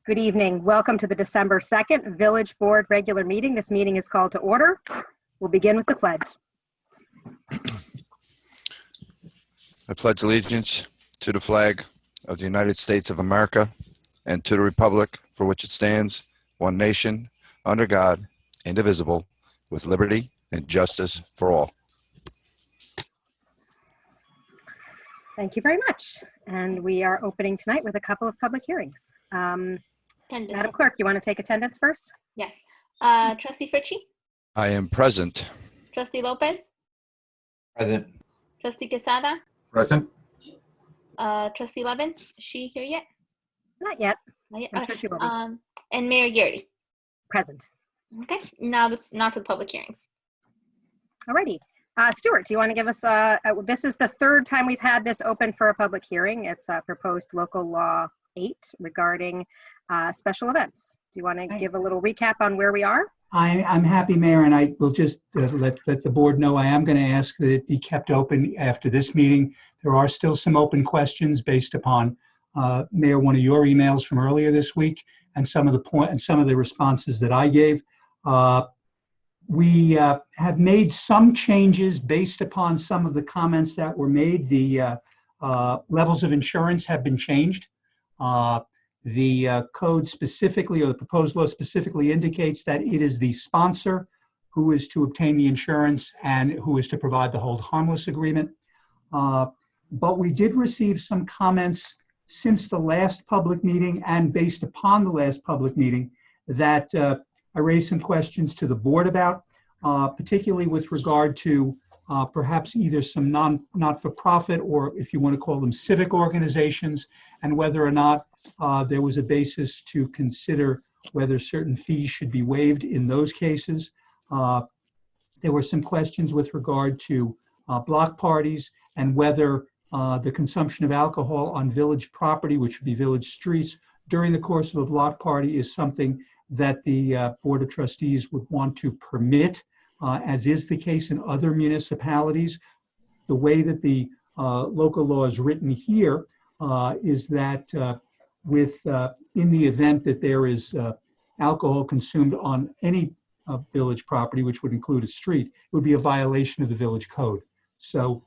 Good evening. Welcome to the December 2nd Village Board regular meeting. This meeting is called to order. We'll begin with the pledge. I pledge allegiance to the flag of the United States of America and to the republic for which it stands, one nation, under God, indivisible, with liberty and justice for all. Thank you very much. And we are opening tonight with a couple of public hearings. Madam Clerk, you want to take attendance first? Yes. Trustee Fritchie? I am present. Trustee Lopez? Present. Trustee Quesada? Present. Trustee Levin? Is she here yet? Not yet. Not yet. I'm Okay. sure she will be. And Mayor Garrity? Present. Okay. Now to the public hearings. Alrighty. Stuart, do you want to give us, this is the third time we've had this open for a public hearing. It's proposed local law 8 regarding special events. Do you want to give a little recap on where we are? I'm happy, Mayor, and I will just let the board know I am going to ask that it be kept open after this meeting. There are still some open questions based upon, Mayor, one of your emails from earlier this week and some of the responses that I gave. We have made some changes based upon some of the comments that were made. The levels of insurance have been changed. The code specifically, or the proposed law specifically, indicates that it is the sponsor who is to obtain the insurance and who is to provide the hold harmless agreement. But we did receive some comments since the last public meeting and based upon the last public meeting that I raised some questions to the board about, particularly with regard to perhaps either some not-for-profit, or if you want to call them civic organizations, and whether or not there was a basis to consider whether certain fees should be waived in those cases. There were some questions with regard to block parties and whether the consumption of alcohol on village property, which would be village streets, during the course of a block party is something that the Board of Trustees would want to permit, as is the case in other municipalities. The way that the local law is written here is that in the event that there is alcohol consumed on any village property, which would include a street, it would be a violation of the village code. So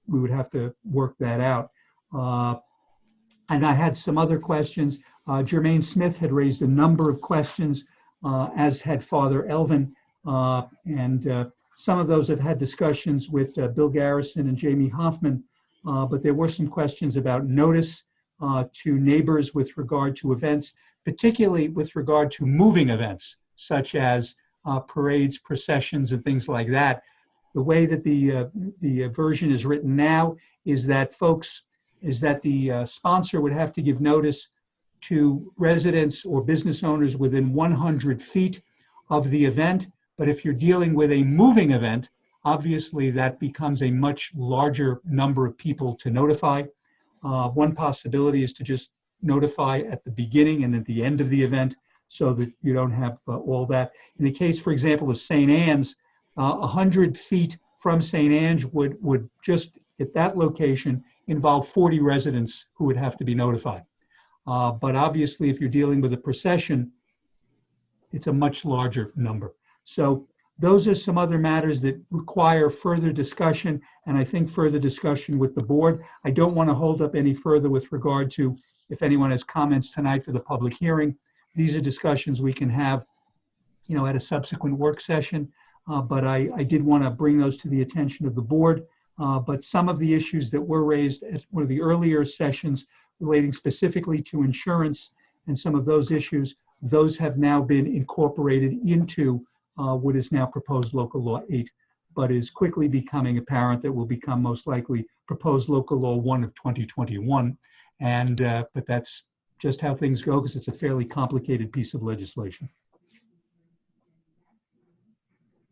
we would have to work that out. And I had some other questions. Jermaine Smith had raised a number of questions, as had Father Elvin. And some of those have had discussions with Bill Garrison and Jamie Hoffman, but there were some questions about notice to neighbors with regard to events, particularly with regard to moving events, such as parades, processions, and things like that. The way that the version is written now is that the sponsor would have to give notice to residents or business owners within 100 feet of the event. But if you're dealing with a moving event, obviously that becomes a much larger number of people to notify. One possibility is to just notify at the beginning and at the end of the event so that you don't have all that. In the case, for example, of St. Anne's, 100 feet from St. Anne's would just at that location involve 40 residents who would have to be notified. But obviously, if you're dealing with a procession, it's a much larger number. So those are some other matters that require further discussion, and I think further discussion with the board. I don't want to hold up any further with regard to if anyone has comments tonight for the public hearing. These are discussions we can have, at a subsequent work session. But I did want to bring those to the attention of the board. But some of the issues that were raised at one of the earlier sessions relating specifically to insurance and some of those issues, those have now been incorporated into what is now proposed local law 8, but is quickly becoming apparent that will become most likely proposed local law 1 of 2021. And but that's just how things go, because it's a fairly complicated piece of legislation.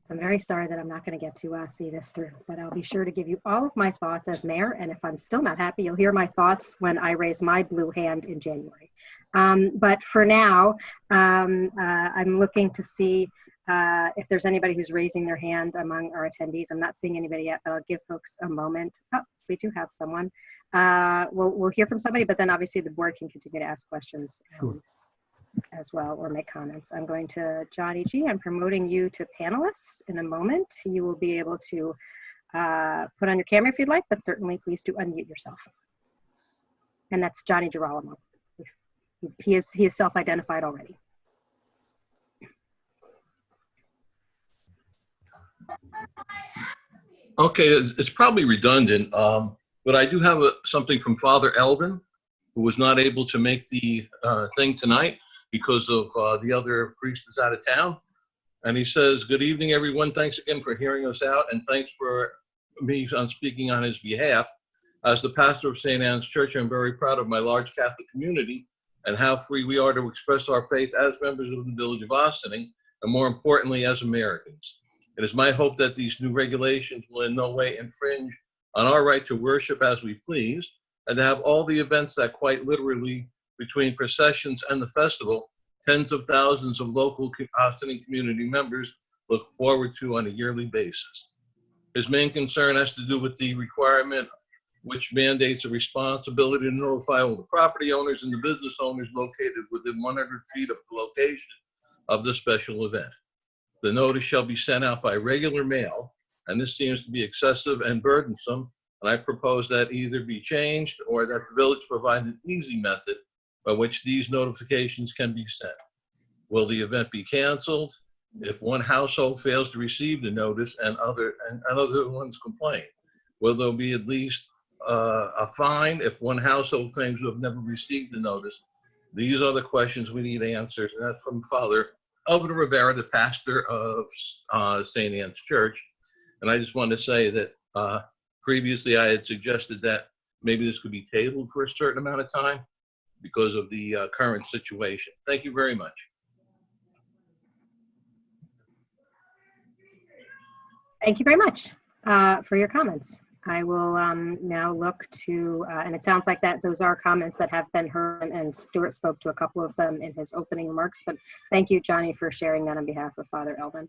I'm very sorry that I'm not going to get to see this through, but I'll be sure to give you all of my thoughts as mayor. And if I'm still not happy, you'll hear my thoughts when I raise my blue hand in January. But for now, I'm looking to see if there's anybody who's raising their hand among our attendees. I'm not seeing anybody yet, but I'll give folks a moment. Oh, we do have someone. we'll hear from somebody, but then obviously the board can continue to ask questions Sure. as well, or make comments. I'm going to Johnny G. I'm promoting you to panelists in a moment. You will be able to put on your camera if you'd like, but certainly please do unmute yourself. And that's Johnny Girolamo. He is self-identified already. Okay, it's probably redundant, but I do have something from Father Elvin, who was not able to make the thing tonight because of the other priest is out of town. And he says, "Good evening, everyone. Thanks again for hearing us out, and thanks for me on speaking on his behalf. As the pastor of St. Anne's Church, I'm very proud of my large Catholic community and how free we are to express our faith as members of the Village of Ossining, and more importantly, as Americans. It is my hope that these new regulations will in no way infringe on our right to worship as we please, and to have all the events that quite literally, between processions and the festival, tens of thousands of local Ossining community members look forward to on a yearly basis." His main concern has to do with the requirement which mandates a responsibility to notify all the property owners and the business owners located within 100 feet of the location of the special event. The notice shall be sent out by regular mail, and this seems to be excessive and burdensome, and I propose that either be changed or that the village provide an easy method by which these notifications can be sent. Will the event be canceled if one household fails to receive the notice and other ones complain? Will there be at least a fine if one household claims to have never received the notice? These are the questions we need answers, and that's from Father Elvin Rivera, the pastor of St. Anne's Church. And I just want to say that previously I had suggested that maybe this could be tabled for a certain amount of time because of the current situation. Thank you very much. Thank you very much for your comments. I will now look to, and it sounds like that those are comments that have been heard, and Stuart spoke to a couple of them in his opening remarks, but thank you, Johnny, for sharing that on behalf of Father Elvin.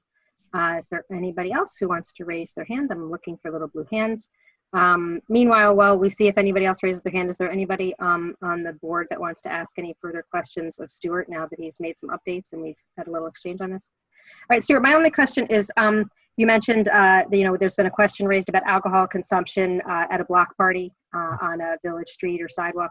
Is there anybody else who wants to raise their hand? I'm looking for little blue hands. Meanwhile, while we see if anybody else raises their hand, is there anybody on the board that wants to ask any further questions of Stuart now that he's made some updates and we've had a little exchange on this? All right, Stuart, my only question is, you mentioned, there's been a question raised about alcohol consumption at a block party on a village street or sidewalk.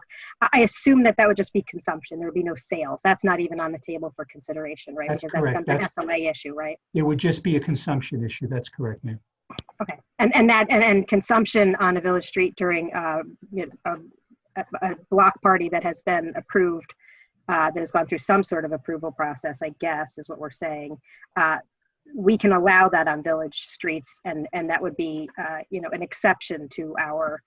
I assume that would just be consumption. There would be no sales. That's not even on the table for consideration, right? That's because correct. That becomes an SLA issue, right? It would just be a consumption issue. That's correct, ma'am. Okay, and consumption on a village street during a block party that has been approved, that has gone through some sort of approval process, I guess, is what we're saying. We can allow that on village streets, and that would be, an exception to our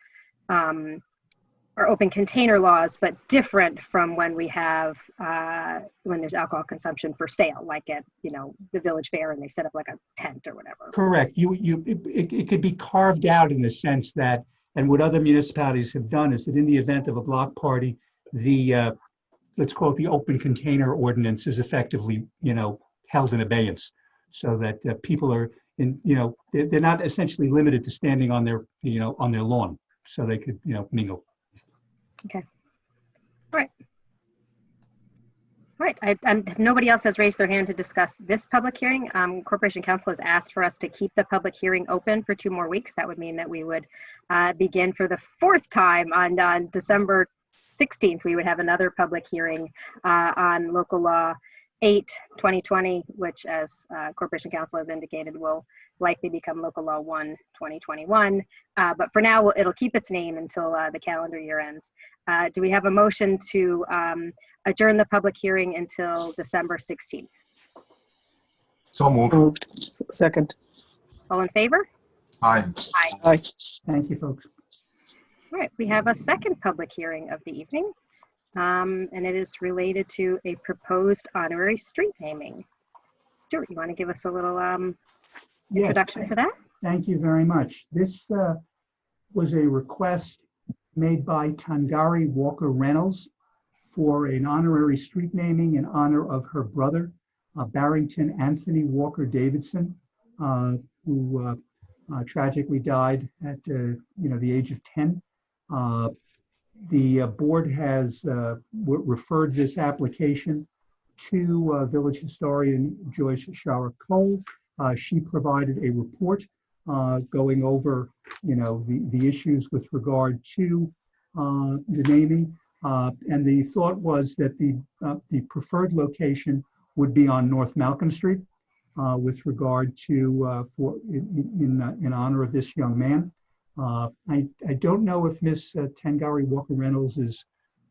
open container laws, but different from when we have when there's alcohol consumption for sale, like at the village fair, and they set up like a tent or whatever. Correct. It could be carved out in the sense that, and what other municipalities have done is that in the event of a block party, the let's call it the open container ordinance is effectively held in abeyance, so that people are they're not essentially limited to standing on their on their lawn, so they could mingle. Okay. All right. All right. Nobody else has raised their hand to discuss this public hearing. Corporation Council has asked for us to keep the public hearing open for 2 more weeks. That would mean that we would begin for the 4th time on December 16th. We would have another public hearing on local law 8/2020, which, as Corporation Council has indicated, will likely become local law 1/2021. But for now, it'll keep its name until the calendar year ends. Do we have a motion to adjourn the public hearing until December 16th? So moved. Second. All in favor? Aye. Aye. Aye. Thank you, folks. All right, we have a second public hearing of the evening, and it is related to a proposed honorary street naming. Stuart, you want to give us a little introduction for that? Thank you very much. This was a request made by Tangari Walker Reynolds for an honorary street naming in honor of her brother, Barrington Anthony Walker Davidson, who tragically died at the age of 10. The board has referred this application to village historian Joyce Shara Cole. She provided a report going over, the issues with regard to the naming. And the thought was that the preferred location would be on North Malcolm Street with regard to in honor of this young man. I don't know if Miss Tangari Walker Reynolds is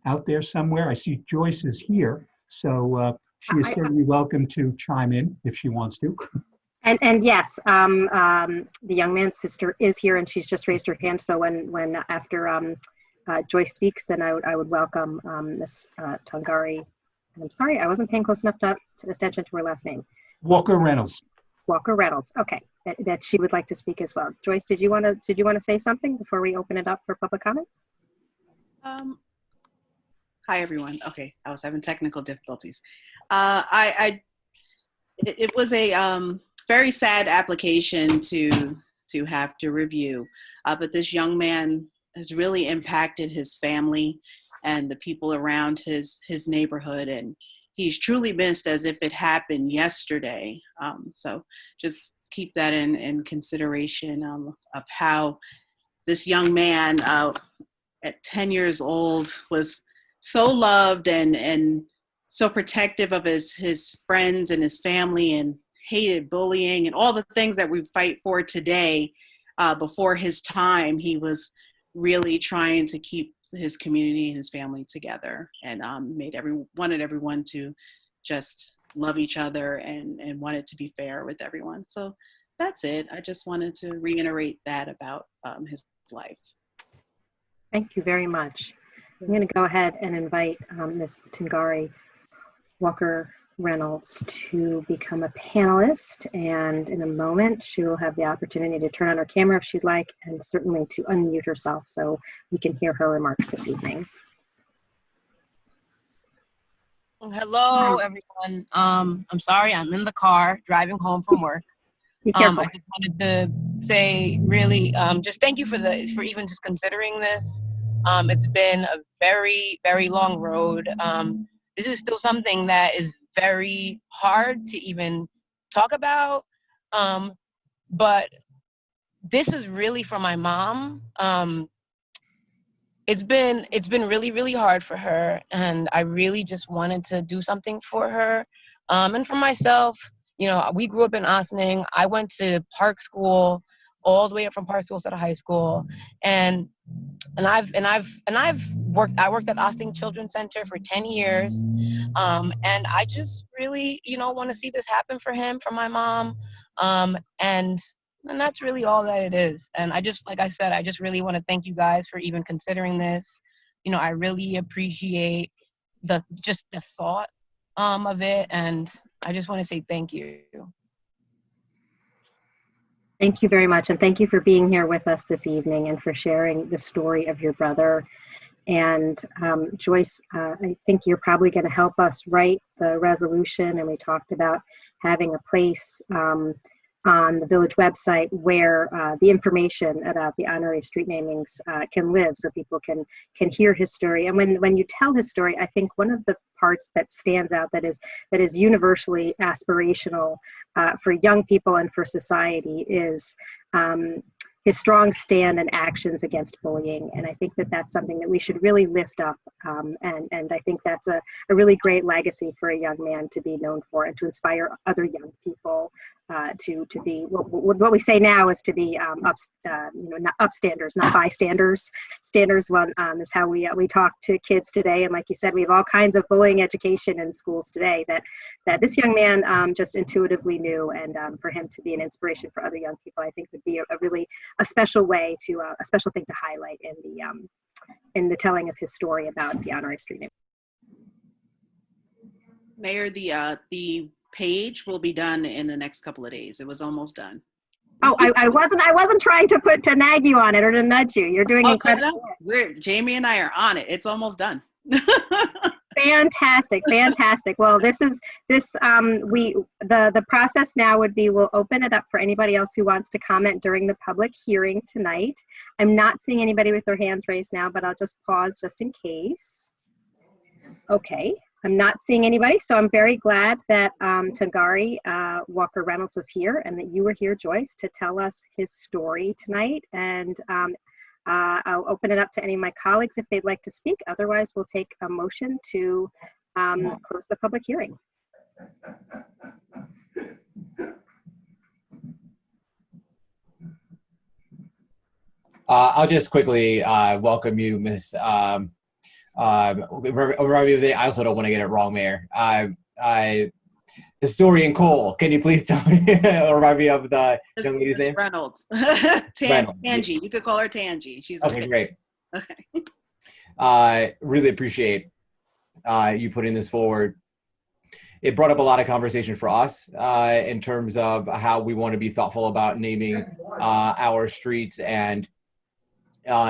out there somewhere. I see Joyce is here, so she is certainly welcome to chime in if she wants to. And yes, the young man's sister is here, and she's just raised her hand. So when after Joyce speaks, then I would welcome Miss Tangari. And I'm sorry, I wasn't paying close enough attention to her last name. Walker Reynolds. Walker Reynolds. Okay, that she would like to speak as well. Joyce, did you want to say something before we open it up for public comment? Hi everyone. Okay, I was having technical difficulties. It was a very sad application to have to review, but this young man has really impacted his family and the people around his neighborhood, and he's truly missed as if it happened yesterday. So just keep that in consideration of how this young man at 10 years old was so loved and so protective of his friends and his family, and hated bullying and all the things that we fight for today. Before his time, he was really trying to keep his community and his family together, and wanted everyone to just love each other and wanted to be fair with everyone. So that's it. I just wanted to reiterate that about his life. Thank you very much. I'm going to go ahead and invite Ms. Tangari Walker Reynolds to become a panelist, and in a moment she will have the opportunity to turn on her camera if she'd like, and certainly to unmute herself so we can hear her remarks this evening. Hello everyone. I'm sorry, I'm in the car driving home from work. Be careful. I just wanted to say really just thank you for even just considering this. It's been a very, very long road. This is still something that is very hard to even talk about, but this is really for my mom. It's been really, really hard for her, and I really just wanted to do something for her, and for myself. We grew up in Ossining. I went to Park School, all the way up from Park School to the high school, and I worked at Ossining Children's Center for 10 years, and I just really, want to see this happen for him, for my mom, and that's really all that it is. And I just, like I said, I just really want to thank you guys for even considering this. I really appreciate the thought of it, and I just want to say thank you. Thank you very much, and thank you for being here with us this evening and for sharing the story of your brother. And Joyce, I think you're probably going to help us write the resolution, and we talked about having a place on the village website where the information about the honorary street namings can live, so people can hear his story. And when you tell his story, I think one of the parts that stands out that is universally aspirational for young people and for society is his strong stand and actions against bullying. And I think that that's something that we should really lift up. And I think that's a really great legacy for a young man to be known for, and to inspire other young people to be what we say now is to be not upstanders, not bystanders. Standers is how we talk to kids today. And like you said, we have all kinds of bullying education in schools today that this young man just intuitively knew, and for him to be an inspiration for other young people, I think would be a special way to a special thing to highlight in the telling of his story about the honorary street name. Mayor, the page will be done in the next couple of days. It was almost done. Oh, I wasn't trying to nag you on it or to nudge you. You're doing incredible. Jamie and I are on it. It's almost done. Fantastic, fantastic. Well, the process now would be, we'll open it up for anybody else who wants to comment during the public hearing tonight. I'm not seeing anybody with their hands raised now, but I'll just pause just in case. Okay, I'm not seeing anybody, so I'm very glad that Tangari Walker Reynolds was here and that you were here, Joyce, to tell us his story tonight. And I'll open it up to any of my colleagues if they'd like to speak. Otherwise, we'll take a motion to close the public hearing. I'll just quickly welcome you, Ms. I also don't want to get it wrong, Mayor. Historian Cole, can you please tell me or remind me of the young lady's name? Reynolds. Reynolds. Tangi. You could call her Tangi. She's Okay, great. Okay. Really appreciate you putting this forward. It brought up a lot of conversation for us in terms of how we want to be thoughtful about naming our streets, and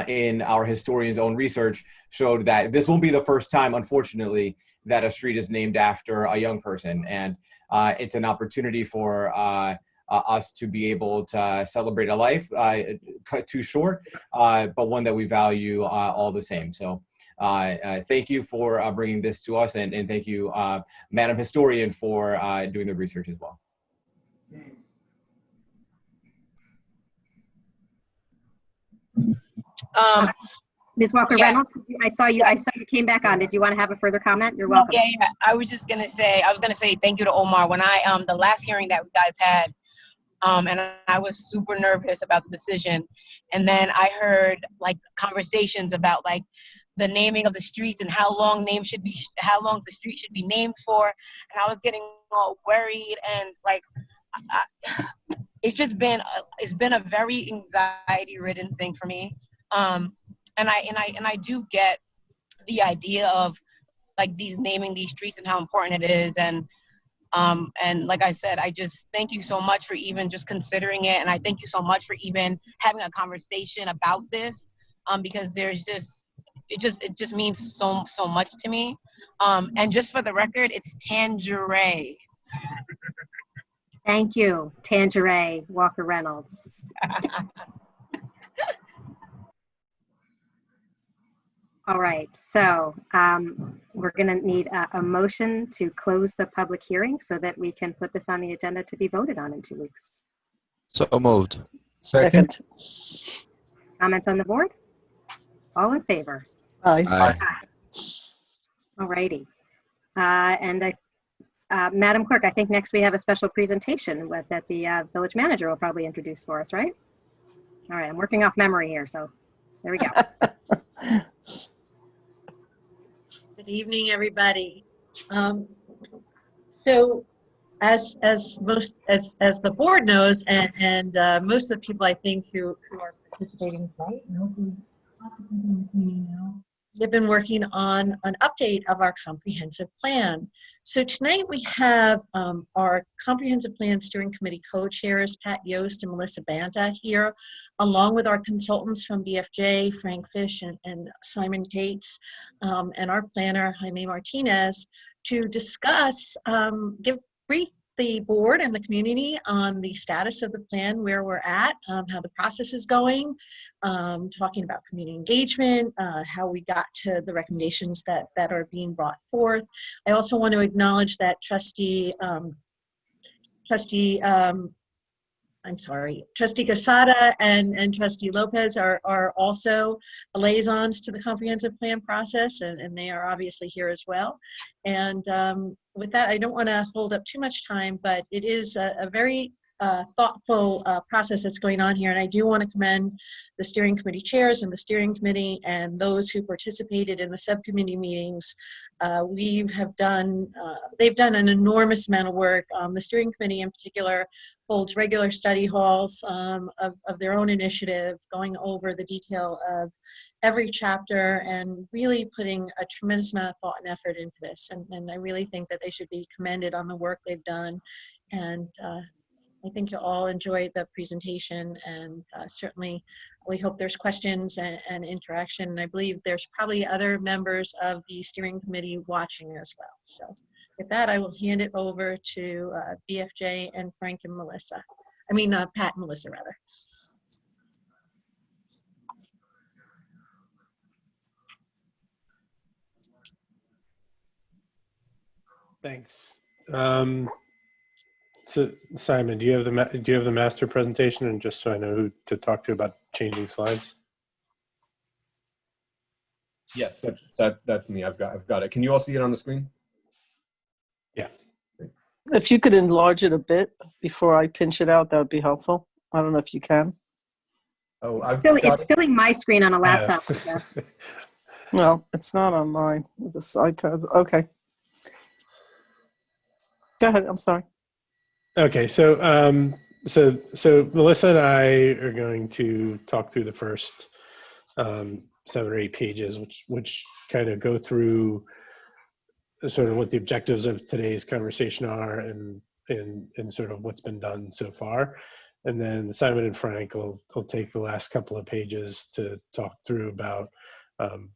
in our historian's own research showed that this won't be the first time, unfortunately, that a street is named after a young person. And it's an opportunity for us to be able to celebrate a life cut too short, but one that we value all the same. So thank you for bringing this to us, and thank you, Madam Historian, for doing the research as well. Ms. Walker Yeah. Reynolds, I saw you came back on. Did you want to have a further comment? You're welcome. Yeah. I was gonna say thank you to Omar. When the last hearing that we guys had, and I was super nervous about the decision, and then I heard like conversations about like the naming of the streets and how long the street should be named for, and I was getting all worried, and like it's been a very anxiety-ridden thing for me. And I do get the idea of like naming these streets and how important it is, and like I said, I just thank you so much for even just considering it, and I thank you so much for even having a conversation about this, because it just means so much to me. And just for the record, it's Tangeray. Thank you, Tangeray Walker Reynolds. All right, so we're going to need a motion to close the public hearing so that we can put this on the agenda to be voted on in 2 weeks. So moved. Second. Comments on the board? All in favor? Aye. All righty. And Madam Clerk, I think next we have a special presentation that the village manager will probably introduce for us, right? All right, I'm working off memory here, so there we go. Good evening, everybody. So, as the board knows, and most of the people I think who are participating tonight, and hopefully lots of people in the community know, we've been working on an update of our comprehensive plan. So tonight we have our comprehensive plan steering committee co-chairs, Pat Yost and Melissa Banta, here, along with our consultants from BFJ, Frank Fish and Simon Cates, and our planner, Jaime Martinez, to discuss, brief the board and the community on the status of the plan, where we're at, how the process is going, talking about community engagement, how we got to the recommendations that are being brought forth. I also want to acknowledge that Trustee Casada and Trustee Lopez are also liaisons to the comprehensive plan process, and they are obviously here as well. And with that, I don't want to hold up too much time, but it is a very thoughtful process that's going on here, and I do want to commend the steering committee chairs and the steering committee and those who participated in the subcommittee meetings. They've done an enormous amount of work. The steering committee in particular holds regular study halls of their own initiative, going over the detail of every chapter and really putting a tremendous amount of thought and effort into this. And I really think that they should be commended on the work they've done. And I think you'll all enjoy the presentation, and certainly we hope there's questions and interaction. And I believe there's probably other members of the steering committee watching as well. So with that, I will hand it over to BFJ and Frank and Melissa. I mean, Pat and Melissa, rather. Thanks. So Simon, do you have the master presentation, and just so I know who to talk to about changing slides? Yes, that's me. I've got it. Can you all see it on the screen? Yeah. If you could enlarge it a bit before I pinch it out, that would be helpful. I don't know if you can. Oh, It's filling my screen on a laptop. Yeah. No, it's not on mine. This iPad. Okay. Go ahead. I'm sorry. Okay, so so Melissa and I are going to talk through the first 7 or 8 pages, which kind of go through sort of what the objectives of today's conversation are, and sort of what's been done so far. And then Simon and Frank will take the last couple of pages to talk through about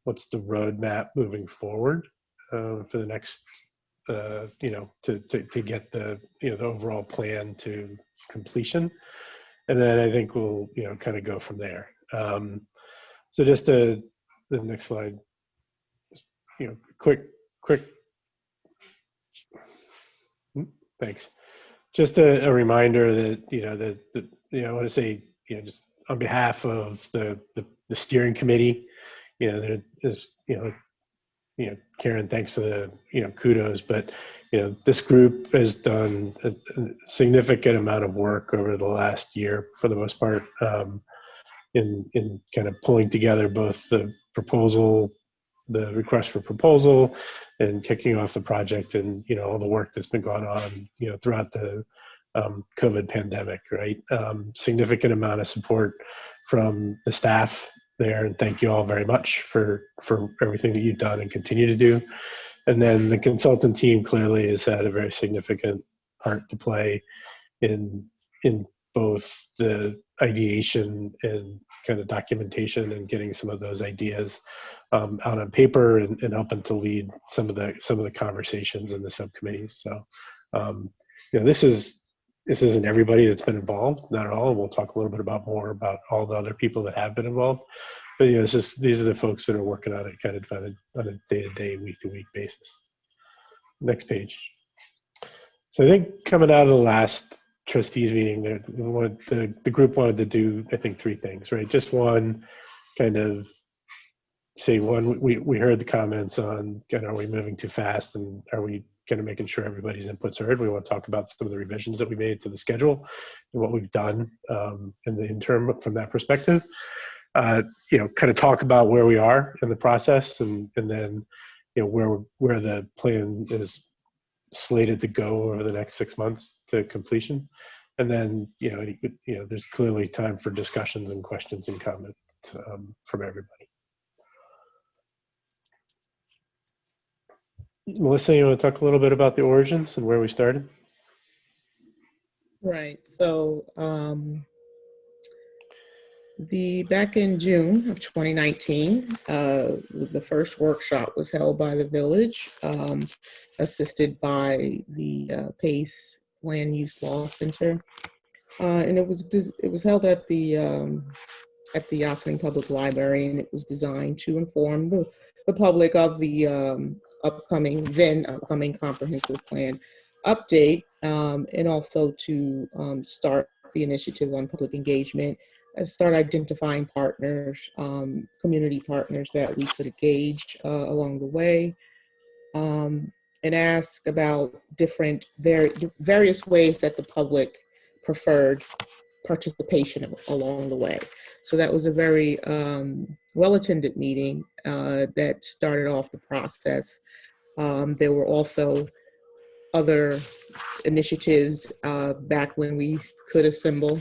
what's the roadmap moving forward for the next, you know, to get the, you know, the overall plan to completion. And then I think we'll, you know, kind of go from there. So just the next slide, just, you know, quick. Thanks. Just a reminder that, you know, you know, I want to say, you know, just on behalf of the steering committee, you know, there is, you know, Karen, thanks for the, you know, kudos, but, you know, this group has done a significant amount of work over the last year, for the most part, in kind of pulling together both the proposal, the request for proposal, and kicking off the project, and, you know, all the work that's been going on, you know, throughout the COVID pandemic, right? Significant amount of support from the staff there, and thank you all very much for everything that you've done and continue to do. And then the consultant team clearly has had a very significant part to play in both the ideation and kind of documentation, and getting some of those ideas out on paper, and helping to lead some of the conversations in the subcommittees. So you know, this isn't everybody that's been involved, not at all. We'll talk a little bit more about all the other people that have been involved. But, you know, these are the folks that are working on it kind of on a day-to-day, week-to-week basis. Next page. So I think coming out of the last trustees meeting, the group wanted to do, I think, 3 things, right? Just one, kind of say, one, we heard the comments on, kind of, are we moving too fast, and are we kind of making sure everybody's input's heard? We want to talk about some of the revisions that we made to the schedule and what we've done in the interim from that perspective. You know, kind of talk about where we are in the process, and then, you know, where the plan is slated to go over the next 6 months to completion. And then, you know, there's clearly time for discussions and questions and comments from everybody. Melissa, you want to talk a little bit about the origins and where we started? Right. So back in June of 2019, the first workshop was held by the village, assisted by the PACE Land Use Law Center, and it was held at the Ossining Public Library, and it was designed to inform the public of the upcoming comprehensive plan update, and also to start the initiative on public engagement, start identifying partners, community partners that we could engage along the way, and ask about various ways that the public preferred participation along the way. So that was a very well-attended meeting that started off the process. There were also other initiatives back when we could assemble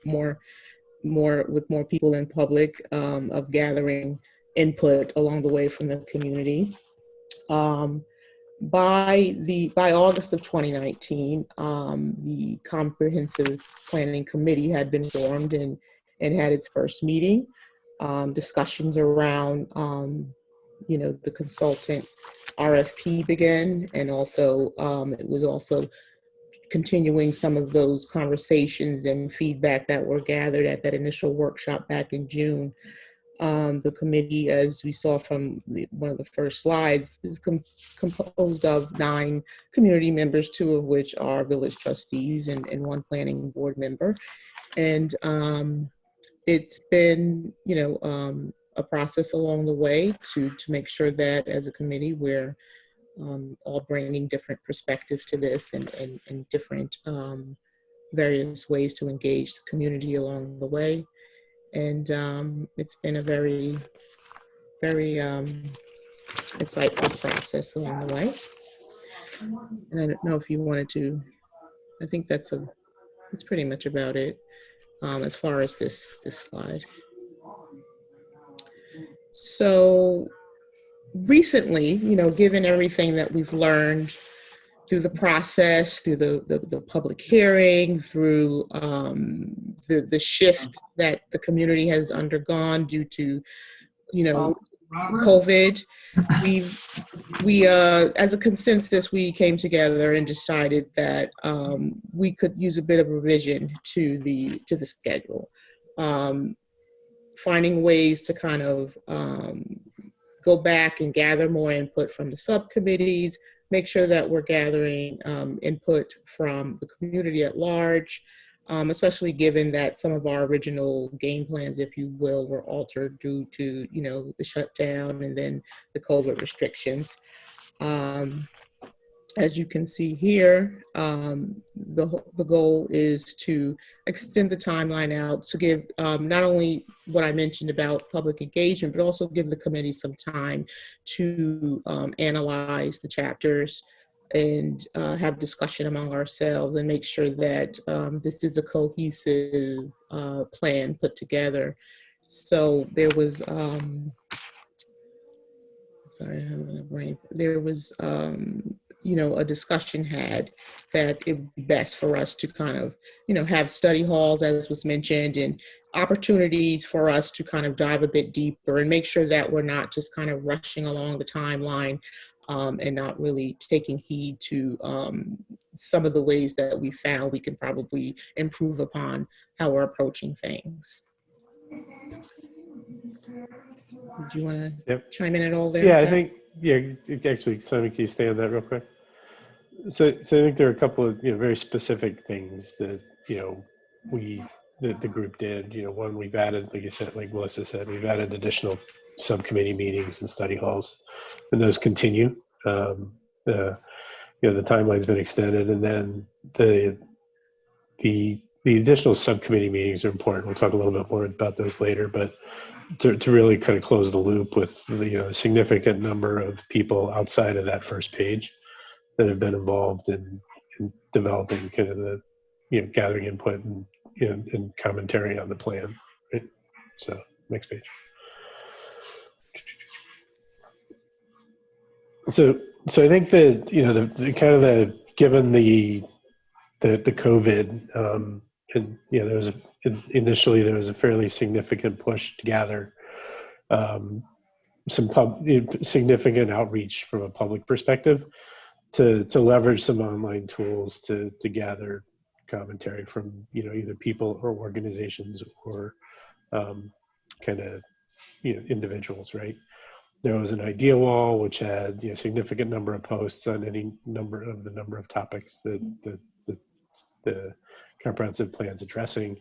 with more people in public, of gathering input along the way from the community. By August of 2019, the Comprehensive Planning Committee had been formed and had its first meeting. Discussions around the consultant RFP began, and also it was also continuing some of those conversations and feedback that were gathered at that initial workshop back in June. The committee, as we saw from one of the first slides, is composed of 9 community members, 2 of which are village trustees and 1 planning board member. And it's been, a process along the way to make sure that as a committee we're all bringing different perspectives to this and different various ways to engage the community along the way. And it's been a very, very insightful process along the way. And I don't know if you wanted to, I think that's pretty much about it as far as this slide. So recently, given everything that we've learned through the process, through the public hearing, through the shift that the community has undergone due to, COVID, we as a consensus, we came together and decided that we could use a bit of revision to the schedule, finding ways to kind of go back and gather more input from the subcommittees, make sure that we're gathering input from the community at large, especially given that some of our original game plans, if you will, were altered due to, the shutdown and then the COVID restrictions. As you can see here, the goal is to extend the timeline out to give not only what I mentioned about public engagement, but also give the committee some time to analyze the chapters and have discussion among ourselves and make sure that this is a cohesive plan put together. So there was, sorry, I'm having a brain. There was, a discussion had that it would be best for us to kind of, have study halls, as was mentioned, and opportunities for us to kind of dive a bit deeper and make sure that we're not just kind of rushing along the timeline and not really taking heed to some of the ways that we found we can probably improve upon how we're approaching things. Do you want to chime in at all there? Yeah, I think, actually, Simon, can you stay on that real quick? So I think there are a couple of, very specific things that, the group did. One, we've added, like you said, like Melissa said, we've added additional subcommittee meetings and study halls, and those continue. The timeline's been extended, and then the additional subcommittee meetings are important. We'll talk a little bit more about those later, but to really kind of close the loop with the significant number of people outside of that first page that have been involved in developing kind of the gathering input and commentary on the plan. Right? So next page. So I think that the kind of the given the COVID and there was initially there was a fairly significant push to gather some significant outreach from a public perspective to leverage some online tools to gather commentary from either people or organizations or kind of individuals, right? There was an idea wall which had significant number of posts on any number of topics that the comprehensive plan's addressing.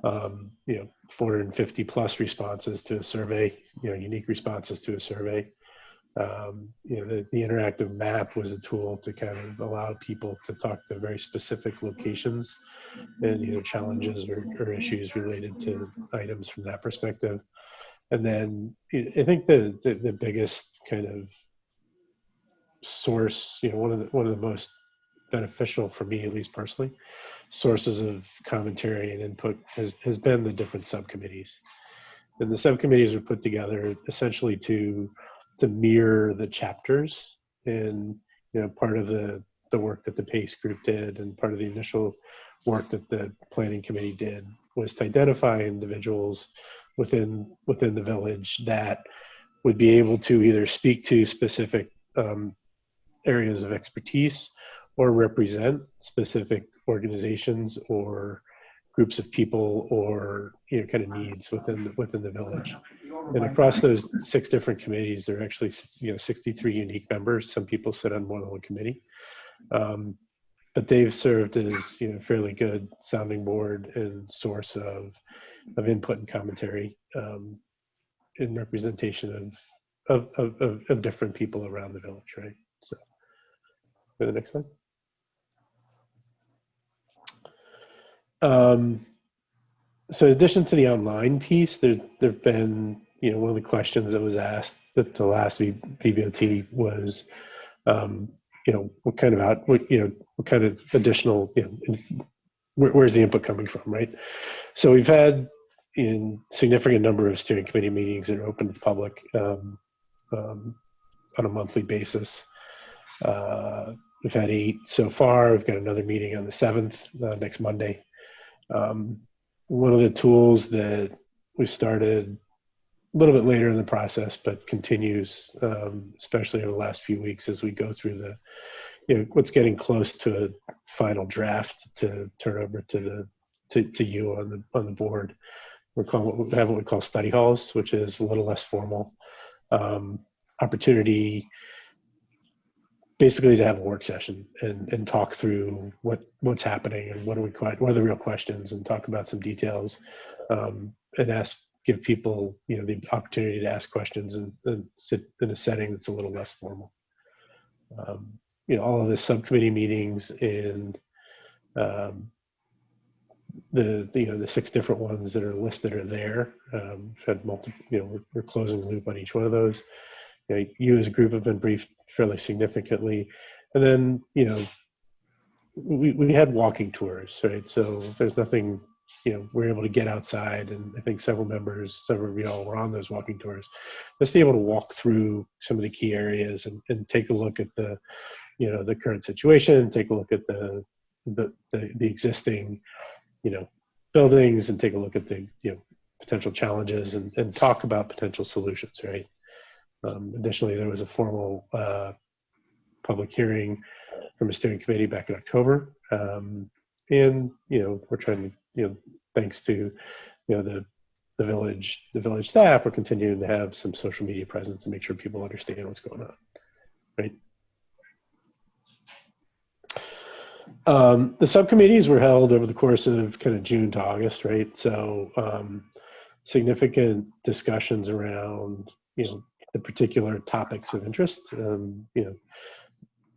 450 plus responses to a survey, unique responses to a survey. The interactive map was a tool to kind of allow people to talk to very specific locations and challenges or issues related to items from that perspective. And then I think the biggest kind of source, one of the most beneficial for me, at least personally, sources of commentary and input has been the different subcommittees. And the subcommittees are put together essentially to mirror the chapters and part of the work that the PACE group did and part of the initial work that the planning committee did was to identify individuals within the village that would be able to either speak to specific areas of expertise or represent specific organizations or groups of people or kind of needs within the village. And across those 6 different committees, there are actually 63 unique members. Some people sit on more than one committee, but they've served as fairly good sounding board and source of input and commentary in representation of different people around the village, right? So, go to the next slide. So in addition to the online piece, there've been, one of the questions that was asked at the last VBOT was, what kind of additional, where's the input coming from, right? So we've had in significant number of steering committee meetings that are open to the public on a monthly basis. We've had 8 so far. We've got another meeting on the 7th, next Monday. One of the tools that we started a little bit later in the process, but continues, especially over the last few weeks as we go through what's getting close to a final draft to turn over to you on the board. We have what we call study halls, which is a little less formal opportunity, basically to have a work session and talk through what's happening and what are the real questions, and talk about some details, and give people the opportunity to ask questions and sit in a setting that's a little less formal. All of the subcommittee meetings and the 6 different ones that are listed are there. Had multiple, we're closing the loop on each one of those. You as a group have been briefed fairly significantly, and then we had walking tours, right? So there's nothing, we're able to get outside, and I think several of y'all were on those walking tours. Just be able to walk through some of the key areas and take a look at the current situation, take a look at the existing buildings, and take a look at the potential challenges and talk about potential solutions, right? Additionally, there was a formal public hearing from a steering committee back in October, and we're trying to, thanks to the village staff, we're continuing to have some social media presence and make sure people understand what's going on, right? The subcommittees were held over the course of kind of June to August, right? So significant discussions around the particular topics of interest.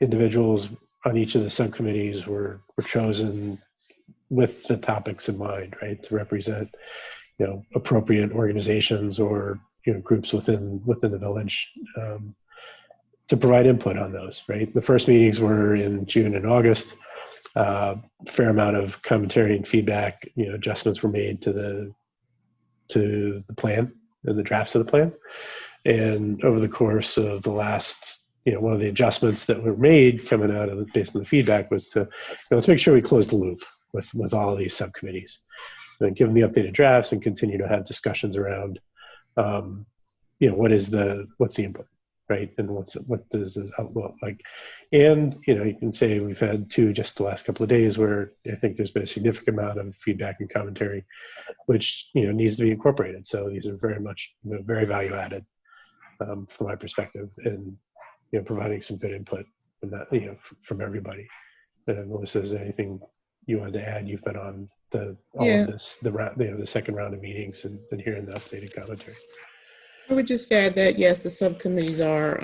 Individuals on each of the subcommittees were chosen with the topics in mind, right, to represent appropriate organizations or groups within the village, to provide input on those, right? The first meetings were in June and August. Fair amount of commentary and feedback. Adjustments were made to the plan and the drafts of the plan. And over the course of the last, one of the adjustments that were made coming out of based on the feedback was to, let's make sure we close the loop with all of these subcommittees, and give them the updated drafts and continue to have discussions around, what's the input, right? And what does the outlook look like? And, you can say we've had 2 just the last couple of days where I think there's been a significant amount of feedback and commentary, which, needs to be incorporated. So these are very much, very value added from my perspective, and, providing some good input from that, from everybody. And Melissa, is there anything you wanted to add? You've been on all of this, the second round of meetings and hearing the updated commentary. I would just add that, yes, the subcommittees are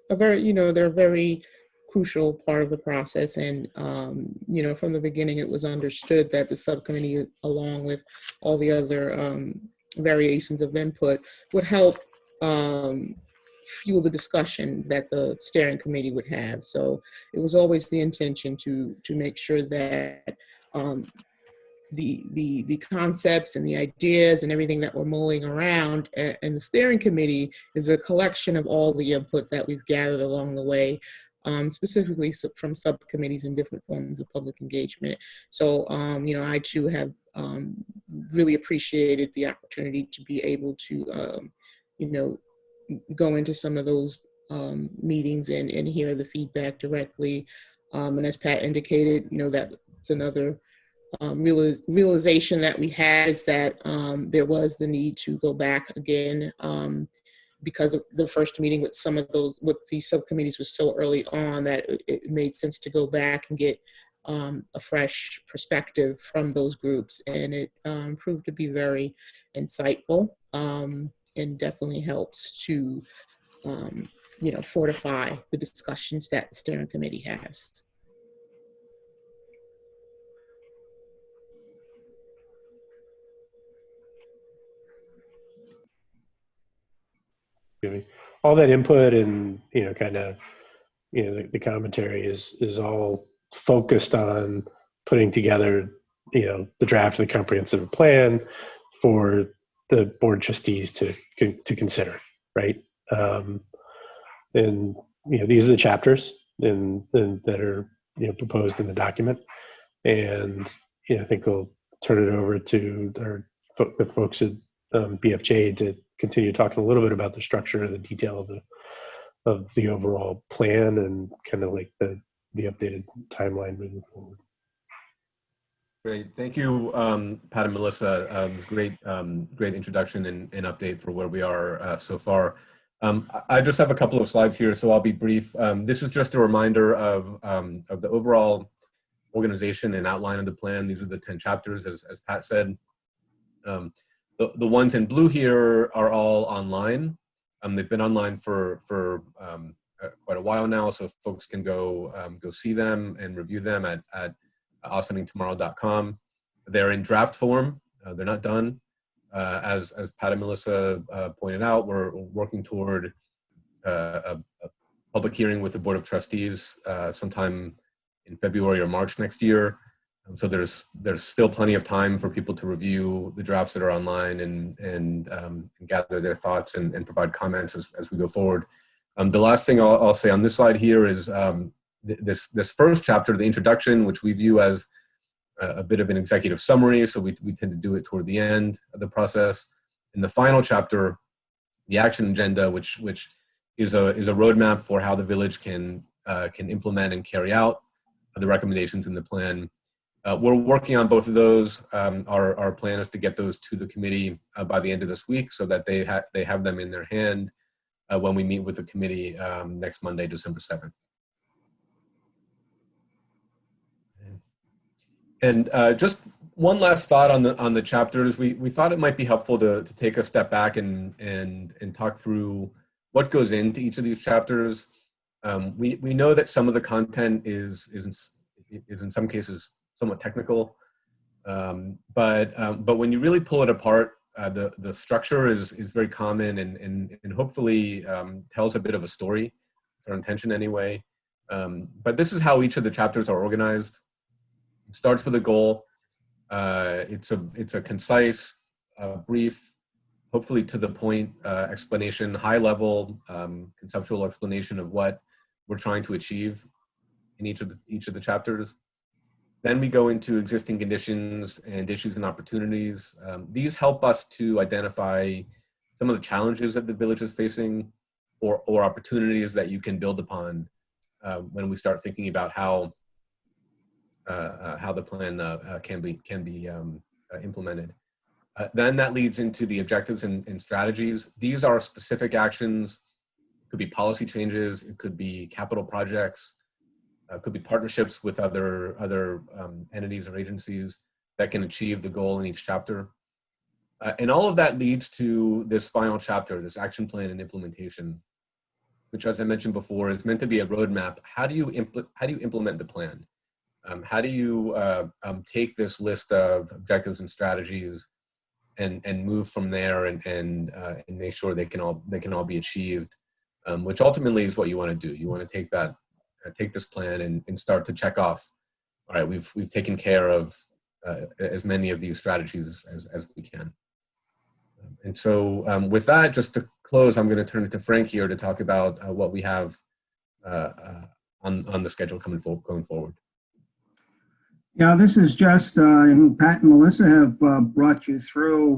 they're a very crucial part of the process. And, from the beginning, it was understood that the subcommittee, along with all the other variations of input, would help fuel the discussion that the steering committee would have. So it was always the intention to make sure that the concepts and the ideas and everything that we're mulling around and the steering committee is a collection of all the input that we've gathered along the way, specifically from subcommittees and different forms of public engagement. So, I too have really appreciated the opportunity to be able to, go into some of those meetings and hear the feedback directly. And as Pat indicated, that's another realization that we had, is that there was the need to go back again because of the first meeting with these subcommittees was so early on that it made sense to go back and get a fresh perspective from those groups. And it proved to be very insightful and definitely helps to, fortify the discussions that the steering committee has. All that input and the commentary is all focused on putting together the draft of the comprehensive plan for the board trustees to consider, right? And these are the chapters and that are proposed in the document, and I think we'll turn it over to the folks at BFJ to continue talking a little bit about the structure and the detail of the overall plan and kind of like the updated timeline moving forward. Great, thank you, Pat and Melissa. Great introduction and update for where we are so far. I just have a couple of slides here, so I'll be brief. This is just a reminder of the overall organization and outline of the plan. These are the 10 chapters, as Pat said. The ones in blue here are all online. They've been online for quite a while now, so folks can go see them and review them at awesomingtomorrow.com. They're in draft form. They're not done. As Pat and Melissa pointed out, we're working toward a public hearing with the Board of Trustees sometime in February or March next year. So there's still plenty of time for people to review the drafts that are online and gather their thoughts and provide comments as we go forward. The last thing I'll say on this slide here is this first chapter, the introduction, which we view as a bit of an executive summary, so we tend to do it toward the end of the process. In the final chapter, the action agenda, which is a roadmap for how the village can implement and carry out the recommendations in the plan. We're working on both of those. Our plan is to get those to the committee by the end of this week, so that they have them in their hand when we meet with the committee next Monday, December 7th. And just one last thought on the chapters. We thought it might be helpful to take a step back and talk through what goes into each of these chapters. We know that some of the content is in some cases somewhat technical, but when you really pull it apart, the structure is very common and hopefully tells a bit of a story. It's our intention anyway. But this is how each of the chapters are organized. It starts with a goal. It's a concise, brief, hopefully to the point explanation, high level conceptual explanation of what we're trying to achieve in each of the chapters. Then we go into existing conditions and issues and opportunities. These help us to identify some of the challenges that the village is facing, or opportunities that you can build upon when we start thinking about how the plan can be implemented. Then that leads into the objectives and strategies. These are specific actions. It could be policy changes. It could be capital projects. It could be partnerships with other entities or agencies that can achieve the goal in each chapter. And all of that leads to this final chapter, this action plan and implementation, which, as I mentioned before, is meant to be a roadmap. How do you implement the plan? How do you take this list of objectives and strategies and move from there and make sure they can all be achieved, which ultimately is what you want to do. You want to take this plan and start to check off. All right, we've taken care of as many of these strategies as we can. And so with that, just to close, I'm going to turn it to Frank here to talk about what we have on the schedule going forward? Yeah, this is just, Pat and Melissa have brought you through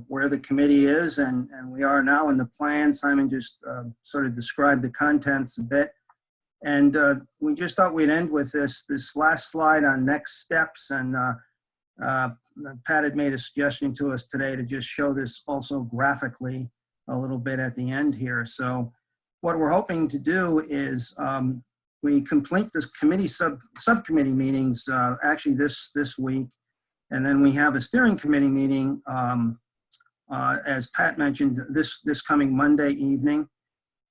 where the committee is, and we are now in the plan. Simon just sort of described the contents a bit. And we just thought we'd end with this last slide on next steps. And Pat had made a suggestion to us today to just show this also graphically a little bit at the end here. So what we're hoping to do is we complete this committee subcommittee meetings actually this week, and then we have a steering committee meeting as Pat mentioned this coming Monday evening.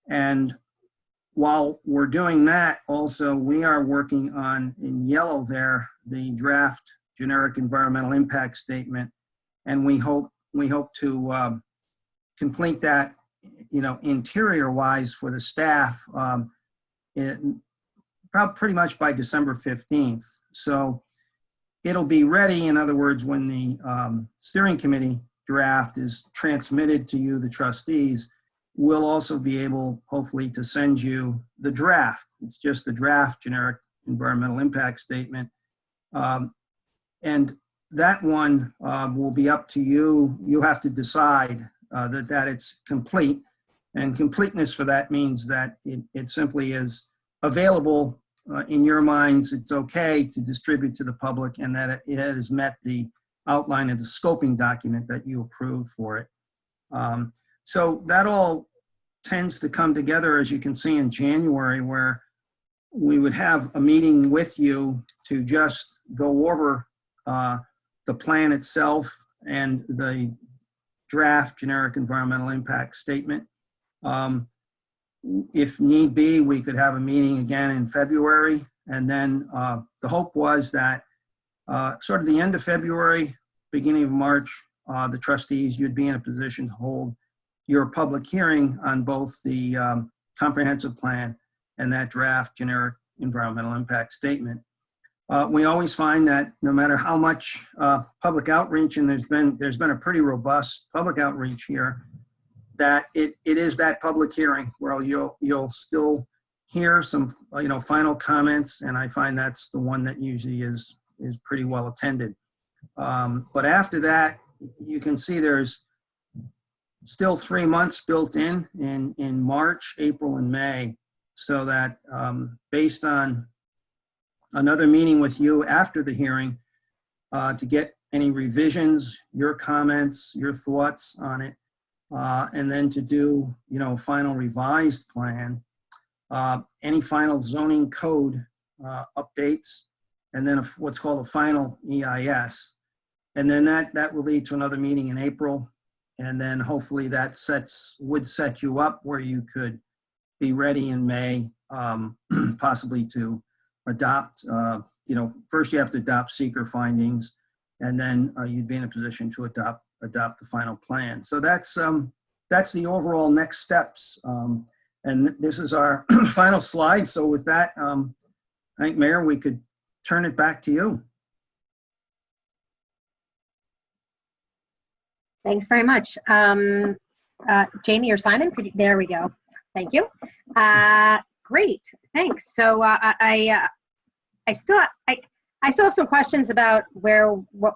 And while we're doing that, also we are working on, in yellow there, the draft generic environmental impact statement, and we hope to complete that, interior wise for the staff. Pretty much by December 15th. So it'll be ready, in other words, when the steering committee draft is transmitted to you, the trustees, we'll also be able, hopefully, to send you the draft. It's just the draft generic environmental impact statement. And that one will be up to you. You have to decide that it's complete. And completeness for that means that it simply is available in your minds. It's okay to distribute to the public, and that it has met the outline of the scoping document that you approved for it. So that all tends to come together, as you can see, in January, where we would have a meeting with you to just go over the plan itself and the draft generic environmental impact statement. If need be, we could have a meeting again in February. And then the hope was that sort of the end of February, beginning of March, the trustees, you'd be in a position to hold your public hearing on both the comprehensive plan and that draft generic environmental impact statement. We always find that no matter how much public outreach, and there's been a pretty robust public outreach here, that it is that public hearing where you'll still hear some final comments, and I find that's the one that usually is pretty well attended. But after that, you can see there's still 3 months built in March, April, and May, so that based on another meeting with you after the hearing to get any revisions, your comments, your thoughts on it, and then to do, final revised plan, any final zoning code updates, and then what's called a final EIS. And then that will lead to another meeting in April. And then hopefully that would set you up where you could be ready in May, possibly to adopt, first you have to adopt seeker findings, and then you'd be in a position to adopt the final plan. So that's the overall next steps. And this is our final slide. So with that, I think, Mayor, we could turn it back to you. Thanks very much. Jamie or Simon, there we go. Thank you. Great, thanks. So I still have some questions about what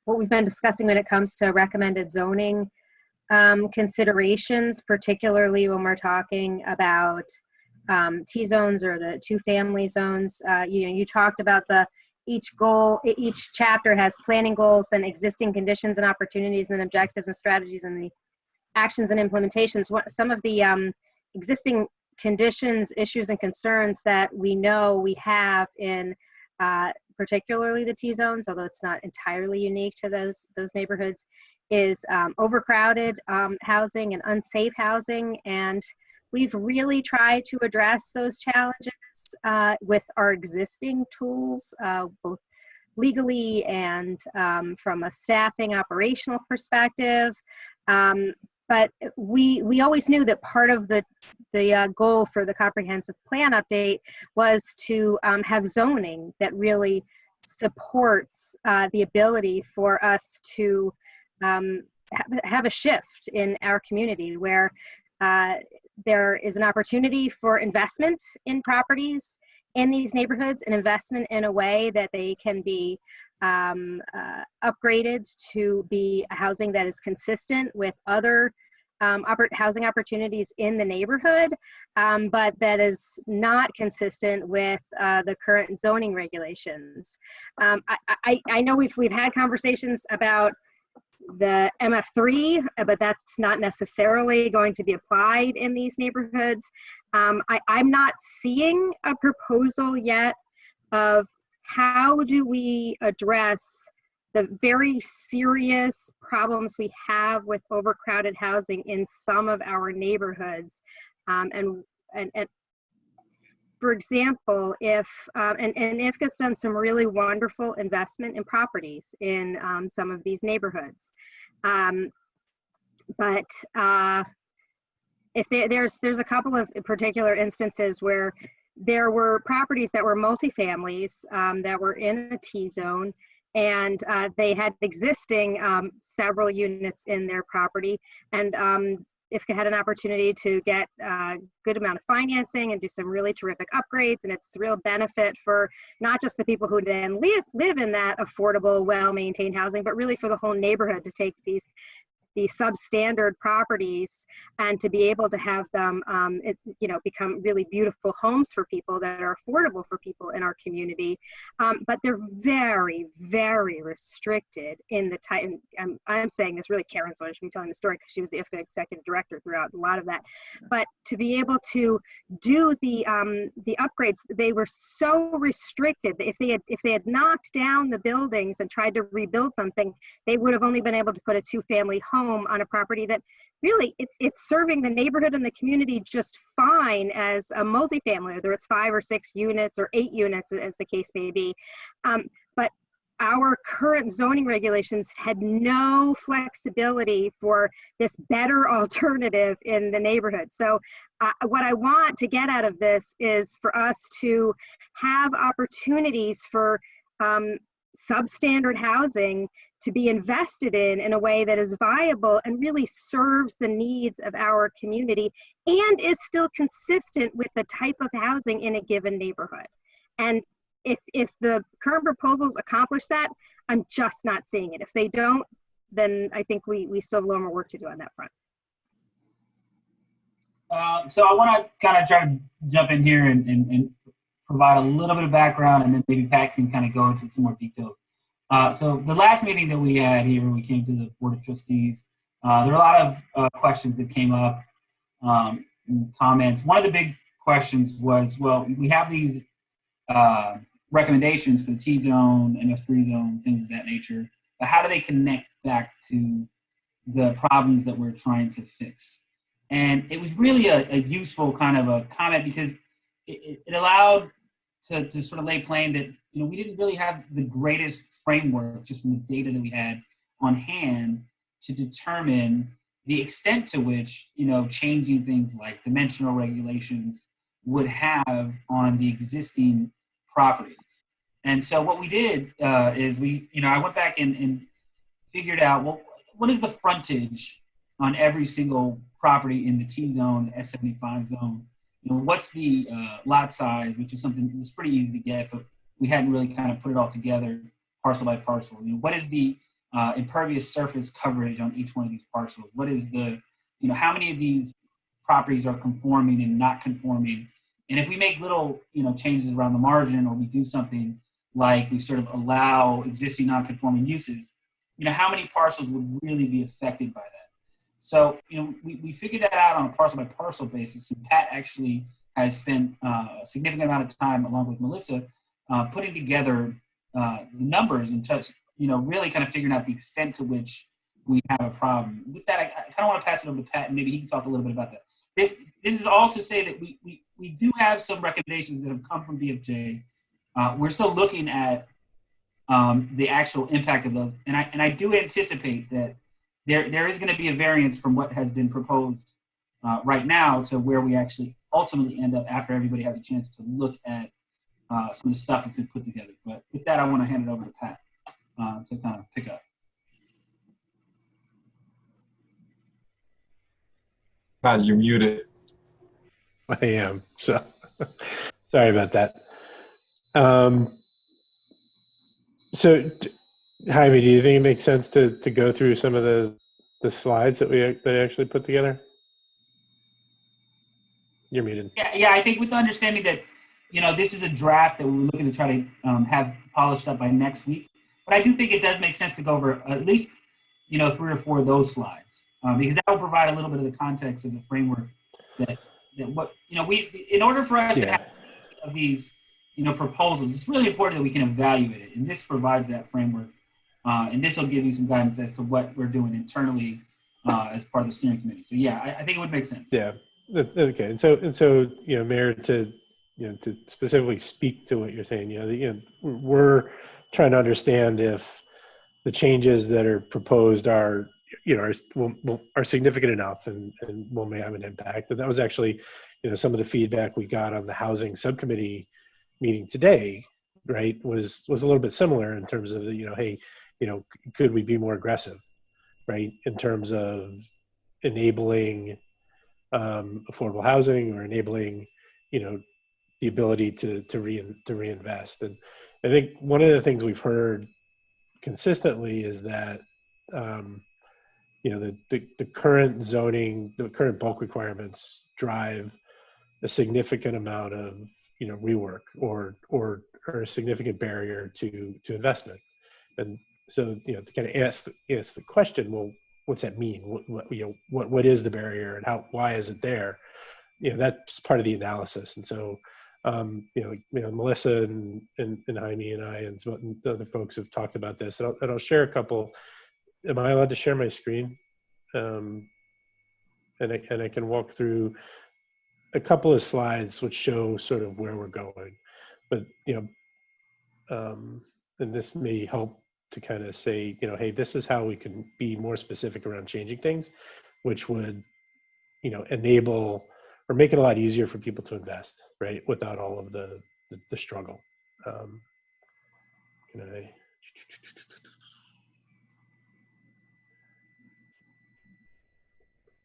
we've been discussing when it comes to recommended zoning considerations, particularly when we're talking about T-zones or the two-family zones. You talked about each chapter has planning goals, then existing conditions and opportunities, and then objectives and strategies, and the actions and implementations. Some of the existing conditions, issues, and concerns that we know we have in particularly the T-zones, although it's not entirely unique to those neighborhoods, is overcrowded housing and unsafe housing. And we've really tried to address those challenges with our existing tools, both legally and from a staffing operational perspective. But we always knew that part of the goal for the comprehensive plan update was to have zoning that really supports the ability for us to have a shift in our community where there is an opportunity for investment in properties in these neighborhoods, an investment in a way that they can be upgraded to be housing that is consistent with other housing opportunities in the neighborhood, but that is not consistent with the current zoning regulations. I know we've had conversations about the MF3, but that's not necessarily going to be applied in these neighborhoods. I'm not seeing a proposal yet of how do we address the very serious problems we have with overcrowded housing in some of our neighborhoods. And for example, if, and IFCA's done some really wonderful investment in properties in some of these neighborhoods. But if there's a couple of particular instances where there were properties that were multifamilies that were in a T-zone, and they had existing several units in their property, and IFCA had an opportunity to get a good amount of financing and do some really terrific upgrades, and it's a real benefit for not just the people who then live in that affordable, well-maintained housing, but really for the whole neighborhood to take these substandard properties and to be able to have them become really beautiful homes for people that are affordable for people in our community. But they're very, very restricted in the type, and I'm saying this really, Karen's going to be telling the story because she was the IFCA executive director throughout a lot of that. But to be able to do the upgrades, they were so restricted that if they had knocked down the buildings and tried to rebuild something, they would have only been able to put a 2-family home on a property that really it's serving the neighborhood and the community just fine as a multifamily, whether it's 5 or 6 units or 8 units as the case may be. But our current zoning regulations had no flexibility for this better alternative in the neighborhood. So what I want to get out of this is for us to have opportunities for substandard housing to be invested in a way that is viable and really serves the needs of our community and is still consistent with the type of housing in a given neighborhood. And if the current proposals accomplish that, I'm just not seeing it. If they don't, then I think we still have a little more work to do on that front. So I want to kind of try to jump in here and provide a little bit of background, and then maybe Pat can kind of go into some more details. So the last meeting that we had here when we came to the Board of Trustees, there were a lot of questions that came up, and comments. One of the big questions was, well, we have these recommendations for the T-zone, MF3 zone, things of that nature, but how do they connect back to the problems that we're trying to fix? And it was really a useful kind of a comment because it allowed to sort of lay plain that, you know, we didn't really have the greatest framework just from the data that we had on hand to determine the extent to which, you know, changing things like dimensional regulations would have on the existing properties. And so what we did is I went back and figured out, well, what is the frontage on every single property in the T-zone, the S75 zone? You know, what's the lot size, which is something that was pretty easy to get, but we hadn't really kind of put it all together parcel by parcel. You know, what is the impervious surface coverage on each one of these parcels? What is the, you know, how many of these properties are conforming and not conforming? And if we make little, you know, changes around the margin, or we do something like we sort of allow existing non-conforming uses, you know, how many parcels would really be affected by that? So, you know, we figured that out on a parcel by parcel basis. And Pat actually has spent a significant amount of time, along with Melissa, putting together the numbers and just, you know, really kind of figuring out the extent to which we have a problem. With that, I kind of want to pass it over to Pat, and maybe he can talk a little bit about that. This is all to say that we do have some recommendations that have come from BFJ. We're still looking at the actual impact of those, and I do anticipate that there is going to be a variance from what has been proposed right now to where we actually ultimately end up after everybody has a chance to look at some of the stuff that's been put together. But with that, I want to hand it over to Pat to kind of pick up. Pat, you're muted. I am. So sorry about that. So, Jaime, do you think it makes sense to go through some of the slides that I actually put together? You're muted. Yeah, I think with the understanding that, this is a draft that we're looking to try to have polished up by next week. But I do think it does make sense to go over at least, 3 or 4 of those slides, because that will provide a little bit of the context of the framework that what, in order for us to have of these, proposals, it's really important that we can evaluate it. And this provides that framework. And this will give you some guidance as to what we're doing internally as part of the steering committee. So yeah, I think it would make sense. Yeah. Okay. And so Mayor, to specifically speak to what you're saying, we're trying to understand if the changes that are proposed are significant enough and may have an impact. And that was actually, some of the feedback we got on the housing subcommittee meeting today, right, was a little bit similar in terms of hey, could we be more aggressive, right, in terms of enabling affordable housing or enabling, the ability to reinvest. And I think one of the things we've heard consistently is that the current zoning, the current bulk requirements drive a significant amount of rework or a significant barrier to investment. And so to kind of ask the question, well, what's that mean? What is the barrier and why is it there? That's part of the analysis. And so Melissa and Jaime and I and some other folks have talked about this, and I'll share a couple. Am I allowed to share my screen? And I can walk through a couple of slides which show sort of where we're going. But and this may help to kind of say, hey, this is how we can be more specific around changing things, which would enable or make it a lot easier for people to invest, right, without all of the struggle.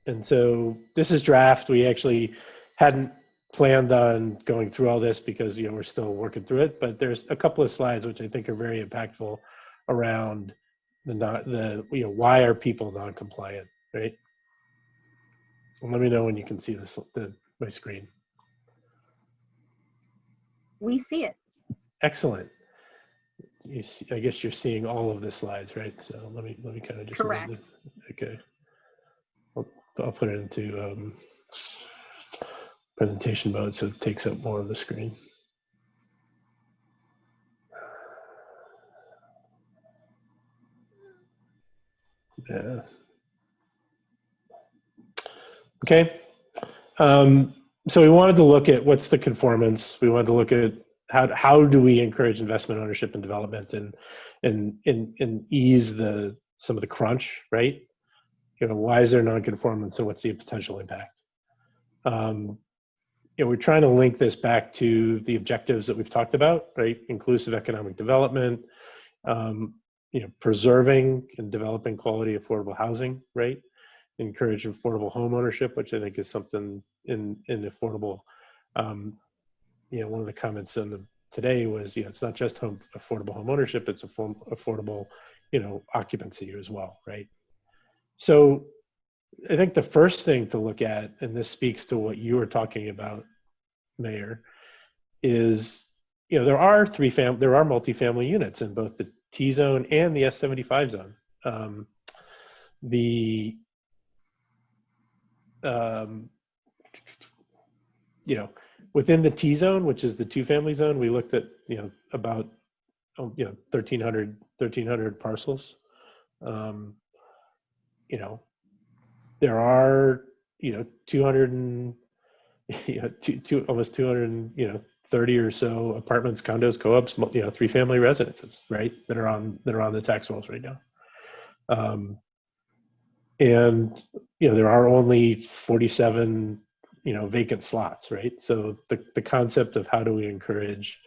And so this is draft. We actually hadn't planned on going through all this because we're still working through it, but there's a couple of slides which I think are very impactful around why are people non-compliant, right? Let me know when you can see my screen. We see it. Excellent. I guess you're seeing all of the slides, right? So let me kind of just correct. Move this. Okay. I'll put it into presentation mode so it takes up more of the screen. Yeah. Okay. So we wanted to look at what's the conformance. We wanted to look at how do we encourage investment, ownership, and development, and ease some of the crunch, right? Why is there non-conformance, and what's the potential impact? We're trying to link this back to the objectives that we've talked about, right? Inclusive economic development, preserving and developing quality affordable housing, right? Encourage affordable home ownership, which I think is something in affordable. One of the comments today was, it's not just affordable home ownership, it's affordable, occupancy as well, right? So I think the first thing to look at, and this speaks to what you were talking about, Mayor, is there are multifamily units in both the T zone and the S75 zone. Within the T zone, which is the 2-family zone, we looked at about 1,300 parcels. There are 200 and almost 230 or so apartments, condos, co-ops, 3-family residences, right, that are on the tax rolls right now. And there are only 47 vacant slots, right? So the concept of how do we encourage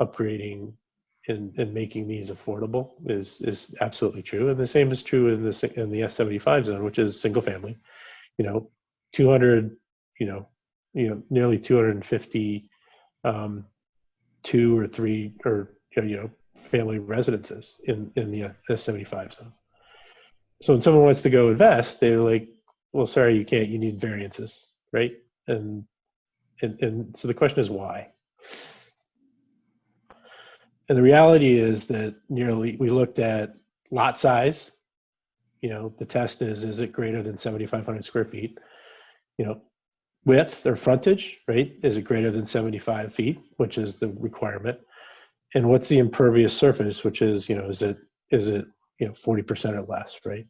upgrading and making these affordable is absolutely true, and the same is true in the S75 zone, which is single family. 200, nearly 250 2 or 3 or family residences in the S75 zone. So when someone wants to go invest, they're like, well, sorry, you can't, you need variances, right? And so the question is why? And the reality is that we looked at lot size. The test is it greater than 7,500 square feet? Width or frontage, right? Is it greater than 75 feet, which is the requirement? And what's the impervious surface, which is, is it 40% or less, right?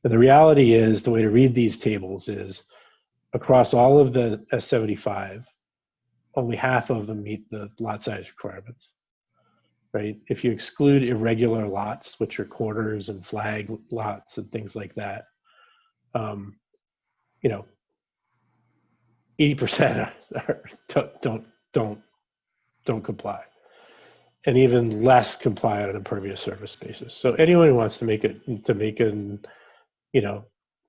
And the reality is, the way to read these tables is, across all of the S75, only half of them meet the lot size requirements, right? If you exclude irregular lots, which are quarters and flag lots and things like that, 80% don't comply, and even less comply on an impervious surface basis. So anyone who wants to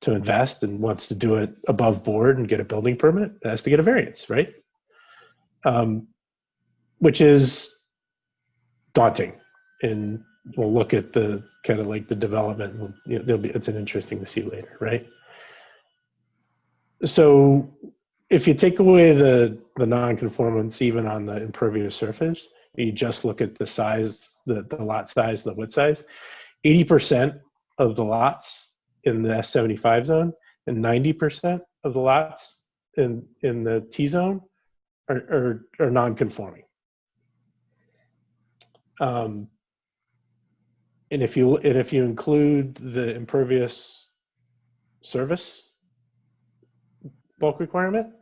invest and wants to do it above board and get a building permit has to get a variance, right? Which is daunting. And we'll look at the kind of like the development. It's an interesting to see later, right? So if you take away the non-conformance even on the impervious surface, you just look at the size, the lot size, the width size, 80% of the lots in the S75 zone and 90% of the lots in the T zone are non-conforming. And if you include the impervious surface bulk requirement,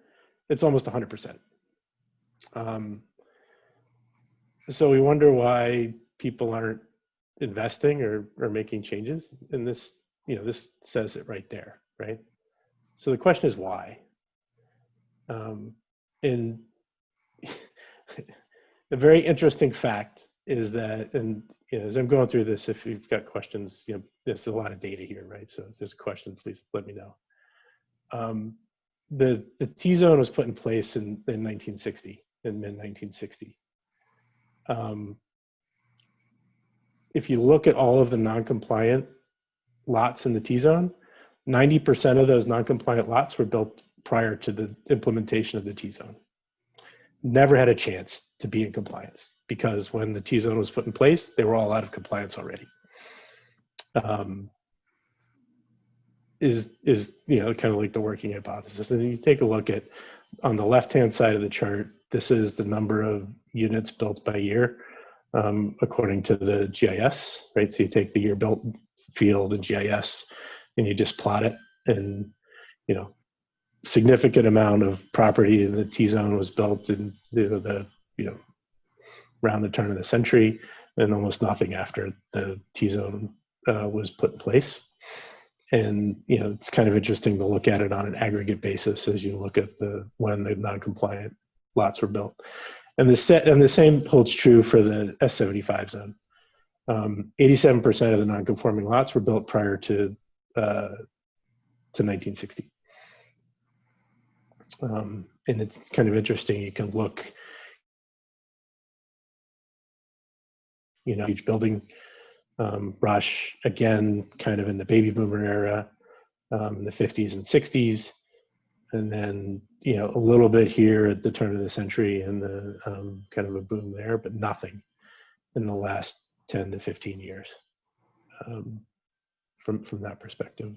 it's almost 100%. So we wonder why people aren't investing or making changes. And this, this says it right there, right? So the question is why? And a very interesting fact is that, and as I'm going through this, if you've got questions, there's a lot of data here, right? So if there's a question, please let me know. The T zone was put in place in 1960, in mid-1960. If you look at all of the non-compliant lots in the T zone, 90% of those non-compliant lots were built prior to the implementation of the T zone. Never had a chance to be in compliance, because when the T zone was put in place, they were all out of compliance already. Is kind of like the working hypothesis. And you take a look at, on the left-hand side of the chart, this is the number of units built by year according to the GIS, right? So you take the year built field and GIS and you just plot it, and significant amount of property in the T zone was built in around the turn of the century, and almost nothing after the T zone was put in place. And it's kind of interesting to look at it on an aggregate basis as you look at when the non-compliant lots were built. And the same holds true for the S75 zone. 87% of the non-conforming lots were built prior to 1960. And it's kind of interesting. You can look, each building rush, again, kind of in the baby boomer era, in the 50s and 60s. And then, a little bit here at the turn of the century and the kind of a boom there, but nothing in the last 10 to 15 years from that perspective.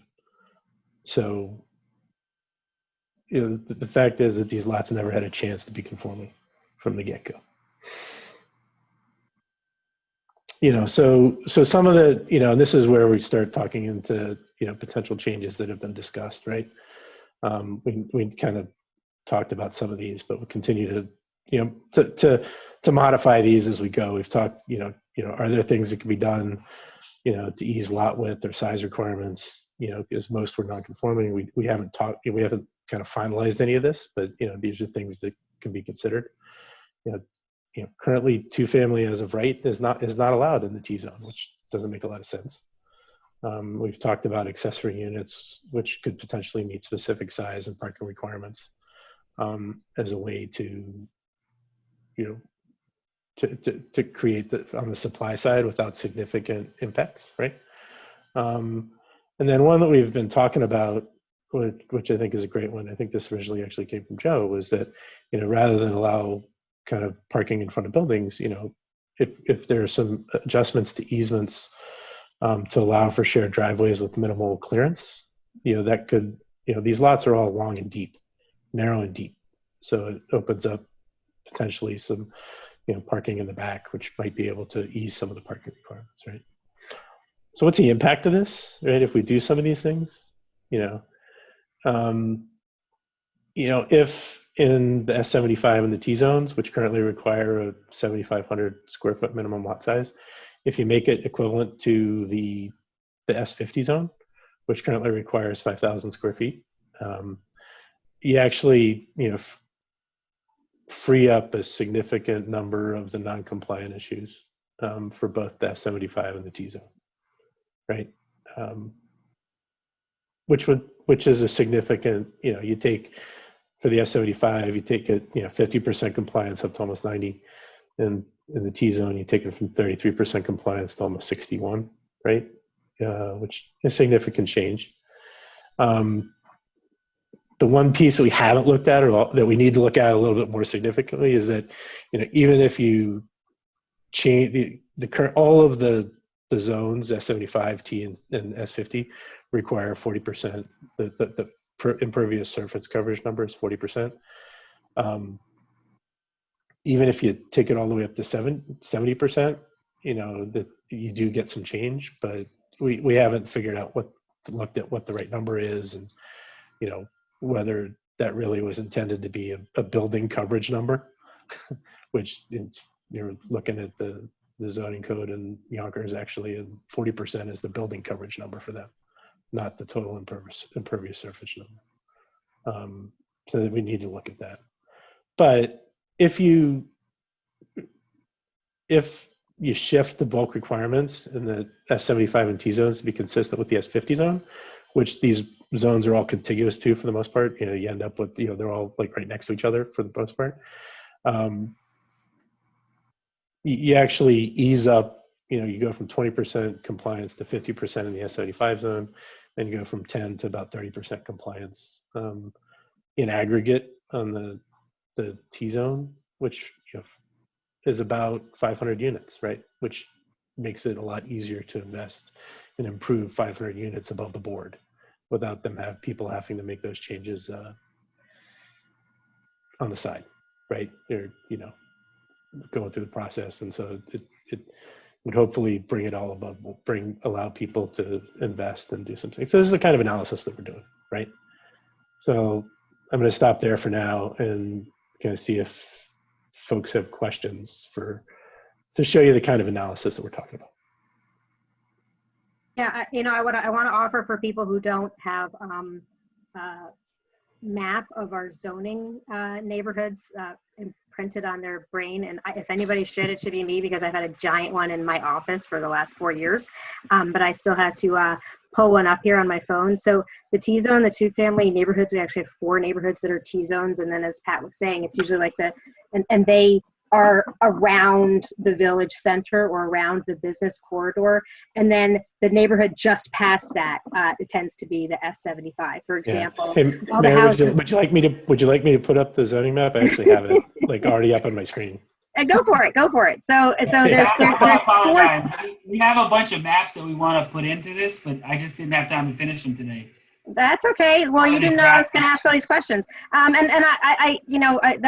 So, the fact is that these lots never had a chance to be conforming from the get-go. So some of the, and this is where we start talking into, potential changes that have been discussed, right? We kind of talked about some of these, but we'll continue to modify these as we go. We've talked, are there things that can be done, to ease lot width or size requirements, because most were non-conforming. We haven't kind of finalized any of this, but, these are things that can be considered. Currently 2-family as of right is not allowed in the T zone, which doesn't make a lot of sense. We've talked about accessory units, which could potentially meet specific size and parking requirements as a way to, to create on the supply side without significant impacts, right? And then one that we've been talking about, which I think is a great one, I think this originally actually came from Joe, was that, rather than allow kind of parking in front of buildings, if there are some adjustments to easements to allow for shared driveways with minimal clearance, that could, these lots are all long and deep, narrow and deep. So it opens up potentially some, parking in the back, which might be able to ease some of the parking requirements, right? So what's the impact of this, right? If we do some of these things, if in the S75 and the T zones, which currently require a 7,500 square foot minimum lot size, if you make it equivalent to the S50 zone, which currently requires 5,000 square feet, you actually, free up a significant number of the non-compliant issues for both the S75 and the T zone, right? Which is a significant, you take, for the S75, you take it, 50% compliance up to almost 90, and in the T zone, you take it from 33% compliance to almost 61, right? Which is a significant change. The one piece that we haven't looked at, or that we need to look at a little bit more significantly, is that, even if you change the current, all of the zones, S75, T, and S50 require 40%. The impervious surface coverage number is 40%. Even if you take it all the way up to 70%, that you do get some change, but we haven't figured out looked at what the right number is, and whether that really was intended to be a building coverage number, which you're looking at the zoning code in Yonkers, actually, and 40% is the building coverage number for them, not the total impervious surface number. So that we need to look at that. But if you shift the bulk requirements in the S75 and T zones to be consistent with the S50 zone, which these zones are all contiguous to for the most part, you end up with, they're all like right next to each other for the most part. You actually ease up, you go from 20% compliance to 50% in the S75 zone, and you go from 10 to about 30% compliance in aggregate on the T zone, which is about 500 units, right? Which makes it a lot easier to invest and improve 500 units above the board without people having to make those changes on the side, right? They're, going through the process. And so it would hopefully bring it all above, allow people to invest and do something. So this is the kind of analysis that we're doing, right? So I'm going to stop there for now and kind of see if folks have questions to show you the kind of analysis that we're talking about. Yeah, I want to offer for people who don't have a map of our zoning neighborhoods printed on their brain, and if anybody should, it should be me, because I've had a giant one in my office for the last 4 years, but I still have to pull one up here on my phone. So the T-zone, the two-family neighborhoods, we actually have 4 neighborhoods that are T-zones, and then as Pat was saying, it's usually like and they are around the village center or around the business corridor. And then the neighborhood just past that, it tends to be the S75, for example. Yeah. Hey, all Mayor, the houses. would you like me to put up the zoning map? I actually have it like already up on my screen. Go for it. So there's I apologize. We have a bunch of maps that we want to put into this, but I just didn't have time to finish them today. That's okay. Well, you didn't know I was going to ask all these questions. And I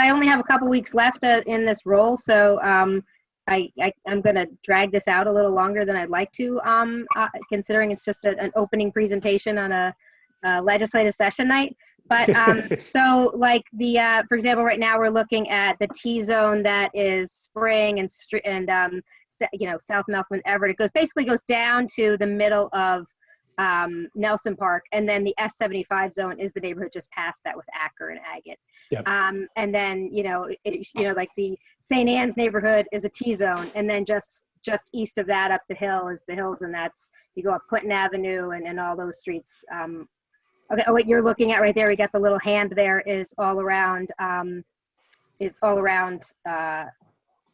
only have a couple weeks left in this role, so I'm going to drag this out a little longer than I'd like to, considering it's just an opening presentation on a legislative session night. But so like for example, right now we're looking at the T zone that is Spring and South Milkman Everett. It basically goes down to the middle of Nelson Park, and then the S75 zone is the neighborhood just past that with Acker and Agate. Yep. And then like the St. Anne's neighborhood is a T zone, and then just east of that up the hill is the hills, and that's you go up Clinton Avenue and all those streets. Okay, what you're looking at right there, we got the little hand there, is all around the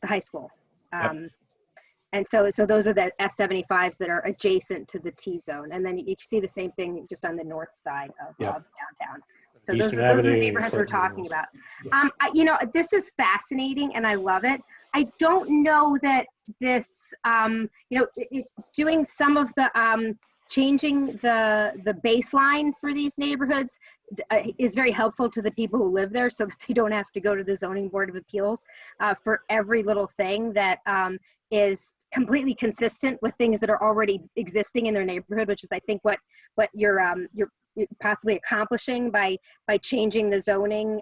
high school. And so those are the S75s that are adjacent to the T zone. And then you see the same thing just on the north side of downtown. So those are the neighborhoods we're talking about. You know, this is fascinating and I love it. I don't know that this, you know, doing some of the, changing the baseline for these neighborhoods is very helpful to the people who live there so that they don't have to go to the Zoning Board of Appeals for every little thing that is completely consistent with things that are already existing in their neighborhood, which is I think what you're possibly accomplishing by changing the zoning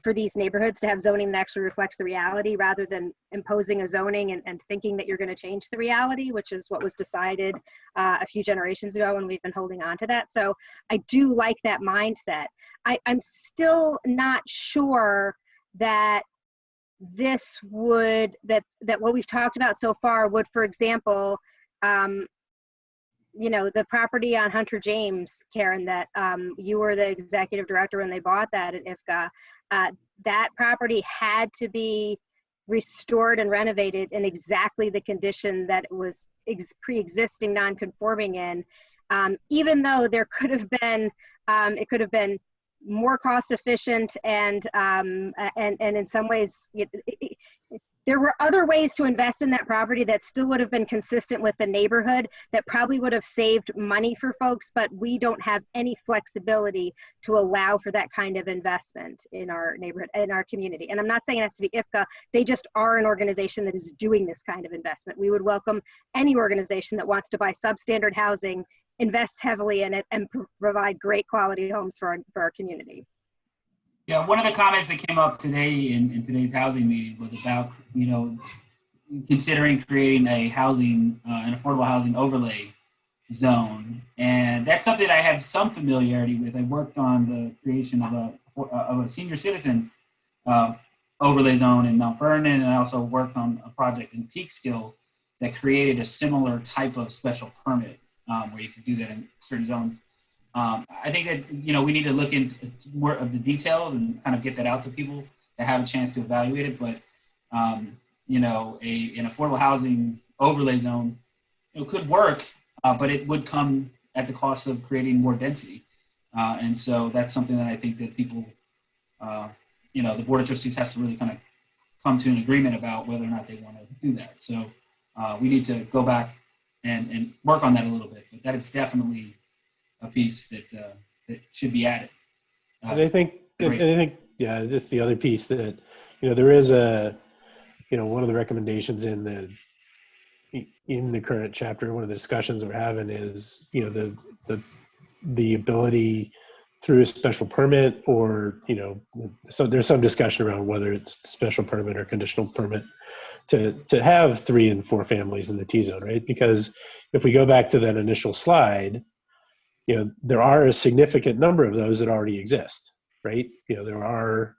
for these neighborhoods to have zoning that actually reflects the reality rather than imposing a zoning and thinking that you're going to change the reality, which is what was decided a few generations ago, and we've been holding on to that. So I do like that mindset. I'm still not sure that this would, that what we've talked about so far would, for example, you know, the property on Hunter James, Karen, that you were the executive director when they bought that at IFCA, that property had to be restored and renovated in exactly the condition that it was pre-existing non-conforming in, even though there could have been, it could have been more cost efficient and in some ways, there were other ways to invest in that property that still would have been consistent with the neighborhood that probably would have saved money for folks, but we don't have any flexibility to allow for that kind of investment in our neighborhood, in our community. And I'm not saying it has to be IFCA, they just are an organization that is doing this kind of investment. We would welcome any organization that wants to buy substandard housing, invest heavily in it, and provide great quality homes for our community. Yeah, one of the comments that came up today in today's housing meeting was about, you know, considering creating a housing, an affordable housing overlay zone. And that's something I have some familiarity with. I worked on the creation of a senior citizen overlay zone in Mount Vernon, and I also worked on a project in Peekskill that created a similar type of special permit where you could do that in certain zones. I think that, you know, we need to look into more of the details and kind of get that out to people to have a chance to evaluate it. But, you know, an affordable housing overlay zone, you know, could work, but it would come at the cost of creating more density. And so that's something that I think that people, you know, the Board of Trustees has to really kind of come to an agreement about whether or not they want to do that. So we need to go back and work on that a little bit. But that is definitely a piece that that should be added. And I think, yeah, just the other piece that, you know, there is a, you know, one of the recommendations in the current chapter, one of the discussions we're having is, you know, the ability through a special permit or, you know, so there's some discussion around whether it's special permit or conditional permit to have 3 and 4 families in the T zone, right? Because if we go back to that initial slide, you know, there are a significant number of those that already exist, right? You know, there are,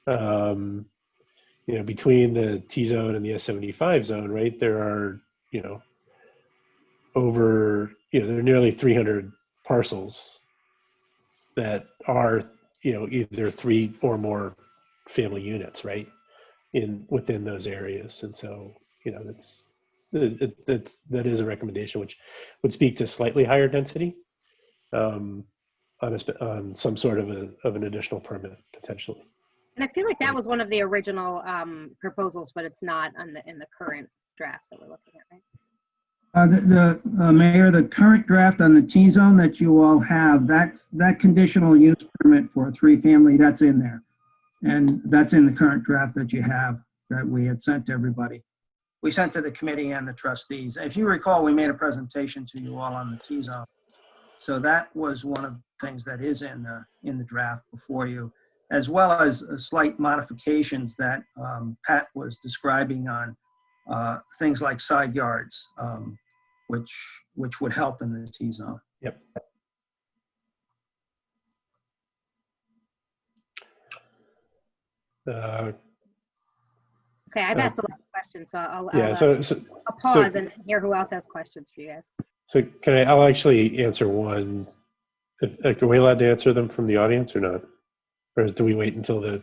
you know, between the T zone and the S75 zone, right? There are, you know, over, you know, there are nearly 300 parcels that are, you know, either 3 or more family units, right? Within those areas. And so, you know, that is a recommendation which would speak to slightly higher density. On some sort of an additional permit potentially. And I feel like that was one of the original proposals, but it's not in the current drafts that we're looking at, right? Mayor, the current draft on the T zone that you all have, that conditional use permit for a 3-family, that's in there. And that's in the current draft that you have that we had sent to everybody. We sent to the committee and the trustees. If you recall, we made a presentation to you all on the T zone. So that was one of the things that is in the draft before you, as well as slight modifications that Pat was describing on things like side yards, which would help in the T zone. Yep. Okay, I've asked a lot of questions, so I'll pause and hear who else has questions for you guys. So I'll actually answer one. Are we allowed to answer them from the audience or not? Or do we wait until the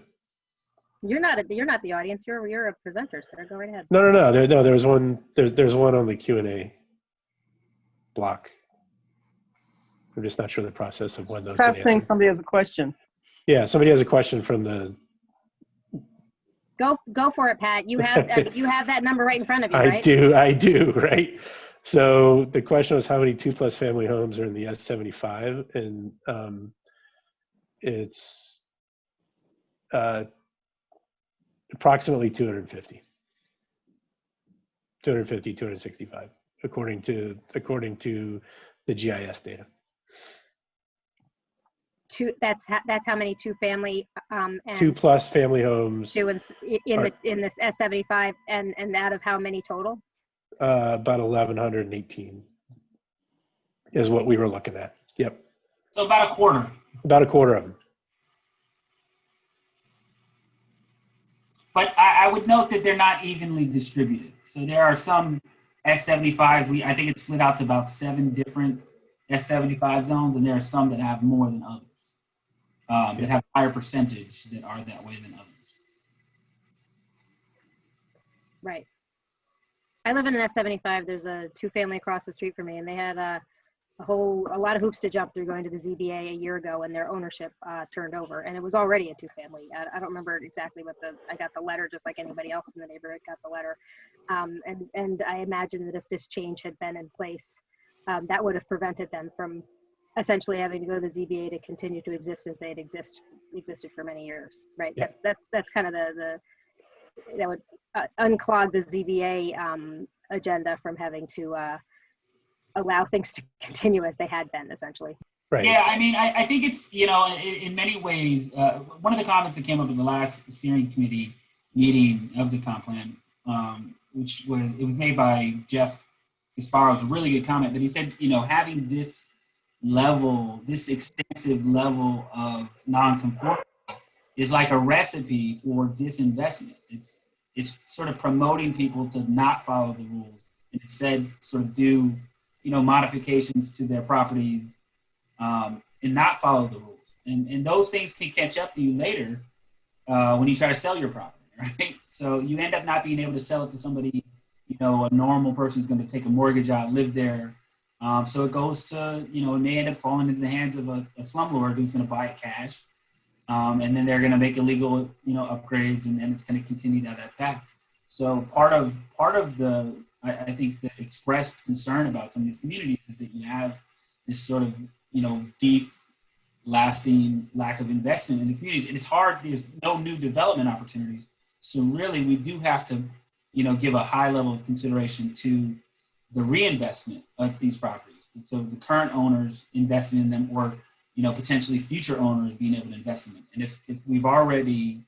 You're not the audience. You're a presenter, sir. Go right ahead. No. There's one. There's one on the Q&A block. I'm just not sure the process of when those get Pat's saying answered. somebody has a question. Yeah, somebody has a question from the. Go for it, Pat. You have you have that number right in front of you, I right? do, right? So the question was how many 2+ family homes are in the S75, and it's approximately 250, 265, according to the GIS data. That's how many two-family and 2+ family homes. in this S75, and out of how many total? About 1,118 is what we were looking at. Yep. So about a quarter. About a quarter of them. But I would note that they're not evenly distributed. So there are some S75s. I think it's split out to about 7 different S75 zones, and there are some that have more than others. That have a higher percentage that are that way than others. Right. I live in an S75. There's a two-family across the street from me, and they had a lot of hoops to jump through going to the ZBA a year ago when their ownership turned over, and it was already a two-family. I don't remember exactly I got the letter just like anybody else in the neighborhood got the letter. And I imagine that if this change had been in place, that would have prevented them from essentially having to go to the ZBA to continue to exist as they had existed for many years, right? Yeah. That's kind of that would unclog the ZBA agenda from having to allow things to continue as they had been, essentially. Right. Yeah, I mean, I think it's, in many ways, one of the comments that came up in the last steering committee meeting of the comp plan, it was made by Jeff Gasparo, was a really good comment, but he said, having this extensive level of non-conformity is like a recipe for disinvestment. It's sort of promoting people to not follow the rules and instead sort of do, modifications to their properties and not follow the rules. And those things can catch up to you later when you try to sell your property, right? So you end up not being able to sell it to somebody, a normal person who's going to take a mortgage out, live there. So it goes to, it may end up falling into the hands of a slumlord who's going to buy it cash. And then they're going to make illegal, upgrades, and then it's going to continue down that path. So part of the, I think, the expressed concern about some of these communities is that you have this sort of, deep, lasting lack of investment in the communities. And it's hard, there's no new development opportunities. So really, we do have to, give a high level of consideration to the reinvestment of these properties. And so the current owners investing in them, or potentially future owners being able to invest in them. And if we've already,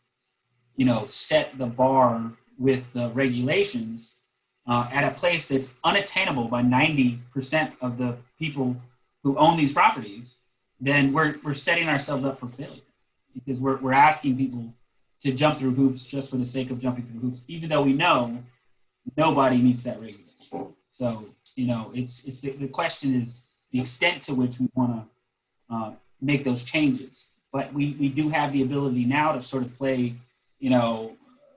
set the bar with the regulations at a place that's unattainable by 90% of the people who own these properties, then we're setting ourselves up for failure, because we're asking people to jump through hoops just for the sake of jumping through hoops, even though we know nobody meets that regulation. So, it's the question is the extent to which we want to make those changes. But we do have the ability now to sort of play,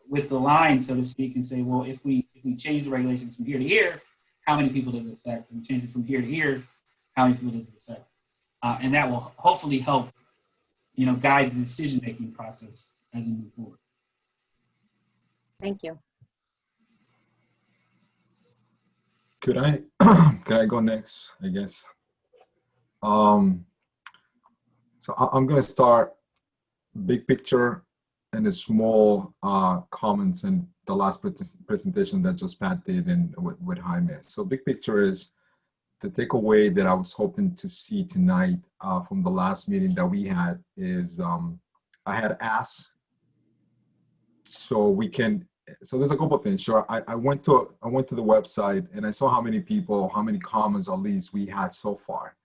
with the line, so to speak, and say, well, if we change the regulations from here to here, how many people does it affect? If we change it from here to here, how many people does it affect? And that will hopefully help, guide the decision-making process as we move forward. Thank you. Could I go next, I guess? So I'm going to start big picture and the small comments in the last presentation that just Pat did and with Jaime. So big picture is the takeaway that I was hoping to see tonight from the last meeting that we had is I had asked so there's a couple of things. Sure, I went to the website and I saw how many comments at least we had so far,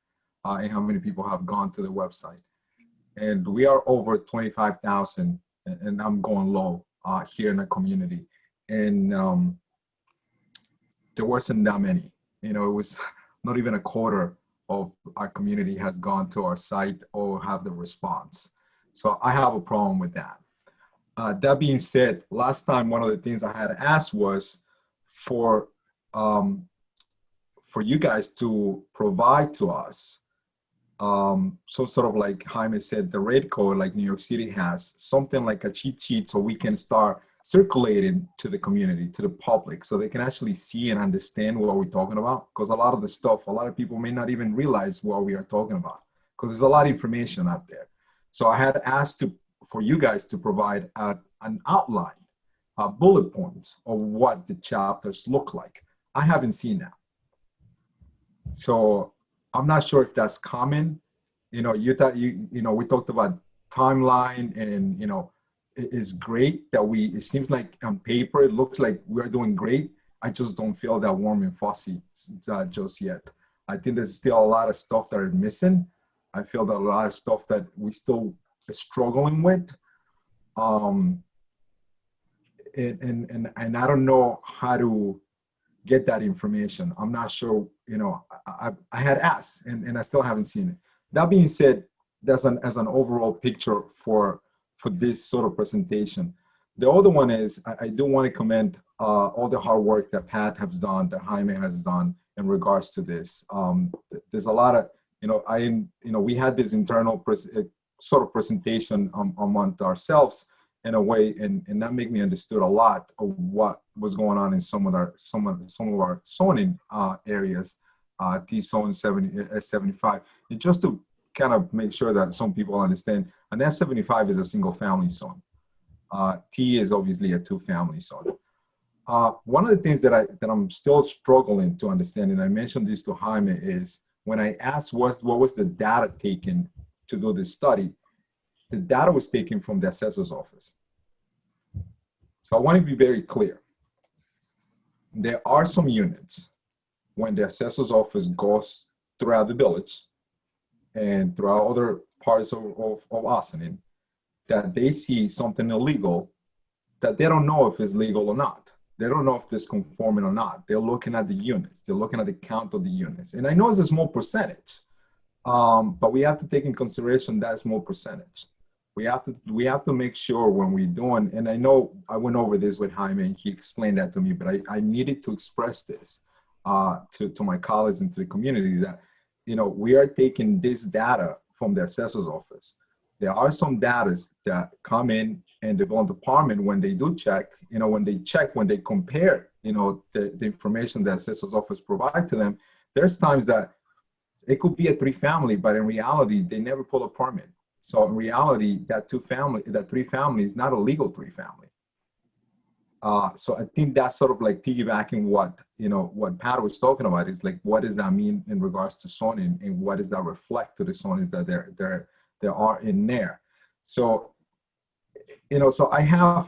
and how many people have gone to the website. And we are over 25,000, and I'm going low here in the community. And there wasn't that many. It was not even a quarter of our community has gone to our site or have the response. So I have a problem with that. That being said, last time one of the things I had asked was for you guys to provide to us some sort of, like Jaime said, the red code like New York City has, something like a cheat sheet so we can start circulating to the community, to the public, so they can actually see and understand what we're talking about. Because a lot of the stuff, a lot of people may not even realize what we are talking about, because there's a lot of information out there. So I had asked for you guys to provide an outline, bullet points of what the chapters look like. I haven't seen that. So I'm not sure if that's common. You know, we talked about timeline, and, you know, it is great that it seems like on paper, it looks like we're doing great. I just don't feel that warm and fuzzy just yet. I think there's still a lot of stuff that are missing. I feel that a lot of stuff that we still struggling with. And I don't know how to get that information. I'm not sure, you know, I had asked and I still haven't seen it. That being said, that's as an overall picture for this sort of presentation. The other one is, I do want to commend all the hard work that Pat has done, that Jaime has done in regards to this. There's a lot of, we had this internal sort of presentation among ourselves in a way, and that made me understood a lot of what was going on in some of our zoning areas, T zone 75, and just to kind of make sure that some people understand. And S75 is a single family zone. T is obviously a 2-family zone. One of the things that I'm still struggling to understand, and I mentioned this to Jaime, is when I asked what was the data taken to do this study, the data was taken from the assessor's office. So I want to be very clear. There are some units when the assessor's office goes throughout the village and throughout other parts of Ossining, that they see something illegal that they don't know if it's legal or not. They don't know if it's conforming or not. They're looking at the units. They're looking at the count of the units. And I know it's a small percentage, but we have to take in consideration that small percentage. We have to make sure when we're doing, and I know I went over this with Jaime and he explained that to me, but I needed to express this to my colleagues and to the community that, you know, we are taking this data from the assessor's office. There are some data that come in and the department, when they do check, you know, when they compare, you know, the information that assessor's office provide to them, there's times that it could be a 3-family, but in reality, they never pull a permit. So in reality, that 3-family is not a legal 3-family. So I think that's sort of like piggybacking what Pat was talking about, is like, what does that mean in regards to zoning, and what does that reflect to the zoning that there are in there? So, you know, so I have,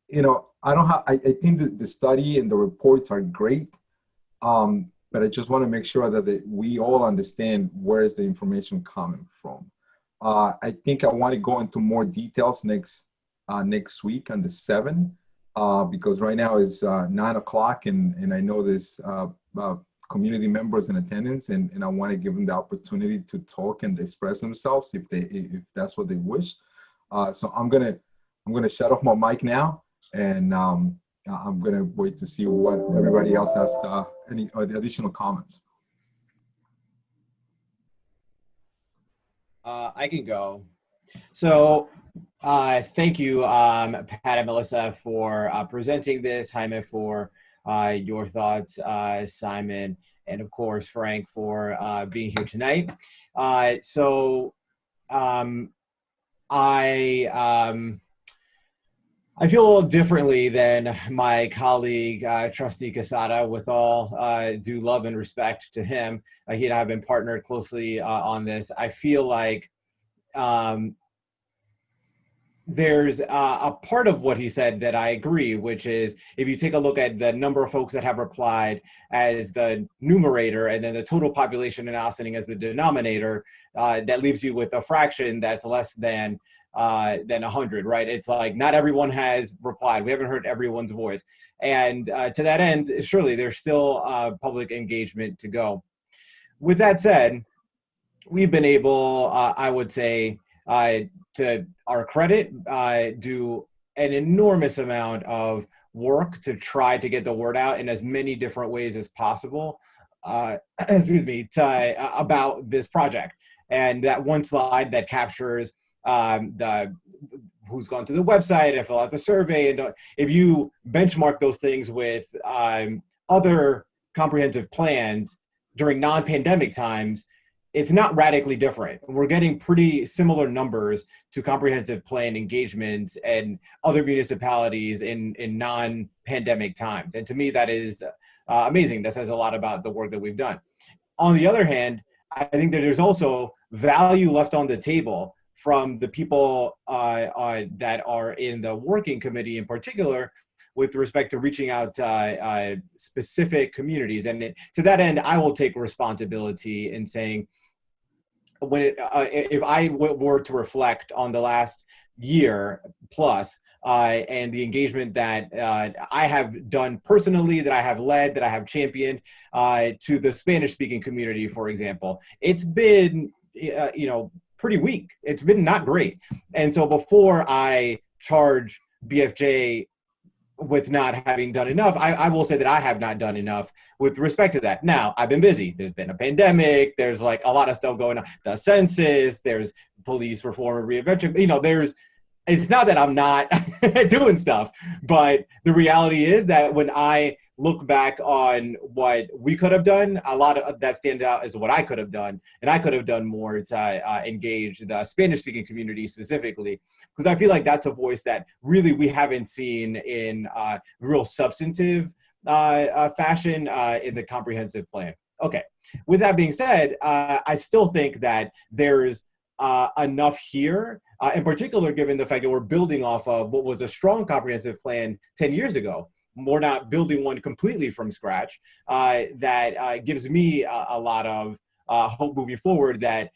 you know, I think that the study and the reports are great, but I just want to make sure that we all understand where is the information coming from. I think I want to go into more details next week on the 7th, because right now it's 9 o'clock, and I know there's community members in attendance, and I want to give them the opportunity to talk and express themselves if that's what they wish. So I'm gonna shut off my mic now, and I'm gonna wait to see what everybody else has any additional comments. I can go. So thank you, Pat and Melissa, for presenting this, Jaime for your thoughts, Simon, and of course, Frank, for being here tonight. I feel a little differently than my colleague, Trustee Quesada, with all due love and respect to him. He and I have been partnered closely on this. I feel like there's a part of what he said that I agree, which is if you take a look at the number of folks that have replied as the numerator and then the total population in Ossining as the denominator, that leaves you with a fraction that's less than 100, right? It's like not everyone has replied. We haven't heard everyone's voice. And to that end, surely there's still public engagement to go. With that said, we've been able, I would say, to our credit, do an enormous amount of work to try to get the word out in as many different ways as possible, excuse me, about this project. And that one slide that captures who's gone to the website and fill out the survey, and if you benchmark those things with other comprehensive plans during non-pandemic times, it's not radically different. We're getting pretty similar numbers to comprehensive plan engagements and other municipalities in non-pandemic times. And to me, that is amazing. That says a lot about the work that we've done. On the other hand, I think that there's also value left on the table from the people that are in the working committee in particular, with respect to reaching out to specific communities. And to that end, I will take responsibility in saying, if I were to reflect on the last year plus and the engagement that I have done personally, that I have led, that I have championed to the Spanish-speaking community, for example, it's been pretty weak. It's been not great. And so before I charge BFJ with not having done enough, I will say that I have not done enough with respect to that. Now, I've been busy. There's been a pandemic. There's like a lot of stuff going on. The census, there's police reform and reinvention. It's not that I'm not doing stuff, but the reality is that when I look back on what we could have done, a lot of that stands out as what I could have done. And I could have done more to engage the Spanish-speaking community specifically, because I feel like that's a voice that really we haven't seen in real substantive fashion in the comprehensive plan. Okay, with that being said, I still think that there's enough here, in particular, given the fact that we're building off of what was a strong comprehensive plan 10 years ago. We're not building one completely from scratch. That gives me a lot of hope moving forward, that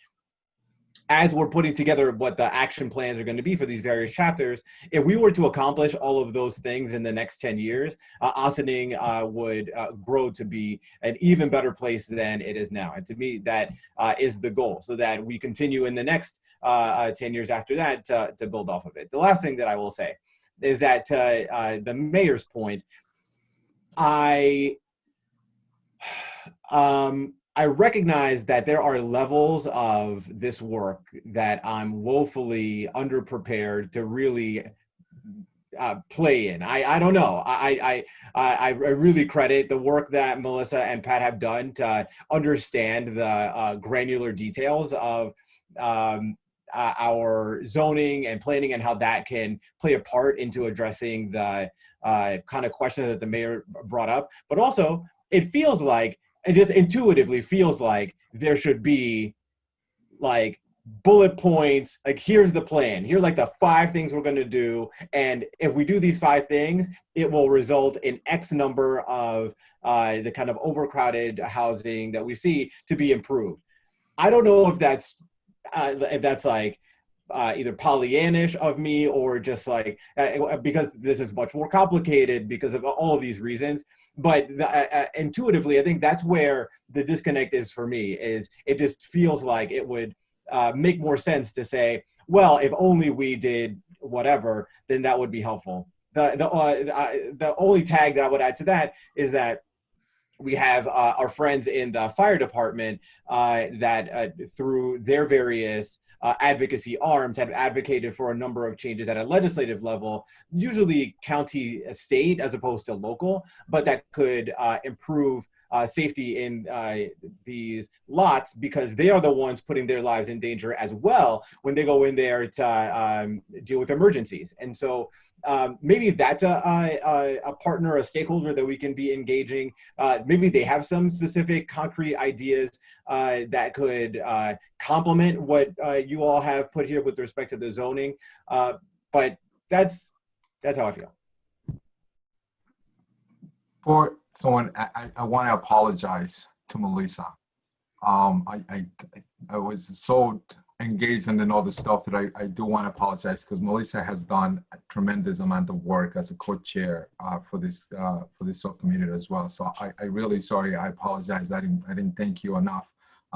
as we're putting together what the action plans are going to be for these various chapters, if we were to accomplish all of those things in the next 10 years, Ossining would grow to be an even better place than it is now. And to me, that is the goal, so that we continue in the next 10 years after that to build off of it. The last thing that I will say is that the mayor's point, I recognize that there are levels of this work that I'm woefully underprepared to really play in. I don't know. I really credit the work that Melissa and Pat have done to understand the granular details of our zoning and planning, and how that can play a part into addressing the kind of question that the mayor brought up. But also, it feels like, it just intuitively feels like there should be like bullet points, like here's the plan, here's like the 5 things we're going to do, and if we do these 5 things, it will result in X number of the kind of overcrowded housing that we see to be improved. I don't know if that's like either Pollyannish of me, or just like because this is much more complicated because of all of these reasons. But intuitively, I think that's where the disconnect is for me. Is it just feels like it would make more sense to say, well, if only we did whatever, then that would be helpful. The only tag that I would add to that is that we have our friends in the fire department that through their various advocacy arms have advocated for a number of changes at a legislative level, usually county, state, as opposed to local, but that could improve safety in these lots, because they are the ones putting their lives in danger as well when they go in there to deal with emergencies. And so maybe that's a partner, a stakeholder that we can be engaging. Maybe they have some specific concrete ideas that could complement what you all have put here with respect to the zoning. But that's how I feel. For someone, I want to apologize to Melissa. I was so engaged in all this stuff that I do want to apologize, because Melissa has done a tremendous amount of work as a co-chair for this subcommittee as well. So I really sorry. I apologize. I didn't thank you enough.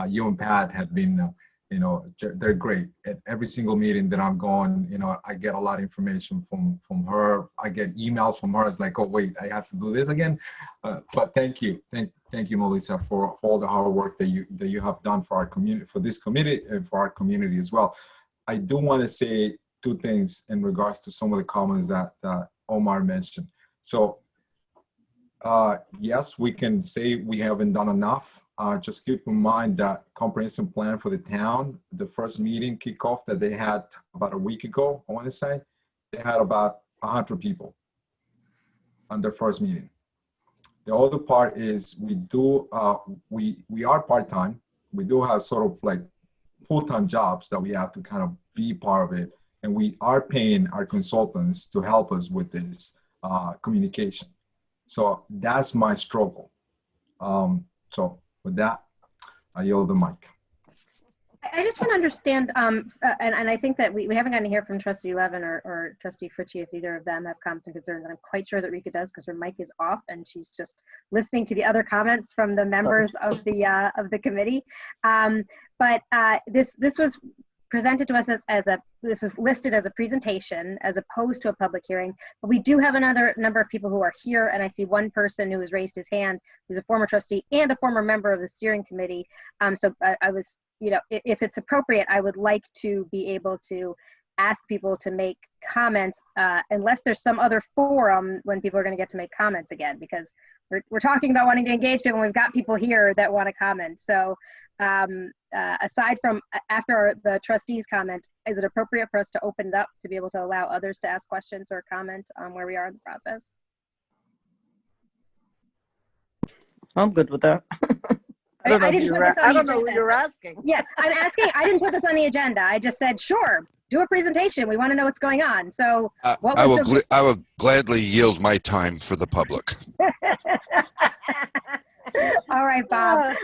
You and Pat have been You know, they're great. At every single meeting that I'm going, you know, I get a lot of information from her. I get emails from her. It's like, oh wait, I have to do this again. But thank you, thank you, Melissa, for all the hard work that you have done for our community, for this committee, and for our community as well. I do want to say two things in regards to some of the comments that Omar mentioned. So yes, we can say we haven't done enough. Just keep in mind that comprehensive plan for the town, the first meeting kickoff that they had about a week ago, I want to say, they had about 100 people on their first meeting. The other part is we are part-time. We do have sort of like full-time jobs that we have to kind of be part of it. And we are paying our consultants to help us with this communication. So that's my struggle. So with that, I yield the mic. I just want to understand, and I think that we haven't gotten to hear from Trustee Levin or Trustee Fritchie if either of them have comments and concerns. And I'm quite sure that Rika does because her mic is off and she's just listening to the other comments from the members of the committee. But this was presented to us this is listed as a presentation as opposed to a public hearing. But we do have another number of people who are here, and I see one person who has raised his hand, who's a former trustee and a former member of the steering committee. So I was, you know, if it's appropriate, I would like to be able to ask people to make comments unless there's some other forum when people are going to get to make comments again, because we're talking about wanting to engage people and we've got people here that want to comment. So aside from after the trustees comment, is it appropriate for us to open it up to be able to allow others to ask questions or comment on where we are in the process? I'm good with that. I don't know who you're asking. Yeah, I'm asking. I didn't put this on the agenda. I just said, sure, do a presentation. We want to know what's going on. So I will gladly yield my time for the public. All right, Bob.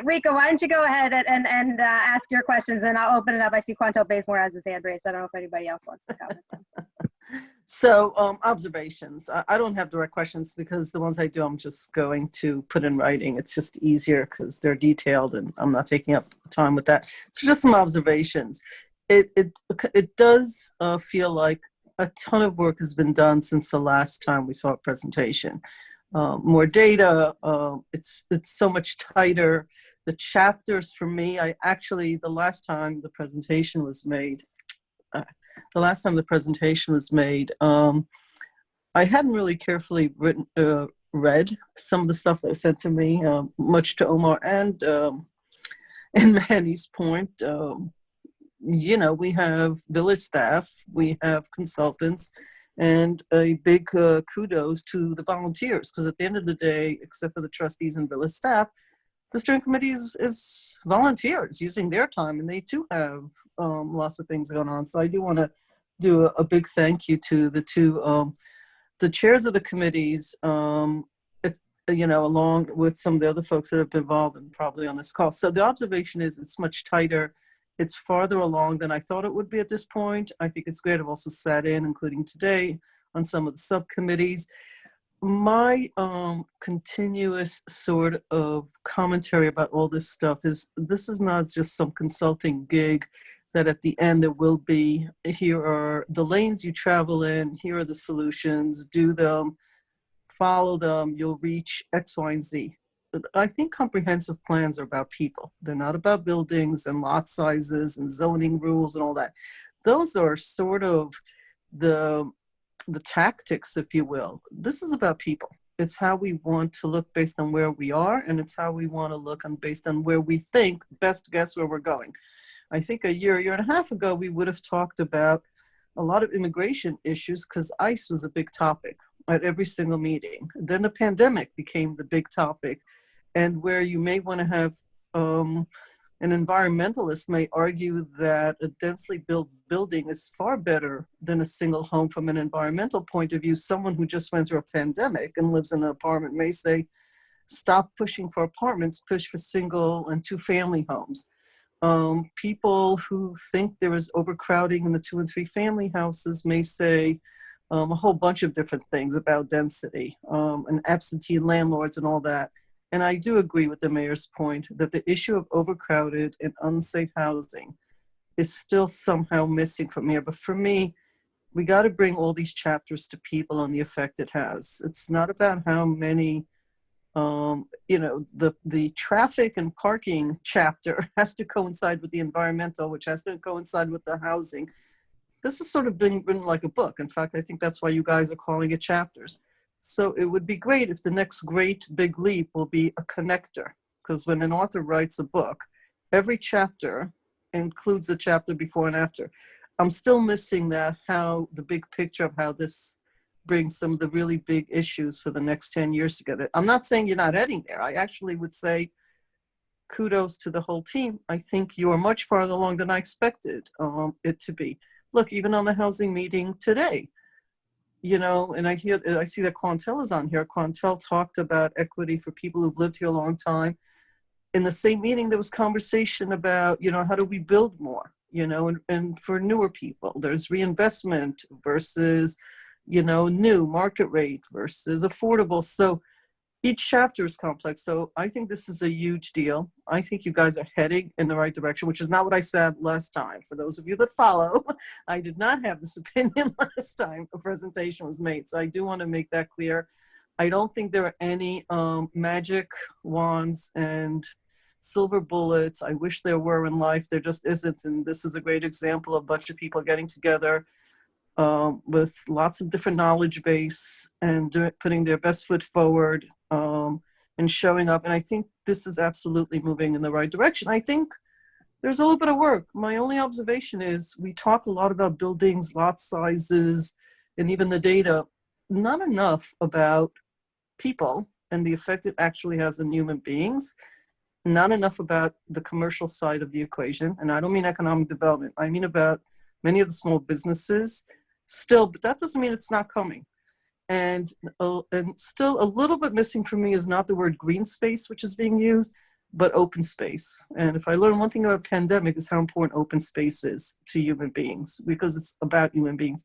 Rika, why don't you go ahead and ask your questions, and I'll open it up. I see Quantel Bazemore has his hand raised. I don't know if anybody else wants to comment. So observations. I don't have direct questions because the ones I do, I'm just going to put in writing. It's just easier because they're detailed and I'm not taking up time with that. So just some observations. It does feel like a ton of work has been done since the last time we saw a presentation. More data, it's so much tighter. The chapters for me, the last time the presentation was made, I hadn't really carefully read some of the stuff that was sent to me, much to Omar and Manny's point. You know, we have village staff, we have consultants, and a big kudos to the volunteers, because at the end of the day, except for the trustees and village staff, the steering committee is volunteers using their time, and they too have lots of things going on. So I do want to do a big thank you to the two, the chairs of the committees, it's, you know, along with some of the other folks that have been involved and probably on this call. So the observation is it's much tighter. It's farther along than I thought it would be at this point. I think it's great. I've also sat in, including today, on some of the subcommittees. My continuous sort of commentary about all this stuff is this is not just some consulting gig that at the end there will be, here are the lanes you travel in, here are the solutions, do them, follow them, you'll reach X, Y, and Z. I think comprehensive plans are about people. They're not about buildings and lot sizes and zoning rules and all that. Those are sort of the tactics, if you will. This is about people. It's how we want to look based on where we are, and it's how we want to look based on where we think, best guess where we're going. I think a year and a half ago, we would have talked about a lot of immigration issues because ICE was a big topic at every single meeting. Then the pandemic became the big topic, and where you may want to have an environmentalist may argue that a densely built building is far better than a single home from an environmental point of view. Someone who just went through a pandemic and lives in an apartment may say, stop pushing for apartments, push for single and two family homes. People who think there is overcrowding in the 2 and 3 family houses may say a whole bunch of different things about density and absentee landlords and all that. And I do agree with the mayor's point that the issue of overcrowded and unsafe housing is still somehow missing from here. But for me, we got to bring all these chapters to people and the effect it has. It's not about how many, the traffic and parking chapter has to coincide with the environmental, which has to coincide with the housing. This is sort of been written like a book. In fact, I think that's why you guys are calling it chapters. So it would be great if the next great big leap will be a connector, because when an author writes a book, every chapter includes a chapter before and after. I'm still missing that, how the big picture of how this brings some of the really big issues for the next 10 years together. I'm not saying you're not heading there. I actually would say kudos to the whole team. I think you are much farther along than I expected it to be. Look, even on the housing meeting today, and I see that Quantel is on here. Quantel talked about equity for people who've lived here a long time. In the same meeting, there was conversation about, how do we build more, and for newer people, there's reinvestment versus, new market rate versus affordable. So each chapter is complex. So I think this is a huge deal. I think you guys are heading in the right direction, which is not what I said last time. For those of you that follow, I did not have this opinion last time a presentation was made. So I do want to make that clear. I don't think there are any magic wands and silver bullets. I wish there were in life. There just isn't. And this is a great example of a bunch of people getting together with lots of different knowledge base and putting their best foot forward and showing up. And I think this is absolutely moving in the right direction. I think there's a little bit of work. My only observation is we talk a lot about buildings, lot sizes, and even the data, not enough about people and the effect it actually has on human beings. Not enough about the commercial side of the equation. And I don't mean economic development. I mean about many of the small businesses still, but that doesn't mean it's not coming. And still a little bit missing for me is not the word green space, which is being used, but open space. And if I learn one thing about pandemic is how important open space is to human beings, because it's about human beings.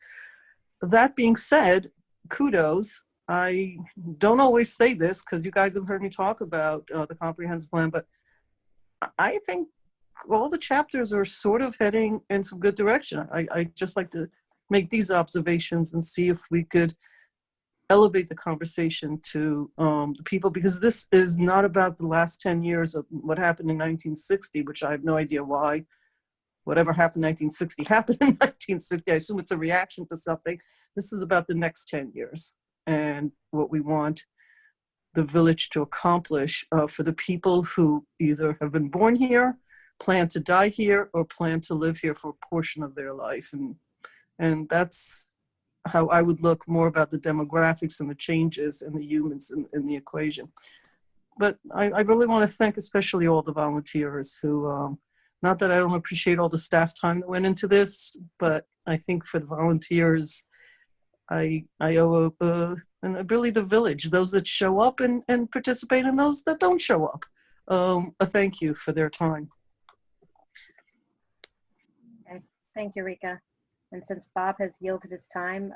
That being said, kudos. I don't always say this because you guys have heard me talk about the comprehensive plan, but I think all the chapters are sort of heading in some good direction. I just like to make these observations and see if we could elevate the conversation to the people, because this is not about the last 10 years of what happened in 1960, which I have no idea why. Whatever happened in 1960 happened in 1960. I assume it's a reaction to something. This is about the next 10 years and what we want the village to accomplish for the people who either have been born here, plan to die here, or plan to live here for a portion of their life. And that's how I would look more about the demographics and the changes and the humans in the equation. But I really want to thank especially all the volunteers who, not that I don't appreciate all the staff time that went into this, but I think for the volunteers, I owe and really the village, those that show up and participate and those that don't show up, a thank you for their time. Okay. Thank you, Rika. And since Bob has yielded his time,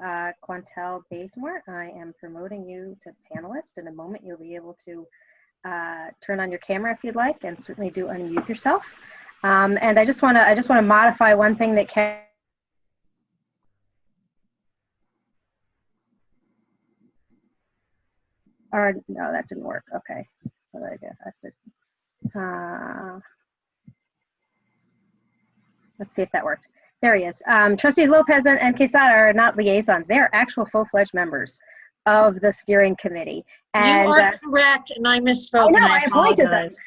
Quantel Bazemore, I am promoting you to panelist. In a moment, you'll be able to turn on your camera if you'd like, and certainly do unmute yourself. And I just want to modify one thing that or no, that didn't work. Okay, what did I do? Let's see if that worked. There he is. Trustees Lopez and Quesada are not liaisons. They are actual full-fledged members of the steering committee. And, you are correct, and I misspoke. I know, and I apologize.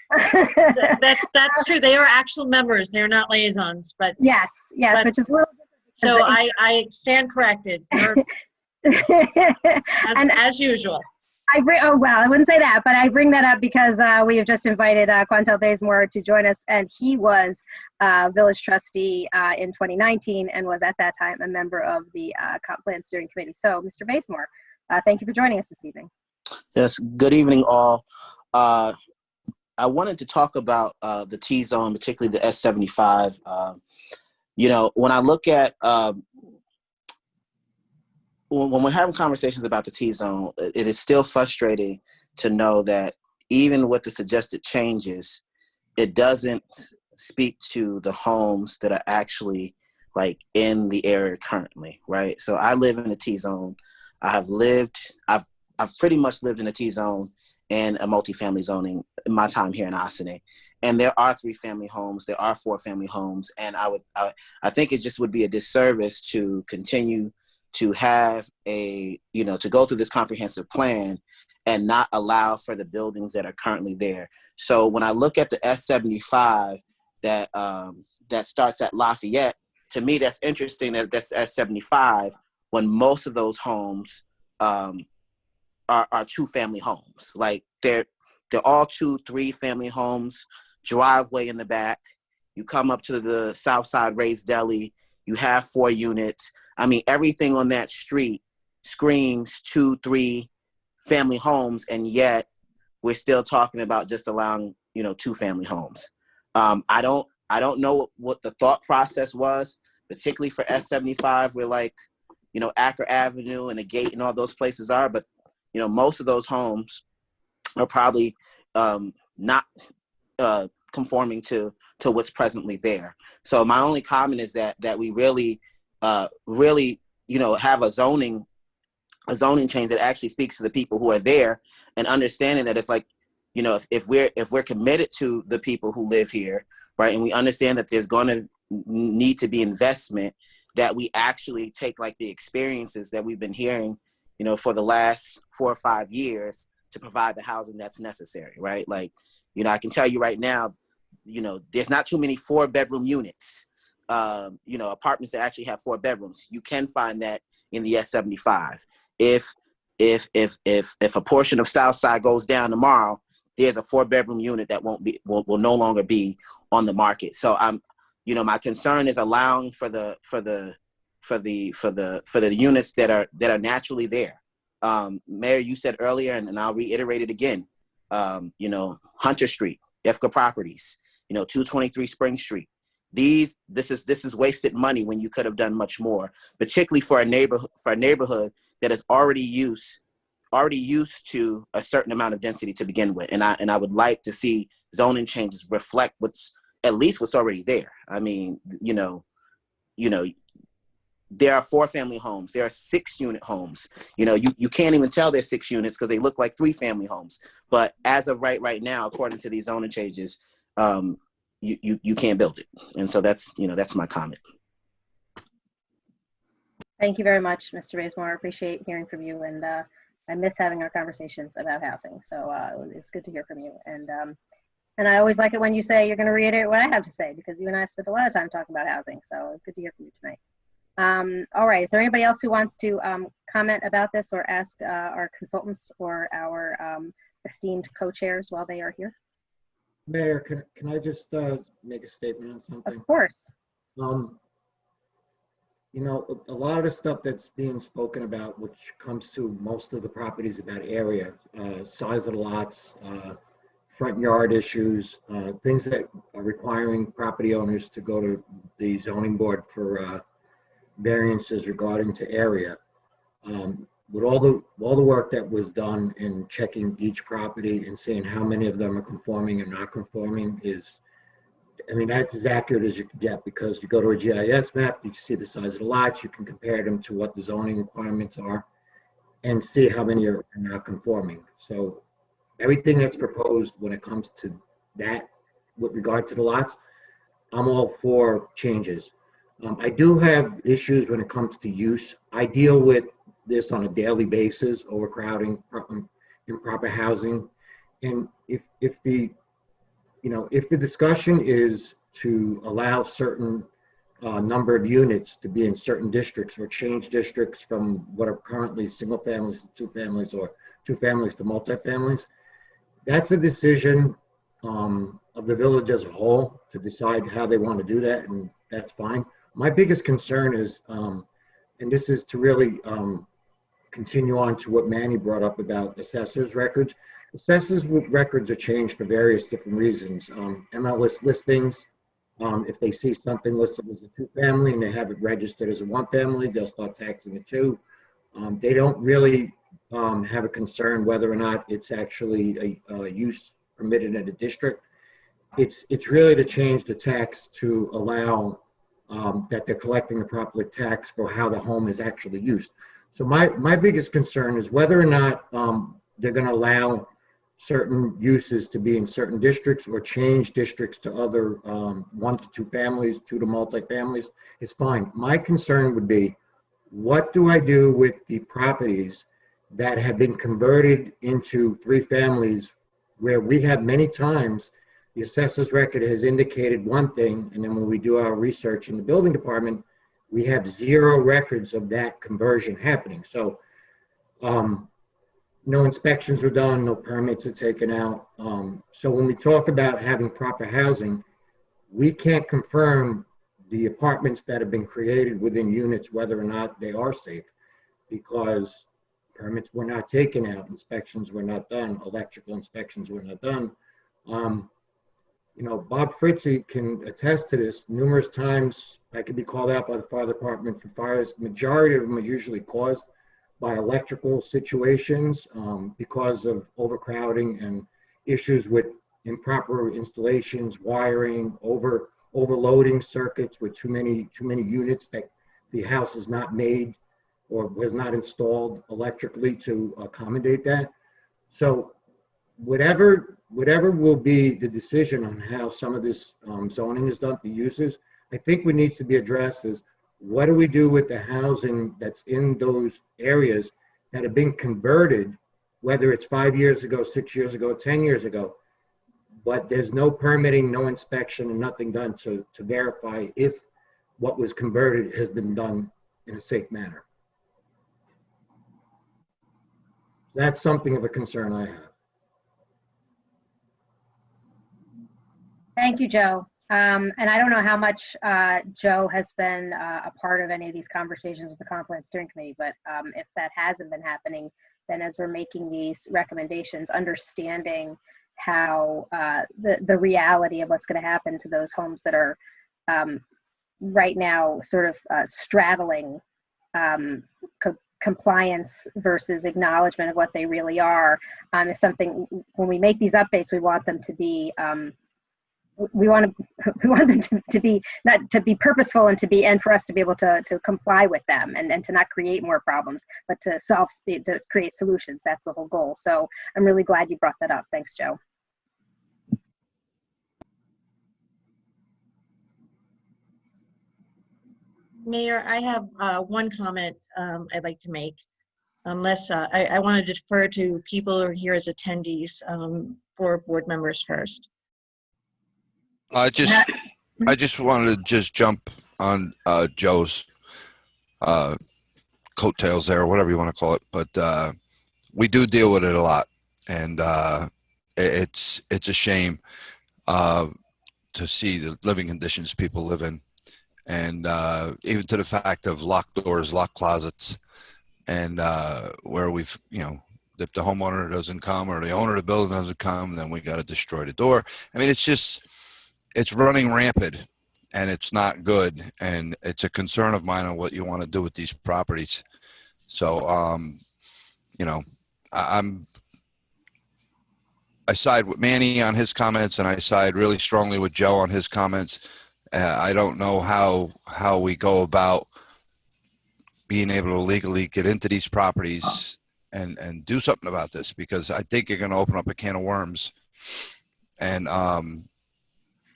So that's true. They are actual members. They're not liaisons, but yes, which is a little different. So I stand corrected. as usual. I wouldn't say that, but I bring that up because we have just invited Quantel Bazemore to join us, and he was village trustee in 2019 and was at that time a member of the Comp Plan Steering Committee. So, Mr. Bazemore, thank you for joining us this evening. Yes, good evening, all. I wanted to talk about the T-zone, particularly the S75. When I look at when we're having conversations about the T-zone, it is still frustrating to know that, even with the suggested changes, it doesn't speak to the homes that are actually like in the area currently, right? So I live in a T-zone. I've pretty much lived in a T-zone and a multifamily zoning in my time here in Ossining. And there are 3-family homes, there are 4-family homes, and I think it just would be a disservice to continue to have to go through this comprehensive plan and not allow for the buildings that are currently there. So when I look at the S75 that starts at Lafayette, to me that's interesting that that's S75 when most of those homes are 2-family homes. Like they're all 2-3-family homes, driveway in the back. You come up to the South Side Raised Deli, you have 4 units. I mean, everything on that street screams 2-3-family homes, and yet we're still talking about just allowing 2-family homes. I don't know what the thought process was, particularly for S75, where like Acker Avenue and the Gate and all those places are, but most of those homes are probably not conforming to what's presently there. So my only comment is that we really have a zoning change that actually speaks to the people who are there, and understanding that if we're committed to the people who live here, right, and we understand that there's going to need to be investment, that we actually take like the experiences that we've been hearing for the last 4 or 5 years to provide the housing that's necessary, right? Like, I can tell you right now, there's not too many 4-bedroom units, apartments that actually have 4 bedrooms. You can find that in the S75. If a portion of Southside goes down tomorrow, there's a 4-bedroom unit that will no longer be on the market. So my concern is allowing for the units that are naturally there. Mayor, you said earlier, and I'll reiterate it again, Hunter Street, Ifka Properties, 223 Spring Street. This is wasted money when you could have done much more, particularly for a neighborhood that is already used to a certain amount of density to begin with. And I would like to see zoning changes reflect at least what's already there. I mean, there are 4-family homes. There are 6-unit homes. You can't even tell they're 6 units because they look like 3-family homes. But as of right now, according to these zoning changes, you can't build it. And so that's my comment. Thank you very much, Mr. Bazemore. I appreciate hearing from you, and I miss having our conversations about housing. So it's good to hear from you. And I always like it when you say you're going to reiterate what I have to say, because you and I have spent a lot of time talking about housing. So it's good to hear from you tonight. All right. Is there anybody else who wants to comment about this or ask our consultants or our esteemed co-chairs while they are here? Mayor, can I just make a statement on something? Of course. A lot of the stuff that's being spoken about, which comes to most of the properties of that area, size of the lots, front yard issues, things that are requiring property owners to go to the zoning board for variances regarding to area. With all the work that was done in checking each property and seeing how many of them are conforming and not conforming that's as accurate as you can get, because you go to a GIS map, you can see the size of the lots, you can compare them to what the zoning requirements are and see how many are not conforming. So everything that's proposed when it comes to that with regard to the lots, I'm all for changes. I do have issues when it comes to use. I deal with this on a daily basis, overcrowding, improper housing. And if the discussion is to allow certain number of units to be in certain districts, or change districts from what are currently single families to 2 families, or 2 families to multifamilies, that's a decision of the village as a whole to decide how they want to do that, and that's fine. My biggest concern is, and this is to really continue on to what Manny brought up about assessors' records. Assessors' records are changed for various different reasons. MLS listings, if they see something listed as a 2-family and they have it registered as a 1-family, they'll start taxing it 2. They don't really have a concern whether or not it's actually a use permitted in a district. It's really to change the tax to allow that they're collecting the proper tax for how the home is actually used. So my biggest concern is whether or not they're going to allow certain uses to be in certain districts or change districts to other 1 to 2 families, 2 to multifamilies. It's fine. My concern would be, what do I do with the properties that have been converted into 3 families where we have many times the assessor's record has indicated one thing, and then when we do our research in the building department, we have 0 records of that conversion happening. So no inspections were done, no permits are taken out. So when we talk about having proper housing, we can't confirm the apartments that have been created within units, whether or not they are safe, because permits were not taken out, inspections were not done, electrical inspections were not done. You know, Bob Fritzy can attest to this. Numerous times I could be called out by the fire department for fires. Majority of them are usually caused by electrical situations because of overcrowding and issues with improper installations, wiring, overloading circuits with too many units that the house is not made or was not installed electrically to accommodate that. So whatever will be the decision on how some of this zoning is done for uses, I think what needs to be addressed is, what do we do with the housing that's in those areas that have been converted, whether it's 5 years ago, 6 years ago, 10 years ago, but there's no permitting, no inspection, and nothing done to verify if what was converted has been done in a safe manner. That's something of a concern I have. Thank you, Joe. And I don't know how much Joe has been a part of any of these conversations with the Compliance Steering Committee, but if that hasn't been happening, then as we're making these recommendations, understanding how the reality of what's going to happen to those homes that are right now sort of straddling compliance versus acknowledgement of what they really are is something. When we make these updates, we want them to be we want them to be not to be purposeful and for us to be able to comply with them and to not create more problems, but to create solutions. That's the whole goal. So I'm really glad you brought that up. Thanks, Joe. Mayor, I have one comment I'd like to make, unless I want to defer to people who are here as attendees for board members first. I just wanted to just jump on Joe's coattails there, or whatever you want to call it. But we do deal with it a lot, and it's a shame to see the living conditions people live in, and even to the fact of locked doors, locked closets, and where we've, you know, if the homeowner doesn't come or the owner of the building doesn't come, then we got to destroy the door. I mean, it's running rampant, and it's not good, and it's a concern of mine on what you want to do with these properties. So, you know, I side with Manny on his comments, and I side really strongly with Joe on his comments. I don't know how we go about being able to legally get into these properties and do something about this, because I think you're going to open up a can of worms, and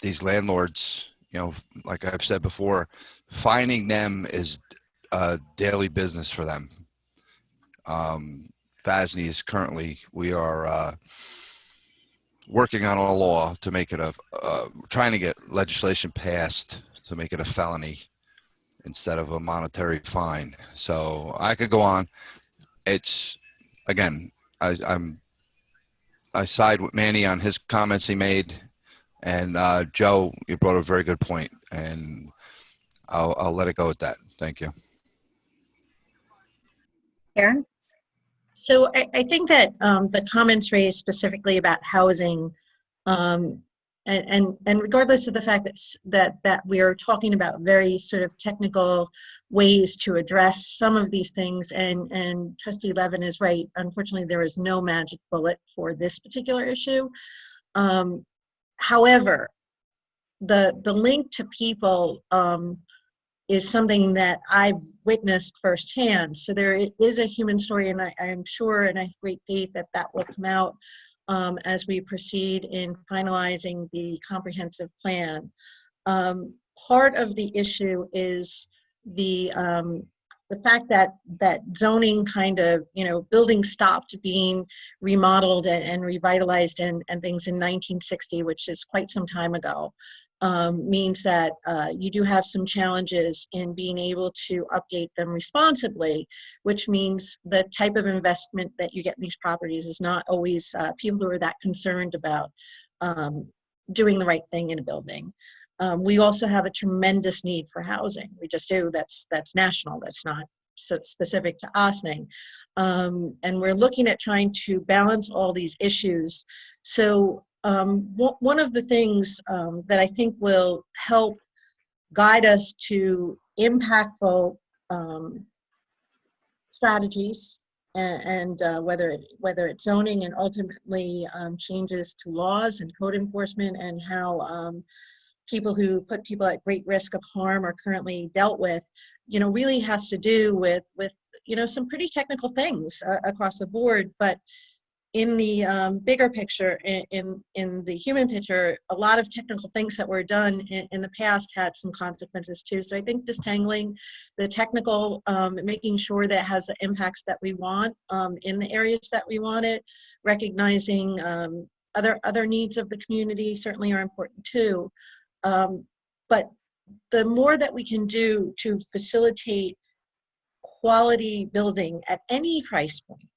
these landlords, you know, like I've said before, finding them is a daily business for them. FASNY is currently, we are working on a law to make it trying to get legislation passed to make it a felony instead of a monetary fine. So I could go on. It's, again, I side with Manny on his comments he made. And Joe, you brought a very good point, and I'll let it go at that. Thank you. Karen? So I think that the comments raised specifically about housing and regardless of the fact that we are talking about very sort of technical ways to address some of these things, and Trustee Levin is right. Unfortunately, there is no magic bullet for this particular issue. However, the link to people is something that I've witnessed firsthand. So there is a human story, and I'm sure, and I have great faith that that will come out as we proceed in finalizing the comprehensive plan. Part of the issue is the fact that zoning kind of, buildings stopped being remodeled and revitalized and things in 1960, which is quite some time ago. Means that you do have some challenges in being able to update them responsibly, which means the type of investment that you get in these properties is not always people who are that concerned about doing the right thing in a building. We also have a tremendous need for housing. We just do. That's national. That's not specific to Ossining. And we're looking at trying to balance all these issues. So one of the things that I think will help guide us to impactful strategies, and whether it's zoning and ultimately changes to laws and code enforcement, and how people who put people at great risk of harm are currently dealt with, really has to do with some pretty technical things across the board. But in the bigger picture, in the human picture, a lot of technical things that were done in the past had some consequences too. So I think distangling the technical, making sure that it has the impacts that we want in the areas that we want it, recognizing other needs of the community certainly are important too. But the more that we can do to facilitate quality building at any price point,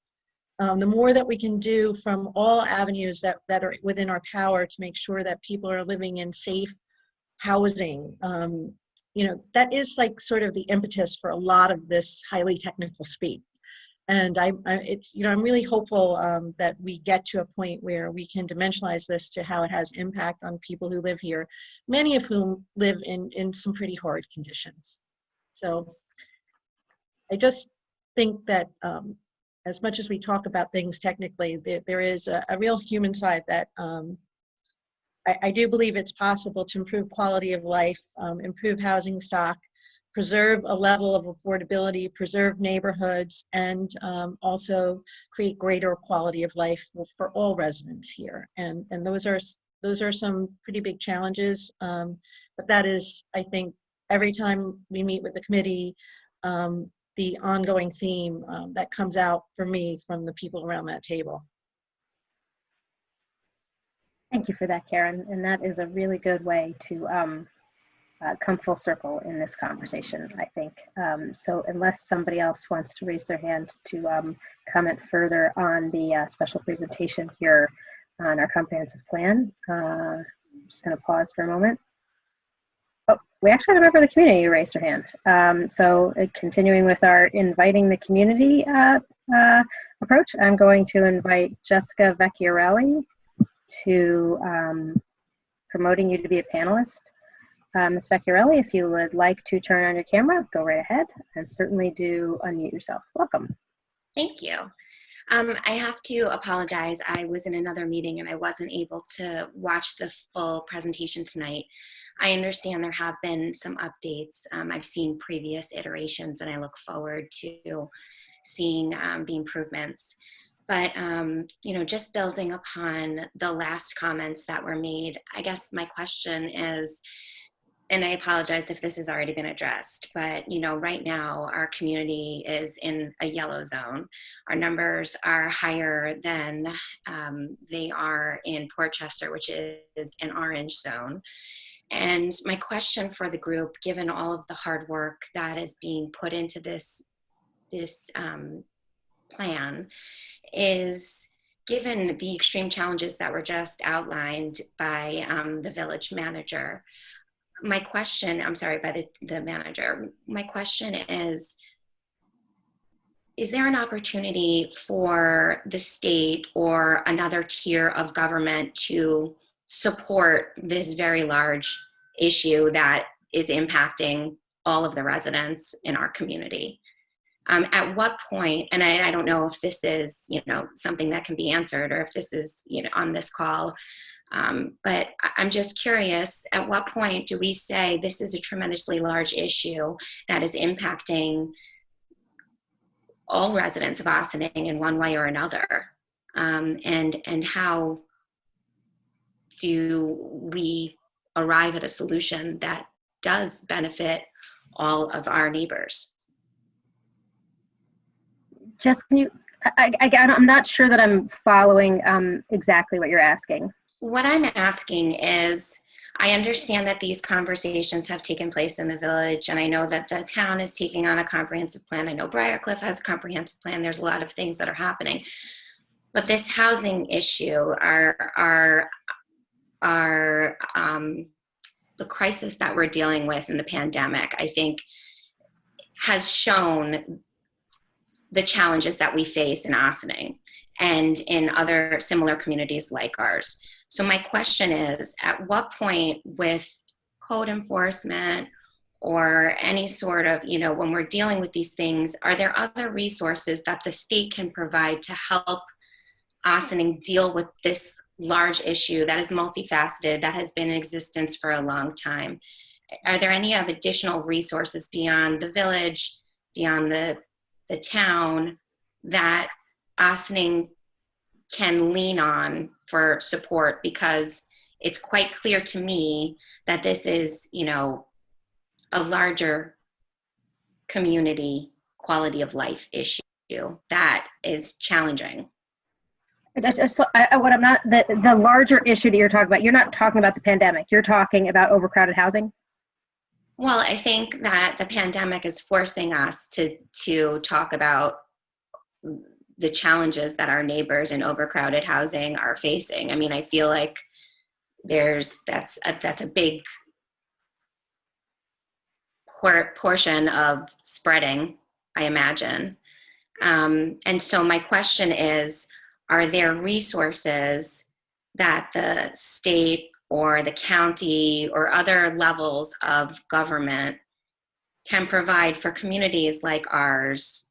the more that we can do from all avenues that are within our power to make sure that people are living in safe housing, that is like sort of the impetus for a lot of this highly technical speak. And I'm really hopeful that we get to a point where we can dimensionalize this to how it has impact on people who live here, many of whom live in some pretty horrid conditions. So I just think that as much as we talk about things technically, there is a real human side that I do believe it's possible to improve quality of life, improve housing stock, preserve a level of affordability, preserve neighborhoods, and also create greater quality of life for all residents here. And those are some pretty big challenges. But that is, I think, every time we meet with the committee, the ongoing theme that comes out for me from the people around that table. Thank you for that, Karen. And that is a really good way to come full circle in this conversation, I think. So unless somebody else wants to raise their hand to comment further on the special presentation here on our comprehensive plan, I'm just going to pause for a moment. Oh, we actually had a member of the community who raised her hand. So continuing with our inviting the community approach, I'm going to invite Jessica Vecchiarelli to promoting you to be a panelist. Ms. Vecchiarelli, if you would like to turn on your camera, go right ahead, and certainly do unmute yourself. Welcome. Thank you. I have to apologize. I was in another meeting and I wasn't able to watch the full presentation tonight. I understand there have been some updates. I've seen previous iterations and I look forward to seeing the improvements. But, just building upon the last comments that were made, I guess my question is, and I apologize if this has already been addressed, but right now our community is in a yellow zone. Our numbers are higher than they are in Port Chester, which is an orange zone. And my question for the group, given all of the hard work that is being put into this plan, is given the extreme challenges that were just outlined by the village manager, my question, I'm sorry, by the manager, my question is there an opportunity for the state or another tier of government to support this very large issue that is impacting all of the residents in our community. At what point, and I don't know if this is, you know, something that can be answered or if this is, you know, on this call, but I'm just curious, at what point do we say this is a tremendously large issue that is impacting all residents of Ossining in one way or another? And how do we arrive at a solution that does benefit all of our neighbors? Jess, can you, I'm not sure that I'm following exactly what you're asking. What I'm asking is, I understand that these conversations have taken place in the village, and I know that the town is taking on a comprehensive plan. I know Briarcliff has a comprehensive plan. There's a lot of things that are happening. But this housing issue, the crisis that we're dealing with in the pandemic, I think has shown the challenges that we face in Ossining and in other similar communities like ours. So my question is, at what point with code enforcement or any sort of, you know, when we're dealing with these things, are there other resources that the state can provide to help Ossining deal with this large issue that is multifaceted, that has been in existence for a long time? Are there any other additional resources beyond the village, beyond the town, that Ossining can lean on for support? Because it's quite clear to me that this is, you know, a larger community quality of life issue that is challenging. The larger issue that you're talking about, you're not talking about the pandemic, you're talking about overcrowded housing? Well, I think that the pandemic is forcing us to talk about the challenges that our neighbors in overcrowded housing are facing. I mean, I feel like that's a big portion of spreading, I imagine. And so my question is, are there resources that the state or the county or other levels of government can provide for communities like ours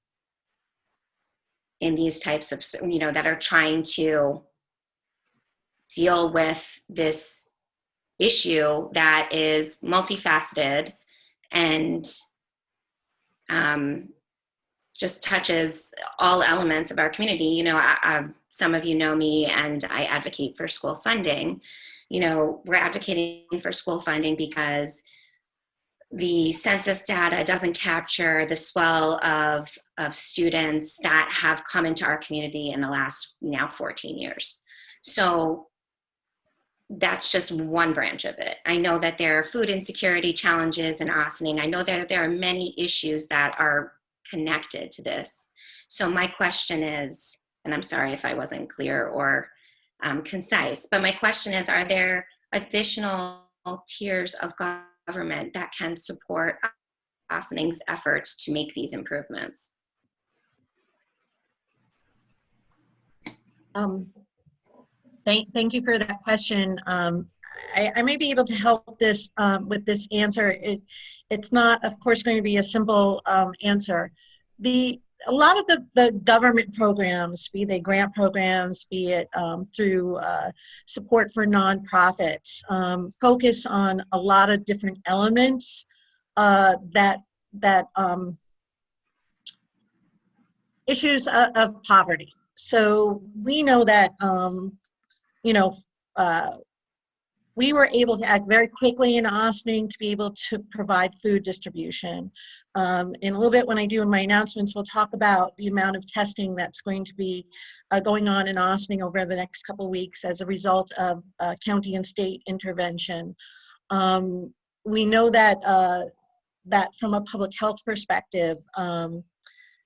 in these types of, you know, that are trying to deal with this issue that is multifaceted and just touches all elements of our community? You know, some of you know me, and I advocate for school funding. You know, we're advocating for school funding because the census data doesn't capture the swell of students that have come into our community in the last now 14 years. So that's just one branch of it. I know that there are food insecurity challenges in Ossining. I know that there are many issues that are connected to this. So my question is, and I'm sorry if I wasn't clear or concise, but my question is, are there additional tiers of government that can support Ossining's efforts to make these improvements? Thank you for that question. I may be able to help this with this answer. It's not, of course, going to be a simple answer. A lot of the government programs, be they grant programs, be it through support for nonprofits, focus on a lot of different elements that issues of poverty. So we know that, you know, we were able to act very quickly in Ossining to be able to provide food distribution. In a little bit, when I do my announcements, we'll talk about the amount of testing that's going to be going on in Ossining over the next couple of weeks as a result of county and state intervention. We know that that from a public health perspective,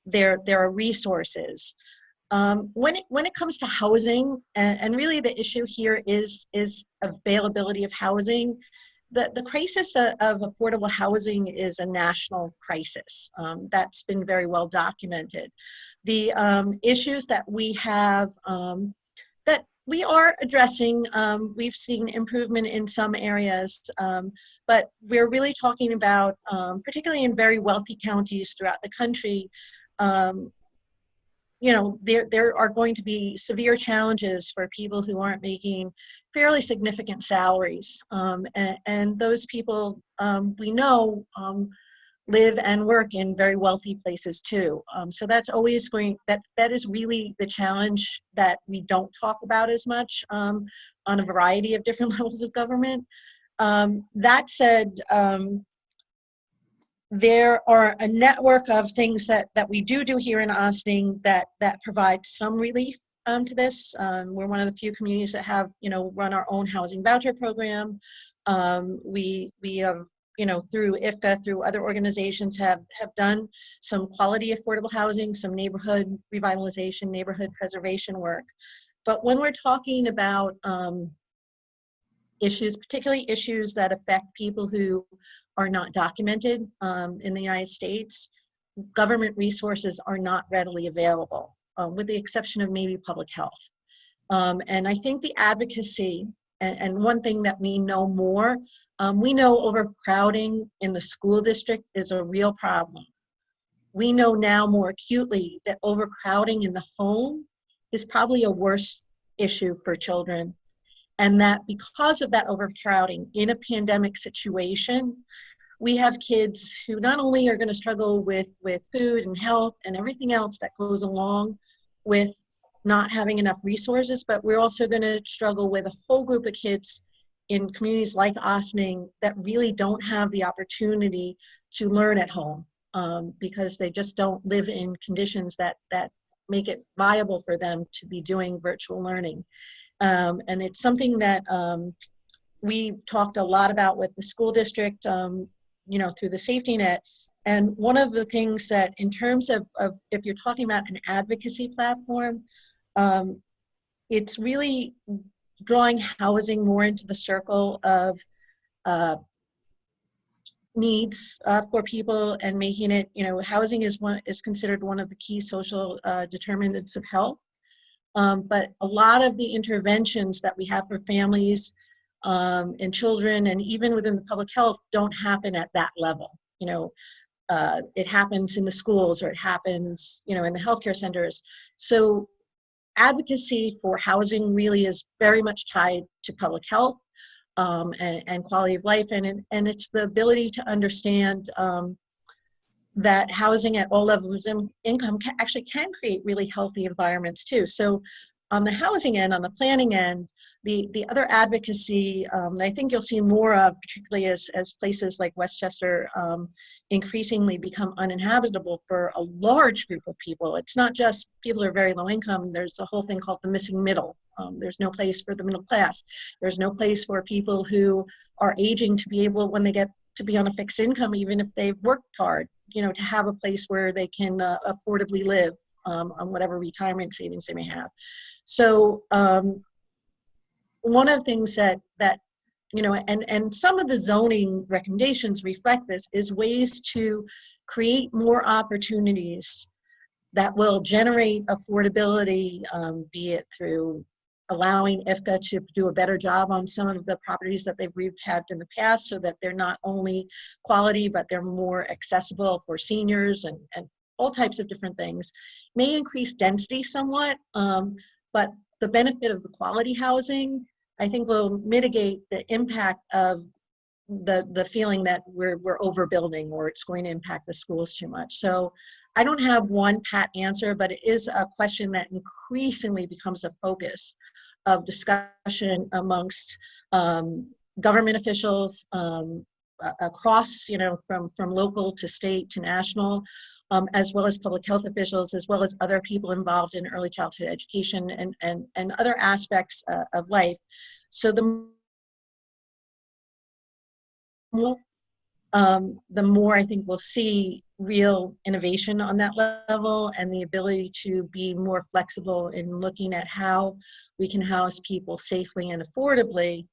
there are resources. When it comes to housing, and really the issue here is availability of housing, the crisis of affordable housing is a national crisis. That's been very well documented. The issues that we have that we are addressing, we've seen improvement in some areas, but we're really talking about, particularly in very wealthy counties throughout the country, you know, there are going to be severe challenges for people who aren't making fairly significant salaries. And those people, we know, live and work in very wealthy places too. So that's always that is really the challenge that we don't talk about as much on a variety of different levels of government. That said, there are a network of things that we do here in Ossining that provide some relief to this. We're one of the few communities that have, you know, run our own housing voucher program. We have, you know, through IFCA, through other organizations, have done some quality affordable housing, some neighborhood revitalization, neighborhood preservation work. But when we're talking about issues, particularly issues that affect people who are not documented in the United States, government resources are not readily available, with the exception of maybe public health. And I think the advocacy, and one thing that we know more, we know overcrowding in the school district is a real problem. We know now more acutely that overcrowding in the home is probably a worse issue for children. And that because of that overcrowding in a pandemic situation, we have kids who not only are going to struggle with food and health and everything else that goes along with not having enough resources, but we're also going to struggle with a whole group of kids in communities like Ossining that really don't have the opportunity to learn at home because they just don't live in conditions that make it viable for them to be doing virtual learning. And it's something that we've talked a lot about with the school district, you know, through the safety net. And one of the things that, in terms of if you're talking about an advocacy platform, it's really drawing housing more into the circle of needs for people and making it, you know, housing is considered one of the key social determinants of health. But a lot of the interventions that we have for families and children, and even within the public health, don't happen at that level. You know, it happens in the schools, or it happens, you know, in the healthcare centers. So advocacy for housing really is very much tied to public health and quality of life, and it's the ability to understand that housing at all levels of income actually can create really healthy environments too. So on the housing end, on the planning end, the other advocacy I think you'll see more of, particularly as places like Westchester increasingly become uninhabitable for a large group of people. It's not just people who are very low income. There's a whole thing called the missing middle. There's no place for the middle class. There's no place for people who are aging to be able, when they get to be on a fixed income, even if they've worked hard, you know, to have a place where they can affordably live on whatever retirement savings they may have. So one of the things that you know, and some of the zoning recommendations reflect this, is ways to create more opportunities that will generate affordability, be it through allowing IFCA to do a better job on some of the properties that they've rehabbed in the past, so that they're not only quality, but they're more accessible for seniors and all types of different things. May increase density somewhat, but the benefit of the quality housing, I think, will mitigate the impact of the feeling that we're overbuilding, or it's going to impact the schools too much. So I don't have one pat answer, but it is a question that increasingly becomes a focus of discussion amongst government officials across, you know, from local to state to national, as well as public health officials, as well as other people involved in early childhood education and other aspects of life. So the more I think we'll see real innovation on that level, and the ability to be more flexible in looking at how we can house people safely and affordably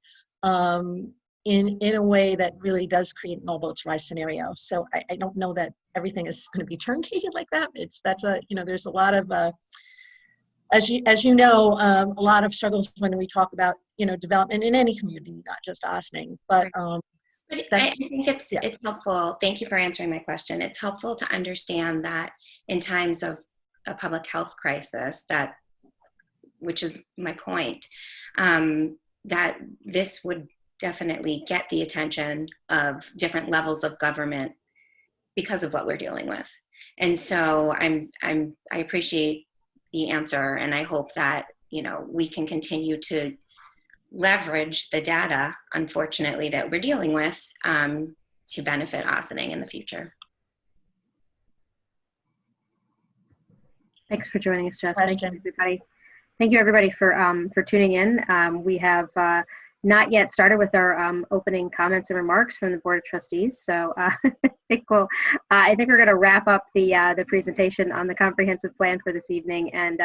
in a way that really does create an all boats rise scenario. So I don't know that everything is going to be turnkey like that. That's a, you know, there's a lot of as you know, a lot of struggles when we talk about, development in any community, not just Ossining. But But I that's, think it's helpful. Thank you for answering my question. It's helpful to understand that in times of a public health crisis, which is my point, that this would definitely get the attention of different levels of government because of what we're dealing with. And so I appreciate the answer, and I hope that we can continue to leverage the data, unfortunately, that we're dealing with to benefit Ossining in the future. Thanks for joining us, Jess. Thank you, everybody. Thank you, everybody, for tuning in. We have not yet started with our opening comments and remarks from the Board of Trustees. So I think we're going to wrap up the presentation on the comprehensive plan for this evening. And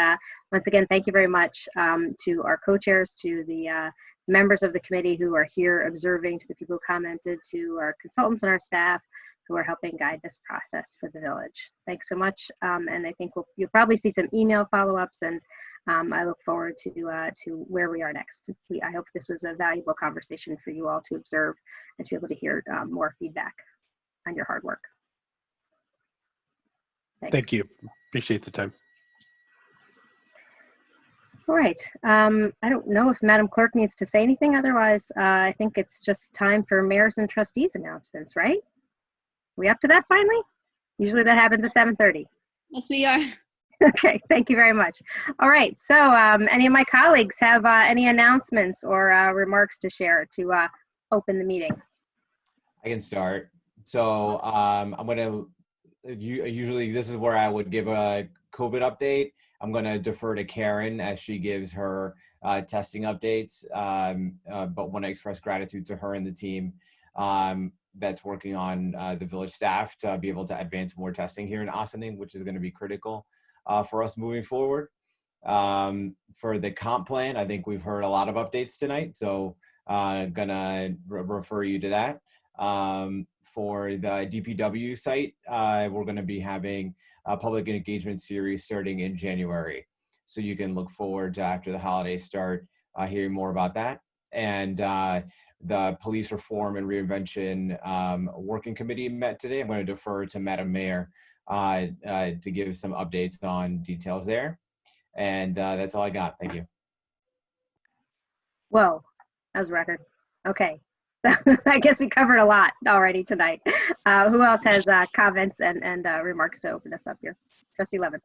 once again, thank you very much to our co-chairs, to the members of the committee who are here observing, to the people who commented, to our consultants and our staff who are helping guide this process for the village. Thanks so much. And I think you'll probably see some email follow-ups, and I look forward to where we are next. I hope this was a valuable conversation for you all to observe and to be able to hear more feedback on your hard work. Thanks. Thank you. Appreciate the time. All right. I don't know if Madam Clerk needs to say anything. Otherwise, I think it's just time for mayors and trustees announcements, right? We up to that finally? Usually that happens at 7:30. Yes, we are. Okay, thank you very much. All right, so any of my colleagues have any announcements or remarks to share to open the meeting? I can start. So I'm going to, usually this is where I would give a COVID update. I'm going to defer to Karen as she gives her testing updates, but want to express gratitude to her and the team that's working on the village staff to be able to advance more testing here in Ossining, which is going to be critical for us moving forward. For the comp plan, I think we've heard a lot of updates tonight, so gonna refer you to that. For the DPW site, we're gonna be having a public engagement series starting in January. So you can look forward to, after the holidays start, hearing more about that. And the police reform and reinvention working committee met today. I'm going to defer to Madam Mayor to give some updates on details there. And that's all I got. Thank you. Whoa, that was a record. Okay. I guess we covered a lot already tonight. Who else has comments and remarks to open us up here? Trustee Levin.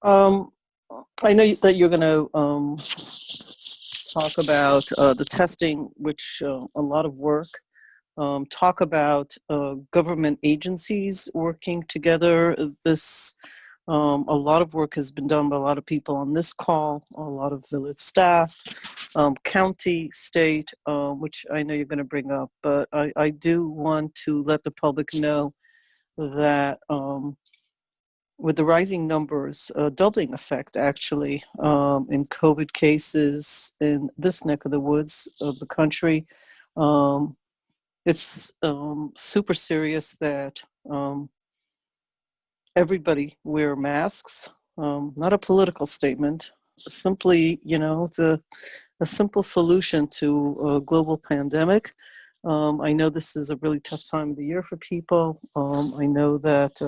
I know that you're going to talk about the testing, which a lot of work. Talk about government agencies working together. A lot of work has been done by a lot of people on this call, a lot of village staff, county, state, which I know you're going to bring up, but I do want to let the public know that with the rising numbers, doubling effect actually in COVID cases in this neck of the woods of the country, it's super serious that everybody wear masks. Not a political statement, simply, it's a simple solution to a global pandemic. I know this is a really tough time of the year for people. I know that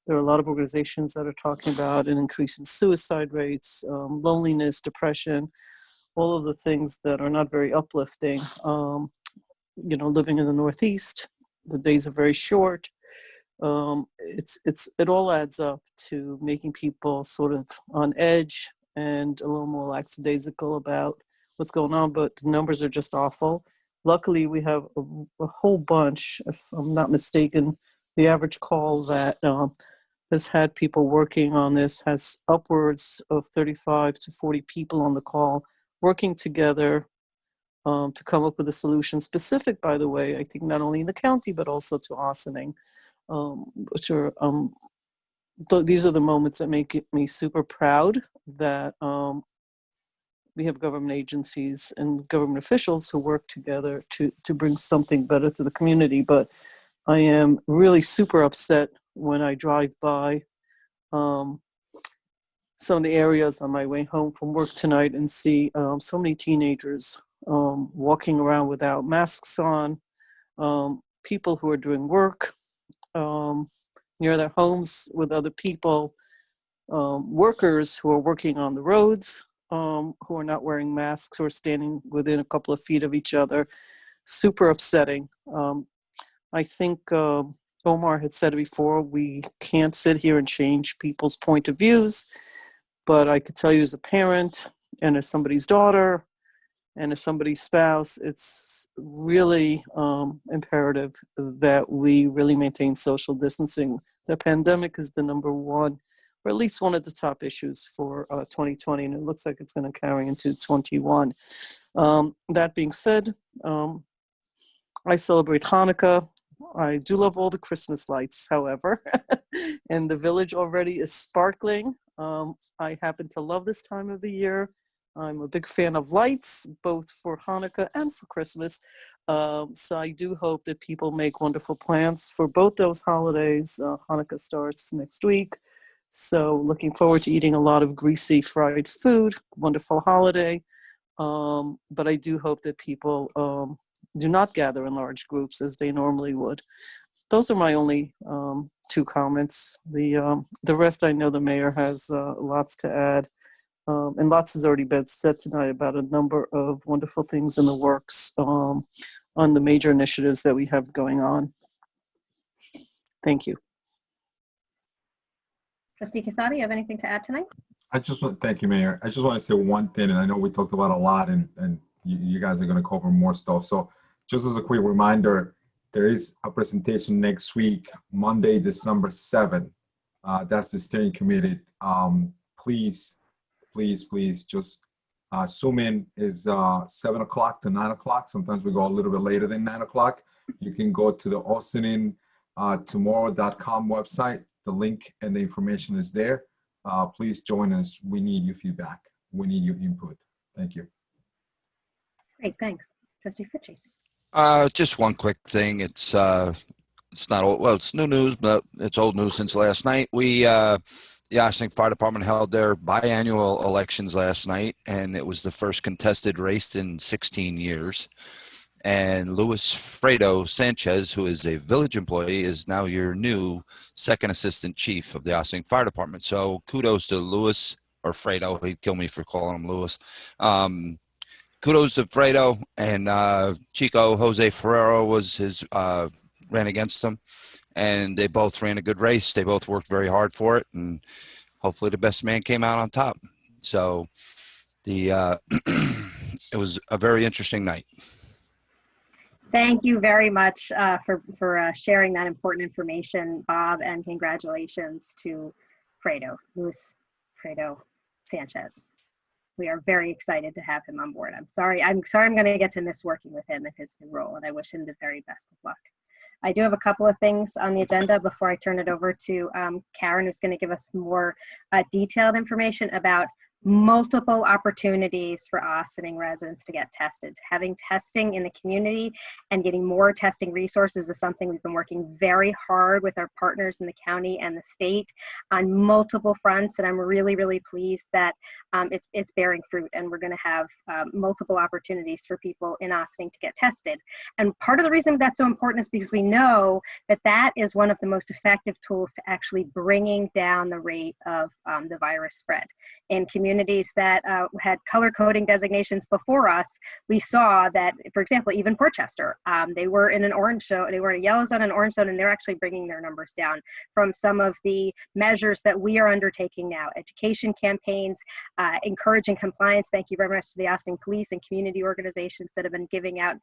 there are a lot of organizations that are talking about an increase in suicide rates, loneliness, depression, all of the things that are not very uplifting. Living in the Northeast, the days are very short. It all adds up to making people sort of on edge and a little more lackadaisical about what's going on, but the numbers are just awful. Luckily, we have a whole bunch, if I'm not mistaken, the average call that has had people working on this has upwards of 35 to 40 people on the call working together to come up with a solution specific, by the way, I think not only in the county, but also to Ossining, which are, these are the moments that make me super proud that we have government agencies and government officials who work together to bring something better to the community. But I am really super upset when I drive by some of the areas on my way home from work tonight and see so many teenagers walking around without masks on, people who are doing work near their homes with other people, workers who are working on the roads, who are not wearing masks or standing within a couple of feet of each other. Super upsetting. I think Omar had said it before, we can't sit here and change people's point of views, but I could tell you as a parent and as somebody's daughter and as somebody's spouse, it's really imperative that we really maintain social distancing. The pandemic is the number one, or at least one of the top issues for 2020, and it looks like it's going to carry into 21. That being said, I celebrate Hanukkah. I do love all the Christmas lights, however, and the village already is sparkling. I happen to love this time of the year. I'm a big fan of lights, both for Hanukkah and for Christmas. So I do hope that people make wonderful plans for both those holidays. Hanukkah starts next week. So looking forward to eating a lot of greasy fried food. Wonderful holiday. But I do hope that people do not gather in large groups as they normally would. Those are my only two comments. The rest, I know the mayor has lots to add. And lots has already been said tonight about a number of wonderful things in the works on the major initiatives that we have going on. Thank you. Trustee Casati, you have anything to add tonight? Thank you, Mayor. I just want to say one thing, and I know we talked about a lot, and you guys are going to cover more stuff. So just as a quick reminder, there is a presentation next week, Monday, December 7th. That's the steering committee. Please just zoom in. Is 7 o'clock to 9 o'clock. Sometimes we go a little bit later than 9 o'clock. You can go to the austinintomorrow.com website. The link and the information is there. Please join us. We need your feedback. We need your input. Thank you. Great, thanks. Trustee Fitchie. Just one quick thing. It's not old, well, it's new news, but it's old news since last night. The Ossining Fire Department held their biannual elections last night, and it was the first contested race in 16 years. And Luis Fredo Sanchez, who is a village employee, is now your new second assistant chief of the Ossining Fire Department. So kudos to Luis, or Fredo. He'd kill me for calling him Luis. Kudos to Fredo, and Chico Jose Ferrero was his ran against him, and they both ran a good race. They both worked very hard for it, and hopefully the best man came out on top. So it was a very interesting night. Thank you very much for sharing that important information, Bob, and congratulations to Luis Fredo Sanchez. We are very excited to have him on board. I'm sorry I'm going to get to miss working with him in his new role, and I wish him the very best of luck. I do have a couple of things on the agenda before I turn it over to Karen, who's going to give us more detailed information about multiple opportunities for Ossining residents to get tested. Having testing in the community and getting more testing resources is something we've been working very hard with our partners in the county and the state on multiple fronts, and I'm really, really pleased that it's bearing fruit, and we're going to have multiple opportunities for people in Ossining to get tested. And part of the reason that's so important is because we know that that is one of the most effective tools to actually bringing down the rate of the virus spread. In communities that had color coding designations before us, we saw that, for example, even Portchester, they were in an orange zone, they were in a yellow zone and orange zone, and they're actually bringing their numbers down from some of the measures that we are undertaking now. Education campaigns, encouraging compliance. Thank you very much to the Ossining Police and community organizations that have been giving out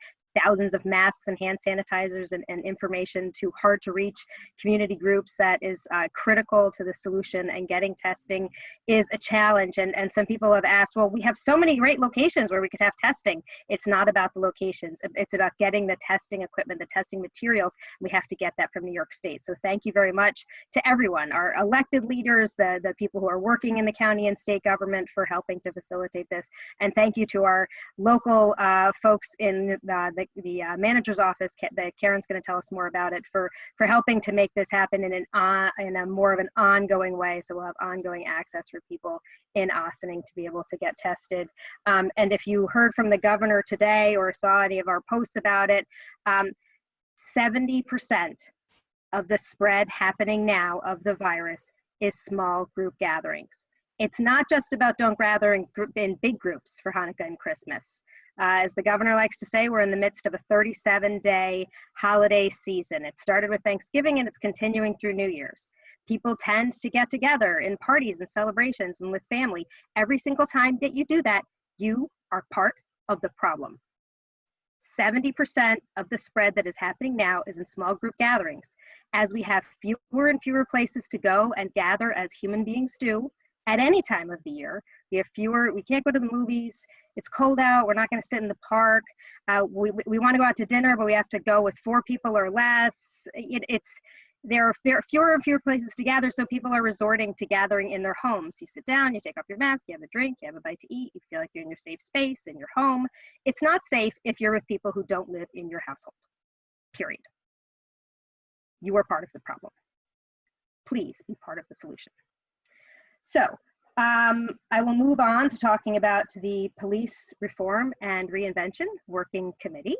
thousands of masks and hand sanitizers and information to hard to reach community groups. That is critical to the solution, and getting testing is a challenge. And some people have asked, well, we have so many great locations where we could have testing. It's not about the locations. It's about getting the testing equipment, the testing materials. We have to get that from New York State. So thank you very much to everyone, our elected leaders, the people who are working in the county and state government for helping to facilitate this. And thank you to our local folks in the the manager's office, that Karen's going to tell us more about it, for helping to make this happen in a more of an ongoing way. So we'll have ongoing access for people in Ossining to be able to get tested. And if you heard from the governor today or saw any of our posts about it, 70% of the spread happening now of the virus is small group gatherings. It's not just about don't gather in big groups for Hanukkah and Christmas. As the governor likes to say, we're in the midst of a 37-day holiday season. It started with Thanksgiving and it's continuing through New Year's. People tend to get together in parties and celebrations and with family. Every single time that you do that, you are part of the problem. 70% of the spread that is happening now is in small group gatherings. As we have fewer and fewer places to go and gather as human beings do at any time of the year, we have fewer, we can't go to the movies, it's cold out, we're not gonna sit in the park, we wanna go out to dinner, but we have to go with 4 people or less. There are fewer and fewer places to gather, so people are resorting to gathering in their homes. You sit down, you take off your mask, you have a drink, you have a bite to eat, you feel like you're in your safe space, in your home. It's not safe if you're with people who don't live in your household, period. You are part of the problem. Please be part of the solution. So I will move on to talking about the Police Reform and Reinvention Working Committee.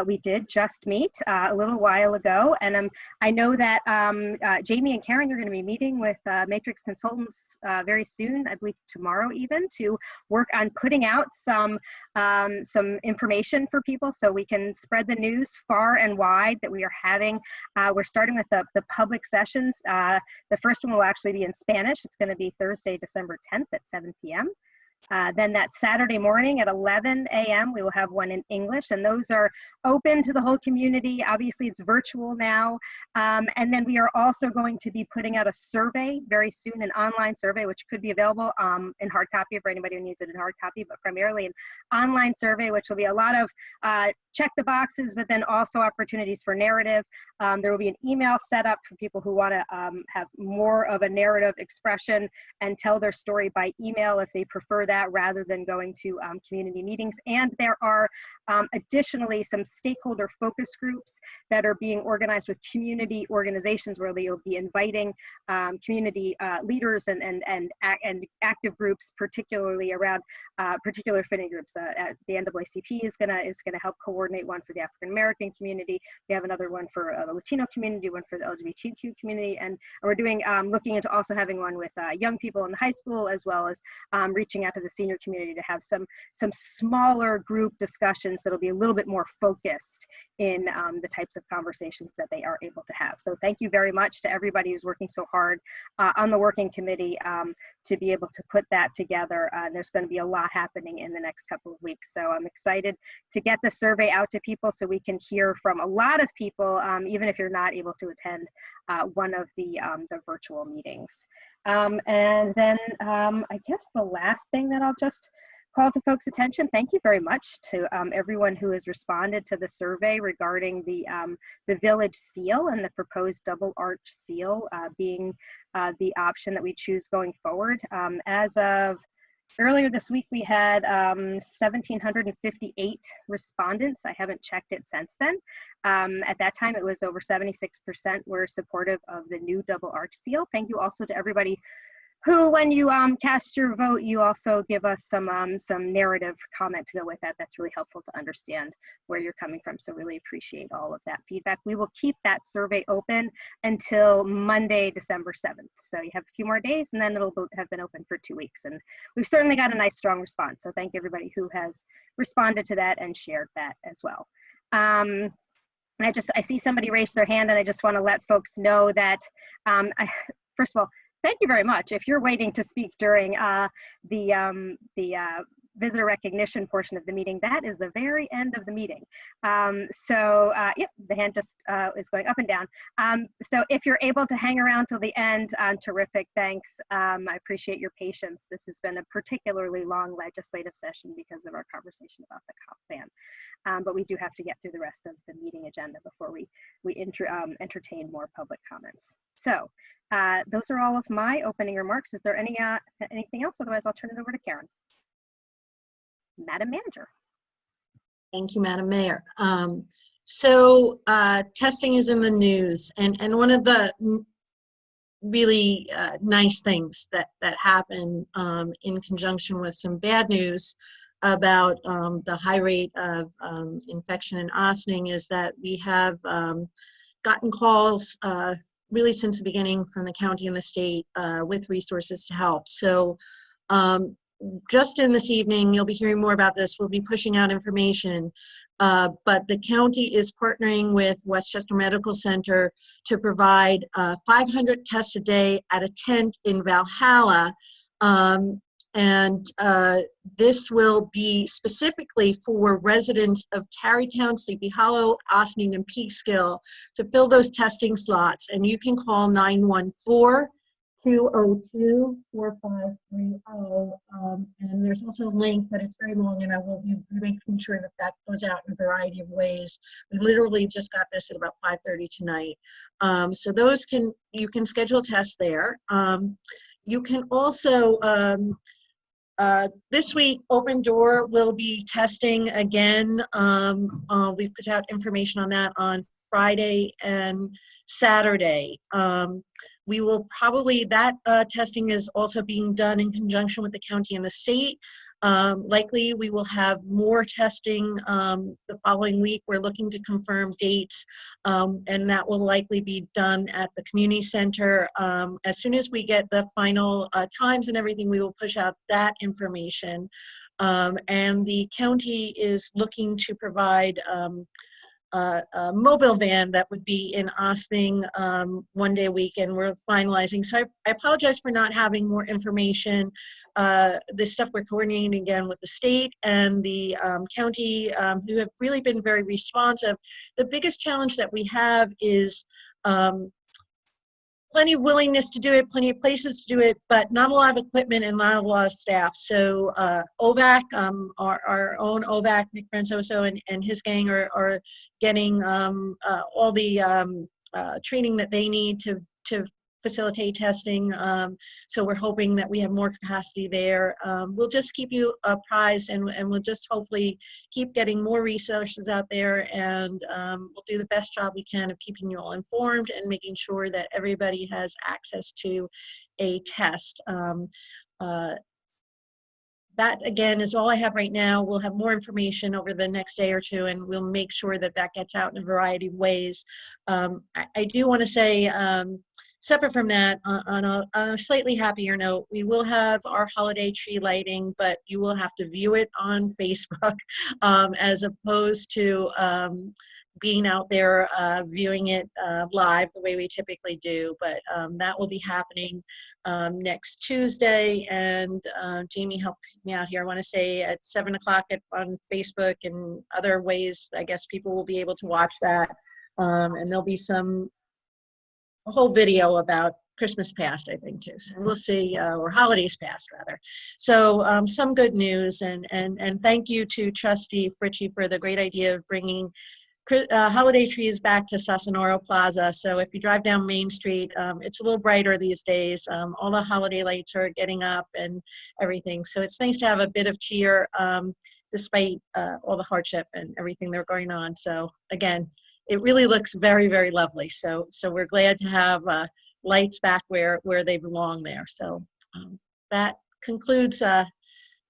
We did just meet a little while ago, and I know that Jamie and Karen, you're going to be meeting with Matrix Consultants very soon, I believe tomorrow even, to work on putting out some information for people so we can spread the news far and wide that we are having. We're starting with the public sessions. The first one will actually be in Spanish. It's going to be Thursday, December 10th at 7 p.m. Then that Saturday morning at 11 a.m. we will have one in English, and those are open to the whole community. Obviously it's virtual now. And then we are also going to be putting out a survey very soon, an online survey, which could be available in hard copy for anybody who needs it in hard copy, but primarily an online survey, which will be a lot of check the boxes, but then also opportunities for narrative. There will be an email set up for people who want to have more of a narrative expression and tell their story by email if they prefer that, rather than going to community meetings. And there are additionally some stakeholder focus groups that are being organized with community organizations, where they will be inviting community leaders and active groups, particularly around particular affinity groups. The NAACP is gonna help coordinate one for the African American community. We have another one for the Latino community, one for the LGBTQ community, and we're doing looking into also having one with young people in the high school, as well as reaching out to the senior community to have some smaller group discussions that'll be a little bit more focused in the types of conversations that they are able to have. So thank you very much to everybody who's working so hard on the working committee to be able to put that together. There's going to be a lot happening in the next couple of weeks. So I'm excited to get the survey out to people so we can hear from a lot of people, even if you're not able to attend one of the virtual meetings. And then I guess the last thing that I'll just call to folks' attention, thank you very much to everyone who has responded to the survey regarding the village seal and the proposed double arch seal being the option that we choose going forward. As of earlier this week, we had 1,758 respondents. I haven't checked it since then. At that time, it was over 76% were supportive of the new double arch seal. Thank you also to everybody who, when you cast your vote, you also give us some narrative comment to go with that. That's really helpful to understand where you're coming from. So really appreciate all of that feedback. We will keep that survey open until Monday, December 7th. So you have a few more days, and then it'll have been open for 2 weeks. And we've certainly got a nice, strong response. So thank everybody who has responded to that and shared that as well. And I see somebody raise their hand, and I just want to let folks know that, first of all, thank you very much. If you're waiting to speak during the visitor recognition portion of the meeting, that is the very end of the meeting. Yep, the hand just is going up and down. So if you're able to hang around till the end, terrific, thanks. I appreciate your patience. This has been a particularly long legislative session because of our conversation about the comp plan. But we do have to get through the rest of the meeting agenda before we entertain more public comments. So those are all of my opening remarks. Is there anything else? Otherwise, I'll turn it over to Karen. Madam Manager. Thank you, Madam Mayor. So testing is in the news, and one of the really nice things that happen in conjunction with some bad news about the high rate of infection in Ossining is that we have gotten calls really since the beginning from the county and the state with resources to help. So just in this evening, you'll be hearing more about this. We'll be pushing out information, but the county is partnering with Westchester Medical Center to provide 500 tests a day at a tent in Valhalla. This will be specifically for residents of Tarrytown, Sleepy Hollow, Ossining, and Peekskill to fill those testing slots. And you can call 914-202-4530. And there's also a link, but it's very long, and I will be making sure that that goes out in a variety of ways. We literally just got this at about 5:30 tonight. So those you can schedule tests there. You can also, this week, Open Door will be testing again. We've put out information on that on Friday and Saturday. We will probably, that testing is also being done in conjunction with the county and the state. Likely we will have more testing the following week. We're looking to confirm dates, and that will likely be done at the community center. As soon as we get the final times and everything, we will push out that information. And the county is looking to provide a mobile van that would be in Ossining 1 day a week, and we're finalizing. So I apologize for not having more information. This stuff we're coordinating again with the state and the county, who have really been very responsive. The biggest challenge that we have is plenty of willingness to do it, plenty of places to do it, but not a lot of equipment and not a lot of staff. So OVAC, our own OVAC, Nick Francoso and his gang are getting all the training that they need to facilitate testing. So we're hoping that we have more capacity there. We'll just keep you apprised, and we'll just hopefully keep getting more resources out there, and we'll do the best job we can of keeping you all informed and making sure that everybody has access to a test. That, again, is all I have right now. We'll have more information over the next day or two, and we'll make sure that that gets out in a variety of ways. I do want to say, separate from that, on a slightly happier note, we will have our holiday tree lighting, but you will have to view it on Facebook as opposed to being out there viewing it live the way we typically do. But that will be happening next Tuesday, and Jamie helped me out here. I want to say at 7 o'clock on Facebook and other ways. I guess people will be able to watch that, and there'll be a whole video about Christmas past, I think, too. So we'll see, or holidays past, rather. So some good news, and thank you to Trustee Fritchie for the great idea of bringing holiday trees back to Sasonoro Plaza. So if you drive down Main Street, it's a little brighter these days. All the holiday lights are getting up and everything. So it's nice to have a bit of cheer despite all the hardship and everything that's going on. So again, it really looks very, very lovely. So we're glad to have lights back where they belong there. So that concludes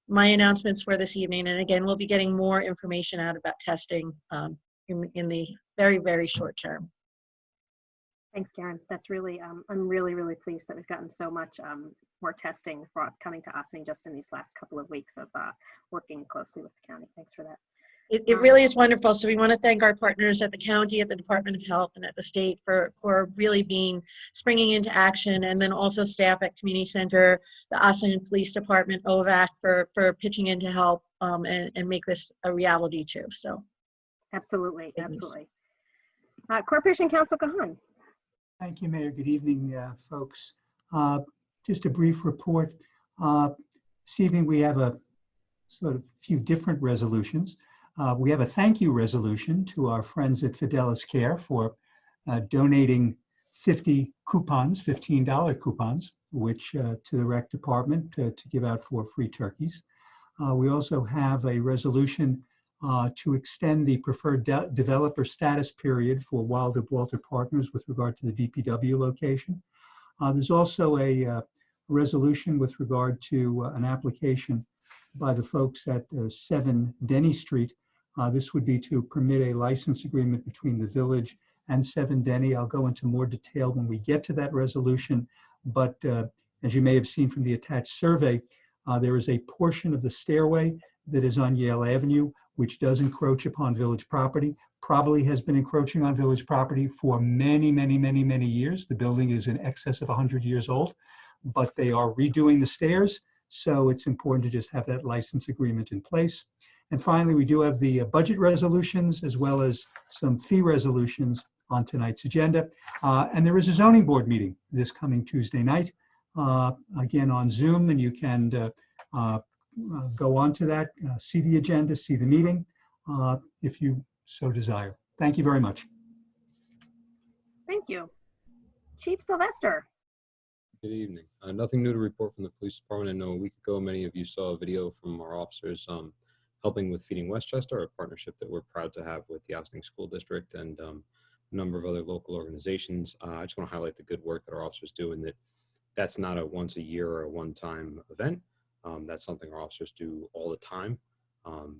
my announcements for this evening. And again, we'll be getting more information out about testing in the very, very short term. Thanks, Karen. That's really, I'm really, really pleased that we've gotten so much more testing coming to Ossining just in these last couple of weeks of working closely with the county. Thanks for that. It really is wonderful. So we want to thank our partners at the county, at the Department of Health, and at the state for really springing into action, and then also staff at Community Center, the Ossining Police Department, OVAC for pitching in to help and make this a reality too. So. Absolutely, absolutely. Corporation Counsel Kahan. Thank you, Mayor. Good evening, folks. Just a brief report. This evening we have a sort of few different resolutions. We have a thank you resolution to our friends at Fidelis Care for donating 50 coupons, $15 coupons, which to the rec department to give out for free turkeys. We also have a resolution to extend the preferred developer status period for Wilder Walter Partners with regard to the DPW location. There's also a resolution with regard to an application by the folks at 7 Denny Street. This would be to permit a license agreement between the village and 7 Denny. I'll go into more detail when we get to that resolution, but as you may have seen from the attached survey, there is a portion of the stairway that is on Yale Avenue, which does encroach upon village property, probably has been encroaching on village property for many, many, many, many years. The building is in excess of 100 years old, but they are redoing the stairs, so it's important to just have that license agreement in place. And finally, we do have the budget resolutions as well as some fee resolutions on tonight's agenda. And there is a zoning board meeting this coming Tuesday night, again on Zoom, and you can go on to that, see the agenda, see the meeting, if you so desire. Thank you very much. Thank you. Chief Sylvester. Good evening. Nothing new to report from the police department. I know a week ago, many of you saw a video from our officers helping with Feeding Westchester, a partnership that we're proud to have with the Ossining School District and a number of other local organizations. I just want to highlight the good work that our officers do, and that's not a once a year or a one-time event. That's something our officers do all the time.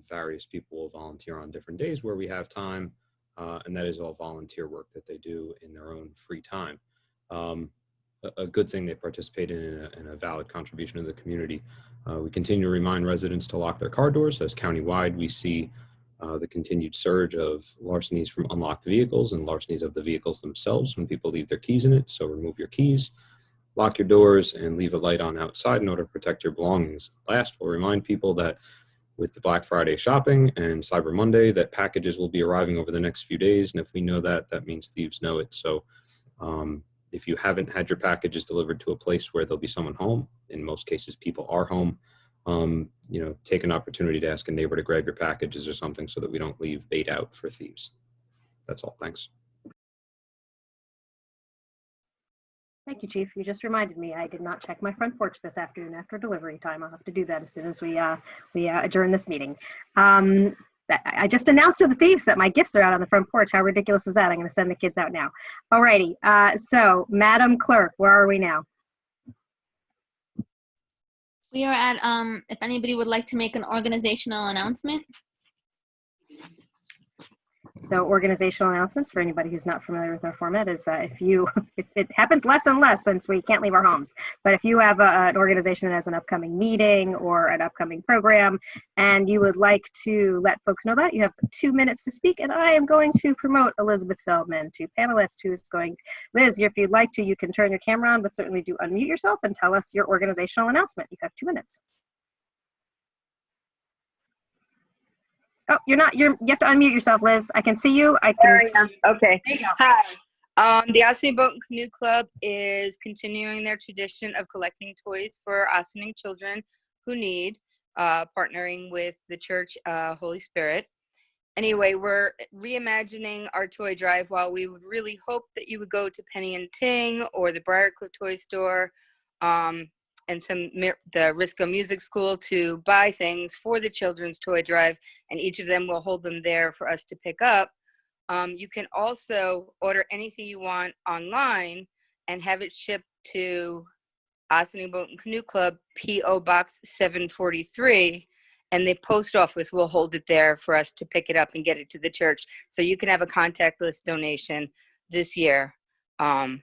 Various people will volunteer on different days where we have time, and that is all volunteer work that they do in their own free time. A good thing they participate in a valid contribution to the community. We continue to remind residents to lock their car doors, as countywide we see the continued surge of larcenies from unlocked vehicles and larcenies of the vehicles themselves when people leave their keys in it. So remove your keys, lock your doors, and leave a light on outside in order to protect your belongings. Last, we'll remind people that with the Black Friday shopping and Cyber Monday, that packages will be arriving over the next few days. And if we know that, that means thieves know it. So if you haven't had your packages delivered to a place where there'll be someone home, in most cases people are home, take an opportunity to ask a neighbor to grab your packages or something so that we don't leave bait out for thieves. That's all. Thanks. Thank you, Chief. You just reminded me I did not check my front porch this afternoon after delivery time. I'll have to do that as soon as we adjourn this meeting. I just announced to the thieves that my gifts are out on the front porch. How ridiculous is that? I'm going to send the kids out now. Alrighty. So, Madam Clerk, where are we now? We are at, if anybody would like to make an organizational announcement. So organizational announcements for anybody who's not familiar with our format is it happens less and less since we can't leave our homes. But if you have an organization that has an upcoming meeting or an upcoming program and you would like to let folks know about it, you have 2 minutes to speak. And I am going to promote Elizabeth Feldman to panelist who is going. Liz, if you'd like to, you can turn your camera on, but certainly do unmute yourself and tell us your organizational announcement. You have 2 minutes. Oh, you have to unmute yourself, Liz. I can see you. There I am. Okay. Hi. The Ossining Boat and Canoe Club is continuing their tradition of collecting toys for Ossining children who need, partnering with the church Holy Spirit. Anyway, we're reimagining our toy drive. While we would really hope that you would go to Penny and Ting or the Briarcliff Toy Store, and the Risco Music School to buy things for the children's toy drive, and each of them will hold them there for us to pick up. You can also order anything you want online and have it shipped to Ossining Boat and Canoe Club, P.O. Box 743, and the post office will hold it there for us to pick it up and get it to the church. So you can have a contactless donation this year and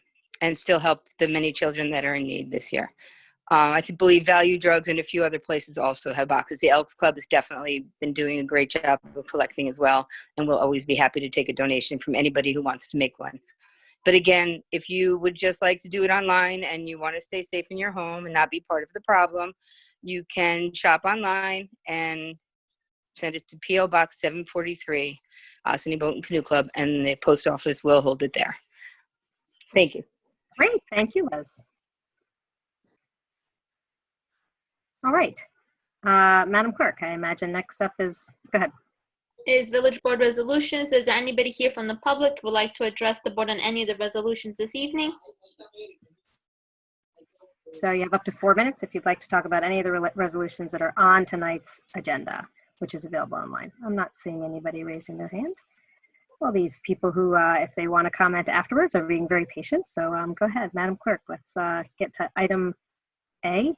still help the many children that are in need this year. I believe Value Drugs and a few other places also have boxes. The Elks Club has definitely been doing a great job of collecting as well, and we'll always be happy to take a donation from anybody who wants to make one. But again, if you would just like to do it online and you want to stay safe in your home and not be part of the problem, you can shop online and send it to P.O. Box 743, Ossining Boat and Canoe Club, and the post office will hold it there. Thank you. Great. Thank you, Liz. All right. Madam Clerk, I imagine next up is, go ahead. Is Village Board resolutions. Is there anybody here from the public who would like to address the board on any of the resolutions this evening? So you have up to 4 minutes if you'd like to talk about any of the resolutions that are on tonight's agenda. which is available online. I'm not seeing anybody raising their hand. Well, these people who, if they want to comment afterwards, are being very patient. So go ahead, Madam Clerk. Let's get to item A.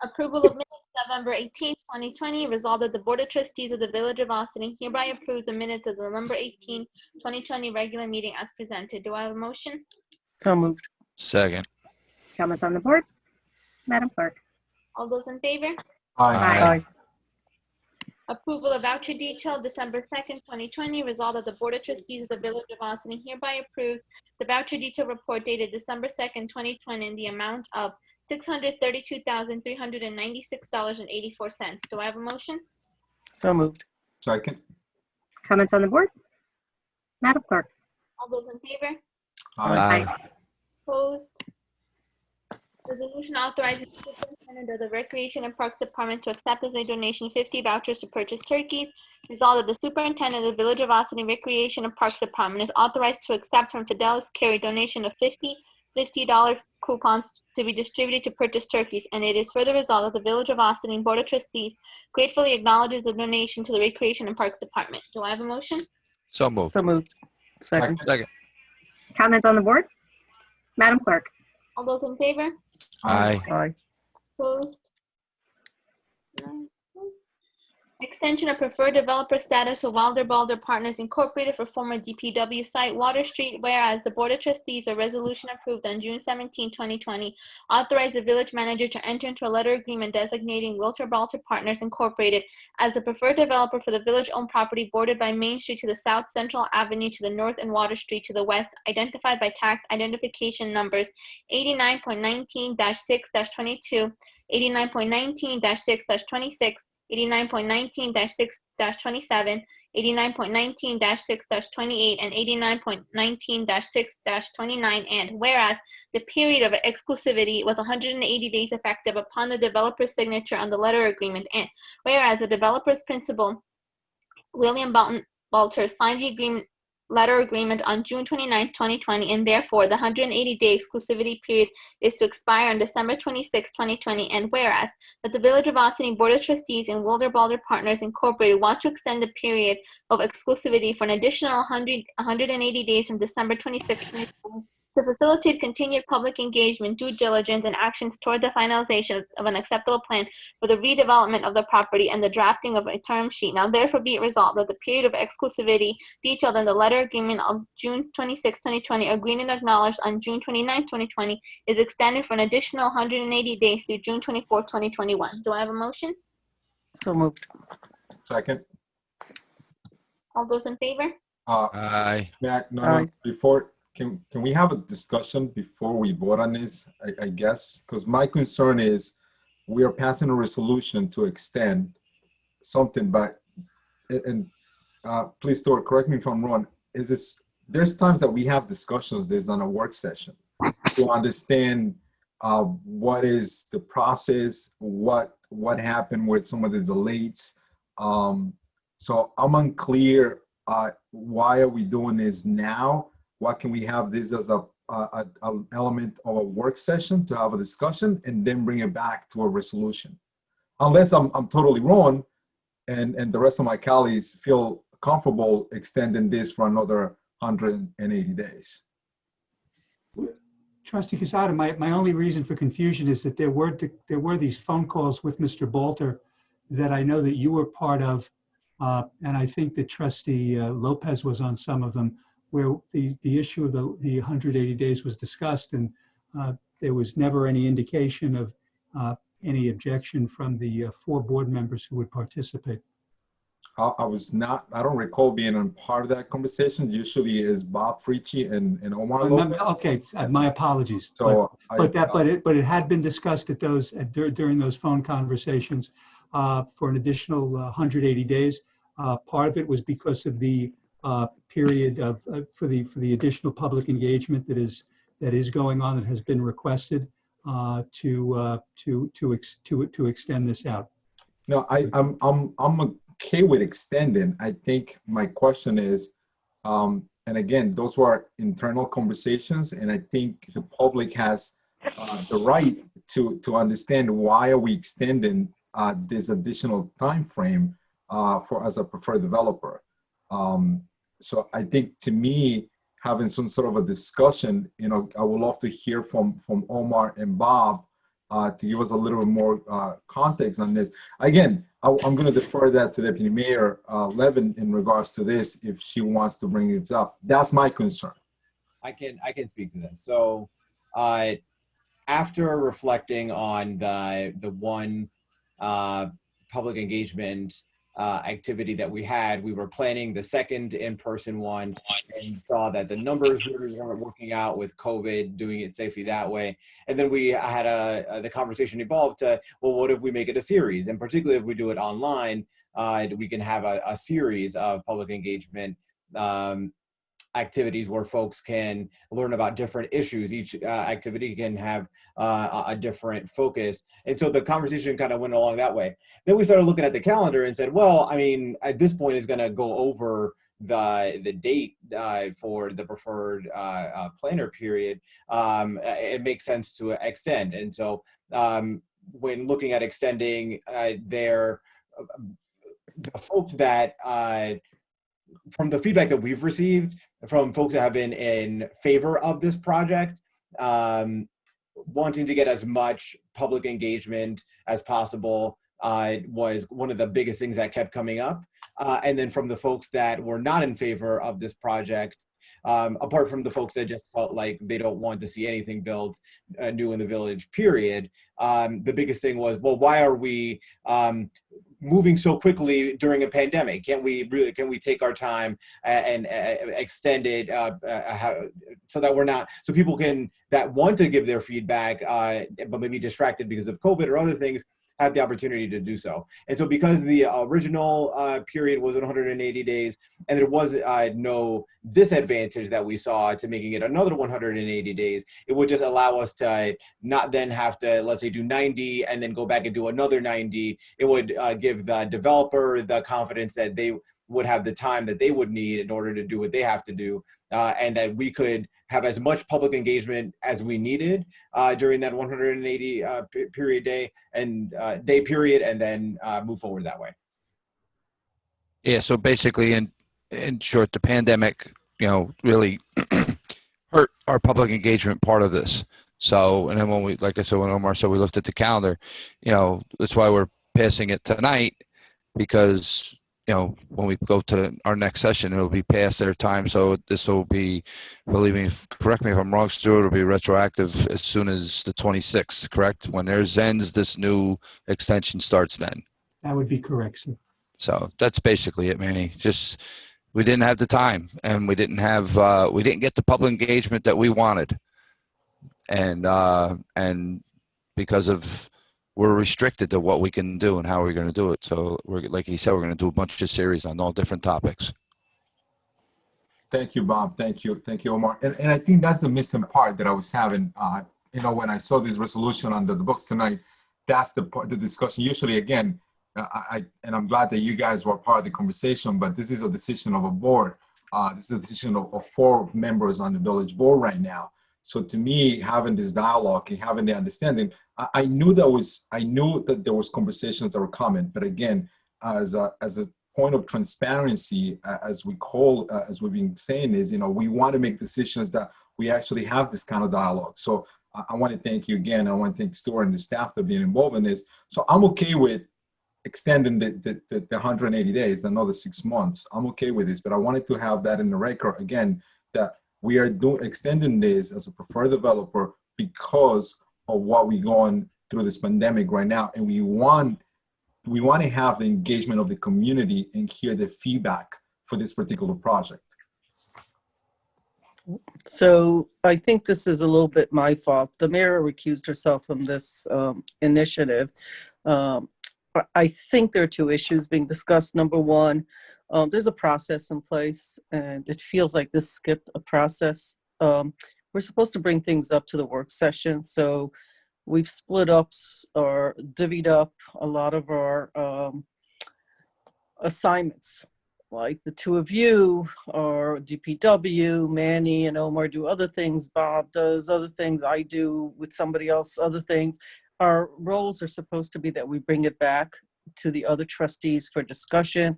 Approval of minutes November 18, 2020. Resolved that the Board of Trustees of the Village of Austin hereby approves the minutes of the November 18, 2020 regular meeting as presented. Do I have a motion? So moved. Second. Comments on the board? Madam Clerk. All those in favor? Aye. Approval of voucher detail December 2nd, 2020. Resolved that the Board of Trustees of the Village of Austin hereby approves the voucher detail report dated December 2nd, 2020 in the amount of $632,396.84. Do I have a motion? So moved. Second. Comments on the board? Madam Clerk. All those in favor? Aye. Opposed? Resolution authorizing the superintendent of the Recreation and Parks Department to accept as a donation 50 vouchers to purchase turkeys. Resolved that the superintendent of the Village of Austin Recreation and Parks Department is authorized to accept from Fidelis Carey donation of $50 coupons to be distributed to purchase turkeys, and it is further resolved that the Village of Austin Board of Trustees gratefully acknowledges the donation to the Recreation and Parks Department. Do I have a motion? So moved. So moved. Second. Second. Comments on the board? Madam Clerk. All those in favor? Aye. Aye. Opposed? No. Extension of preferred developer status of Wilder Balder Partners Incorporated for former DPW site Water Street, whereas the Board of Trustees, a resolution approved on June 17, 2020, authorized the village manager to enter into a letter agreement designating Wilder Balder Partners Incorporated as the preferred developer for the village-owned property bordered by Main Street to the south, Central Avenue to the north, and Water Street to the west, identified by tax identification numbers 89.19-6-22, 89.19-6-26, 89.19-6-27, 89.19-6-28, and 89.19-6-29, and whereas the period of exclusivity was 180 days effective upon the developer's signature on the letter agreement, and whereas the developer's principal, William Balter, signed the letter agreement on June 29, 2020, and therefore the 180-day exclusivity period is to expire on December 26, 2020, and whereas that the Village of Austin Board of Trustees and Wilder Balder Partners Incorporated want to extend the period of exclusivity for an additional 180 days from December 26, 2020 to facilitate continued public engagement, due diligence, and actions toward the finalization of an acceptable plan for the redevelopment of the property and the drafting of a term sheet. Now therefore be it resolved that the period of exclusivity detailed in the letter agreement of June 26, 2020, agreed and acknowledged on June 29, 2020, is extended for an additional 180 days through June 24, 2021. Do I have a motion? So moved. Second. All those in favor? Aye. Mac, no, before, can we have a discussion before we vote on this, I guess? Because my concern is we are passing a resolution to extend something back, and please, Stuart, correct me if I'm wrong, there's times that we have discussions this on a work session to understand what is the process, what happened with some of the delays. So I'm unclear, why are we doing this now? Why can we have this as a element of a work session to have a discussion and then bring it back to a resolution? Unless I'm totally wrong, and the rest of my colleagues feel comfortable extending this for another 180 days. Trustee Quesada, my only reason for confusion is that there were these phone calls with Mr. Balter that I know that you were part of, and I think that Trustee Lopez was on some of them, where the issue of the 180 days was discussed, and there was never any indication of any objection from the 4 board members who would participate. I don't recall being a part of that conversation. Usually is Bob Fricci and Omar Lopez. Okay, my apologies. So but it had been discussed at during those phone conversations for an additional 180 days. Part of it was because of the period for the additional public engagement that is going on, that has been requested to extend this out. No, I'm okay with extending. I think my question is, and again, those were internal conversations, and I think the public has the right to understand why are we extending this additional time frame. for as a preferred developer. So I think, to me, having some sort of a discussion, I would love to hear from Omar and Bob to give us a little bit more context on this. Again, I'm going to defer that to Deputy Mayor Levin in regards to this, if she wants to bring it up. That's my concern. I can speak to this. So after reflecting on the one public engagement activity that we had, we were planning the second in-person one and saw that the numbers really weren't working out with COVID, doing it safely that way. And then we had the conversation evolved to, well, what if we make it a series? And particularly if we do it online, we can have a series of public engagement activities where folks can learn about different issues. Each activity can have a different focus. And so the conversation kind of went along that way. Then we started looking at the calendar and said, well, I mean, at this point is going to go over the date for the preferred planner period. It makes sense to extend. And so when looking at extending the folks that from the feedback that we've received from folks that have been in favor of this project, wanting to get as much public engagement as possible was one of the biggest things that kept coming up. And then from the folks that were not in favor of this project, apart from the folks that just felt like they don't want to see anything built new in the village, period, the biggest thing was, well, why are we moving so quickly during a pandemic? Can we take our time and extend it so that we're not, so people that want to give their feedback, but maybe distracted because of COVID or other things, have the opportunity to do so. And so because the original period was 180 days, and there was no disadvantage that we saw to making it another 180 days, it would just allow us to not then have to, let's say, do 90 and then go back and do another 90. It would give the developer the confidence that they would have the time that they would need in order to do what they have to do, and that we could have as much public engagement as we needed during that 180 day period, and then move forward that way. Yeah, so basically, in short, the pandemic, really hurt our public engagement part of this. So, and then when like I said, when Omar said we looked at the calendar, that's why we're passing it tonight, because when we go to our next session, it'll be past their time. So this will be, believe me, correct me if I'm wrong, Stuart, it'll be retroactive as soon as the 26th, correct? When theirs ends, this new extension starts then. That would be correct, sir. So that's basically it, Manny. Just, we didn't have the time, and we didn't get the public engagement that we wanted. And because of, we're restricted to what we can do and how we're going to do it. So we're, like he said, we're going to do a bunch of series on all different topics. Thank you, Bob. Thank you, Omar. And I think that's the missing part that I was having. When I saw this resolution under the books tonight, that's the discussion. Usually, again, I'm glad that you guys were part of the conversation, but this is a decision of a board. This is a decision of 4 members on the village board right now. So to me, having this dialogue and having the understanding, I knew that there was conversations that were coming, but again, as a point of transparency, as we've been saying, is we want to make decisions that we actually have this kind of dialogue. So I want to thank you again. I want to thank Stuart and the staff for being involved in this. So I'm okay with extending the 180 days, another 6 months. I'm okay with this, but I wanted to have that in the record again, that we are extending this as a preferred developer because of what we're going through this pandemic right now, and we want to have the engagement of the community and hear the feedback for this particular project. So I think this is a little bit my fault. The mayor recused herself from this initiative. I think there are 2 issues being discussed. Number one, there's a process in place, and it feels like this skipped a process. We're supposed to bring things up to the work session, so we've split up or divvied up a lot of our assignments. Like the 2 of you are DPW, Manny and Omar do other things, Bob does other things, I do with somebody else other things. Our roles are supposed to be that we bring it back to the other trustees for discussion.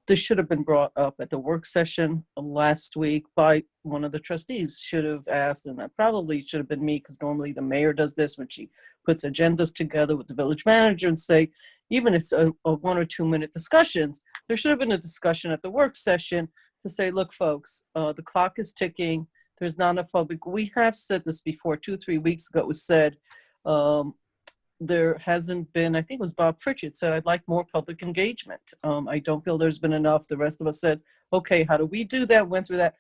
This should have been brought up at the work session last week by one of the trustees. Should have asked, and that probably should have been me, because normally the mayor does this when she puts agendas together with the village manager and say, even if it's a 1 or 2 minute discussions, there should have been a discussion at the work session to say, look, folks, the clock is ticking. There's not enough public. We have said this before, 2 or 3 weeks ago, it was said, there hasn't been, I think it was Bob Pritchett said, I'd like more public engagement. I don't feel there's been enough. The rest of us said, okay, how do we do that? Went through that.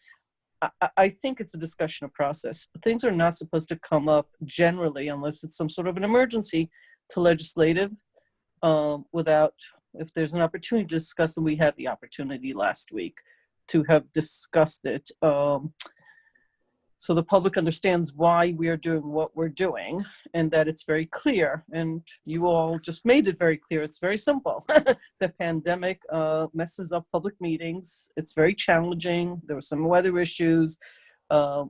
I think it's a discussion of process. Things are not supposed to come up generally, unless it's some sort of an emergency, to legislative without, if there's an opportunity to discuss, and we had the opportunity last week to have discussed it. So the public understands why we are doing what we're doing, and that it's very clear. And you all just made it very clear. It's very simple. The pandemic messes up public meetings. It's very challenging. There were some weather issues. There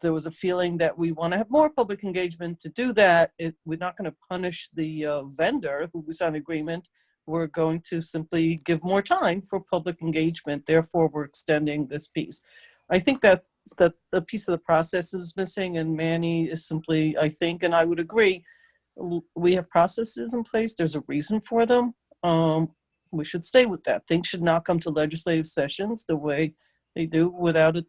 was a feeling that we want to have more public engagement. To do that, we're not going to punish the vendor who we signed an agreement. We're going to simply give more time for public engagement. Therefore, we're extending this piece. I think that the piece of the process is missing, and Manny is simply, I think, and I would agree, we have processes in place. There's a reason for them. We should stay with that. Things should not come to legislative sessions the way they do without a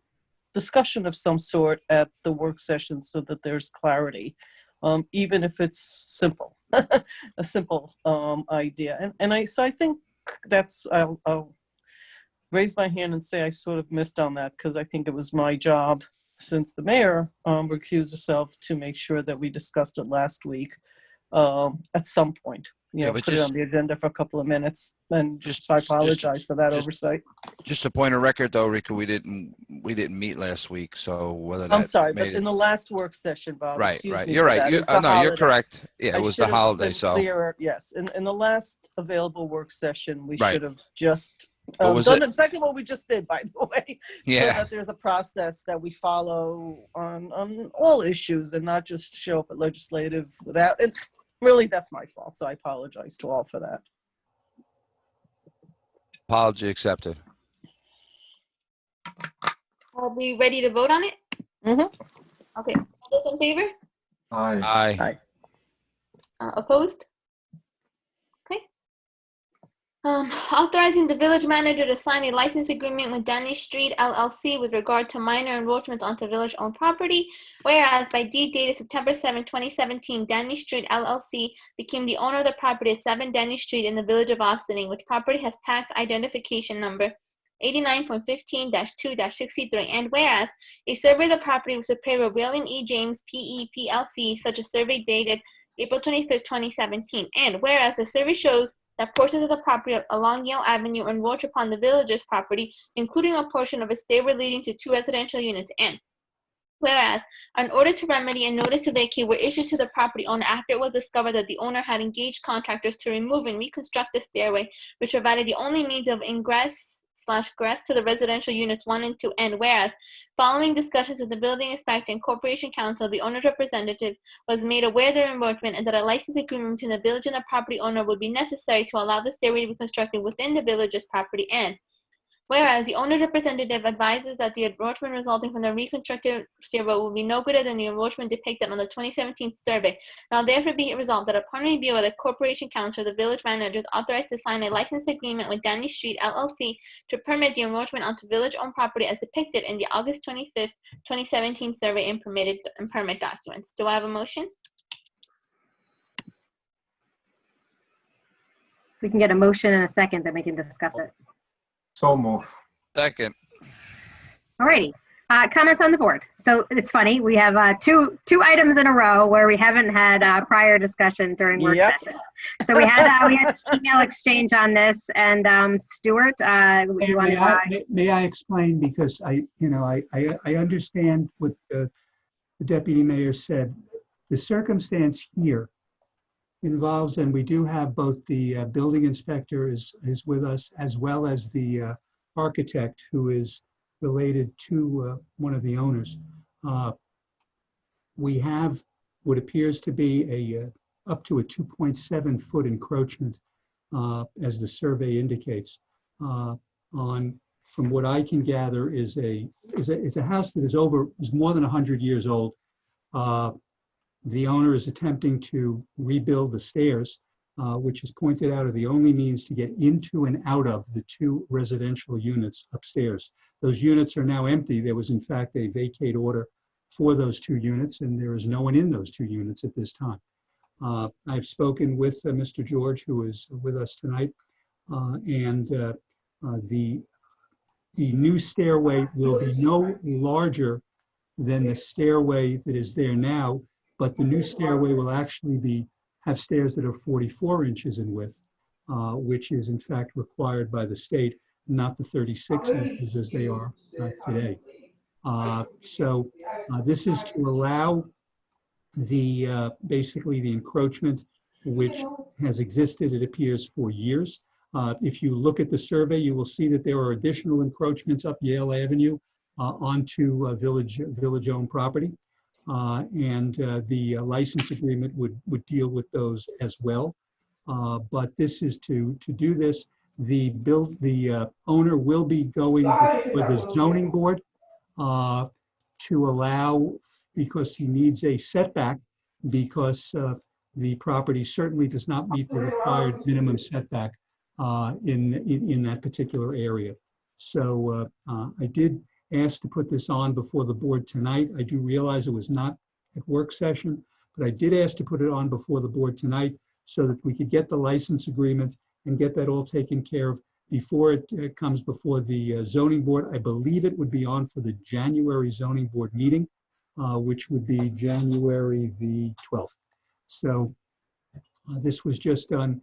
discussion of some sort at the work session, so that there's clarity, even if it's simple, a simple idea. So I think that's, I'll raise my hand and say I sort of missed on that, because I think it was my job, since the mayor recused herself, to make sure that we discussed it last week at some point. Put it on the agenda for a couple of minutes, and I apologize for that oversight. Just a point of record, though, Rika, we didn't meet last week, so whether that I'm sorry, but in the last work session, Bob. Right, excuse right, me you're for right. that. No, you're correct. Yeah, it was the holiday, so clearer, yes. In the last available work session, we Right. should have just was done it? exactly what we just did, by the way. Yeah. So that there's a process that we follow on all issues, and not just show up at legislative without. And really, that's my fault. So I apologize to all for that. Apology accepted. Are we ready to vote on it? Mm-hmm. Okay. All those in favor? Aye. Aye. Opposed? Okay. Authorizing the village manager to sign a license agreement with Danny Street LLC with regard to minor encroachments onto village-owned property. Whereas by deed dated September 7, 2017, Danny Street LLC became the owner of the property at 7 Danny Street in the village of Austining, which property has tax identification number 89.15-2-63, and whereas a survey of the property was prepared by William E. James, P.E., PLC, such a survey dated April 25, 2017, and whereas the survey shows that portions of the property along Yale Avenue encroach upon the village's property, including a portion of a stairway leading to 2 residential units, and whereas an order to remedy and notice to vacate were issued to the property owner after it was discovered that the owner had engaged contractors to remove and reconstruct the stairway, which provided the only means of ingress/egress to the residential units 1 and 2, and whereas following discussions with the building inspector and corporation counsel, the owner's representative was made aware of the encroachment and that a license agreement between the village and the property owner would be necessary to allow the stairway to be constructed within the village's property, and whereas the owner's representative advises that the encroachment resulting from the reconstructed stairway will be no greater than the encroachment depicted on the 2017 survey. Now therefore be it resolved that upon review of the corporation counsel, the village manager is authorized to sign a license agreement with Danny Street LLC to permit the encroachment onto village-owned property as depicted in the August 25th, 2017 survey and permit documents. Do I have a motion? We can get a motion and a second, then we can discuss it. So move. Second. Alrighty. Comments on the board. So it's funny, we have two items in a row where we haven't had prior discussion during work sessions. So we had email exchange on this, and Stuart, you want to? May I explain, because I understand what the deputy mayor said. The circumstance here involves, and we do have both the building inspector is with us, as well as the architect who is related to one of the owners. We have what appears to be up to a 2.7 foot encroachment, as the survey indicates. From what I can gather, is a house that is more than 100 years old. The owner is attempting to rebuild the stairs, which is pointed out are the only means to get into and out of the 2 residential units upstairs. Those units are now empty. There was in fact a vacate order for those 2 units, and there is no one in those 2 units at this time. I've spoken with Mr. George, who is with us tonight, and the new stairway will be no larger than the stairway that is there now, but the new stairway will actually have stairs that are 44 inches in width, which is in fact required by the state, not the 36 inches as they are today. So this is to allow basically the encroachment, which has existed, it appears, for years. If you look at the survey, you will see that there are additional encroachments up Yale Avenue onto village-owned property. And the license agreement would deal with those as well. But this is to do this. The owner will be going with the zoning board to allow, because he needs a setback, because the property certainly does not meet the required minimum setback in that particular area. So I did ask to put this on before the board tonight. I do realize it was not at work session, but I did ask to put it on before the board tonight so that we could get the license agreement and get that all taken care of before it comes before the zoning board. I believe it would be on for the January zoning board meeting, which would be January the 12th. So this was just done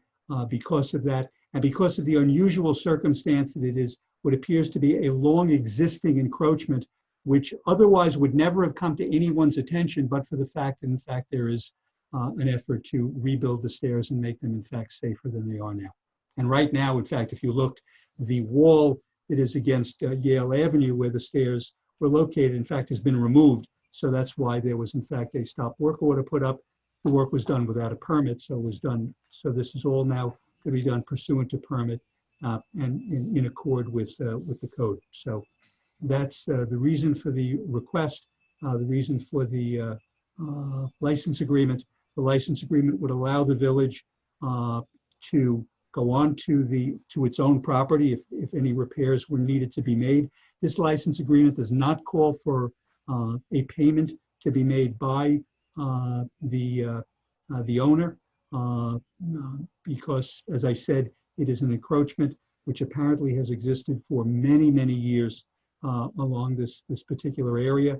because of that, and because of the unusual circumstance that it is what appears to be a long existing encroachment, which otherwise would never have come to anyone's attention, but for the fact that in fact there is an effort to rebuild the stairs and make them in fact safer than they are now. And right now, in fact, if you looked, the wall that is against Yale Avenue where the stairs were located, in fact, has been removed. So that's why there was in fact a stop work order put up. The work was done without a permit, so it was done. So this is all now going to be done pursuant to permit and in accord with the code. So that's the reason for the request, the reason for the license agreement. The license agreement would allow the village to go on to its own property if any repairs were needed to be made. This license agreement does not call for a payment to be made by the owner because, as I said, it is an encroachment which apparently has existed for many, many years along this particular area.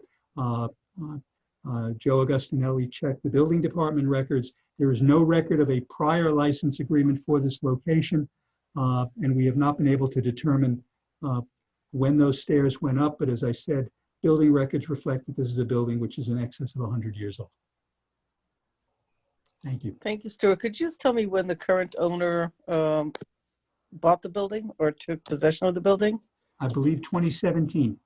Joe Agostinelli checked the building department records. There is no record of a prior license agreement for this location, and we have not been able to determine when those stairs went up. But as I said, building records reflect that this is a building which is in excess of 100 years old. Thank you. Thank you, Stuart. Could you just tell me when the current owner bought the building or took possession of the building? I believe 2017.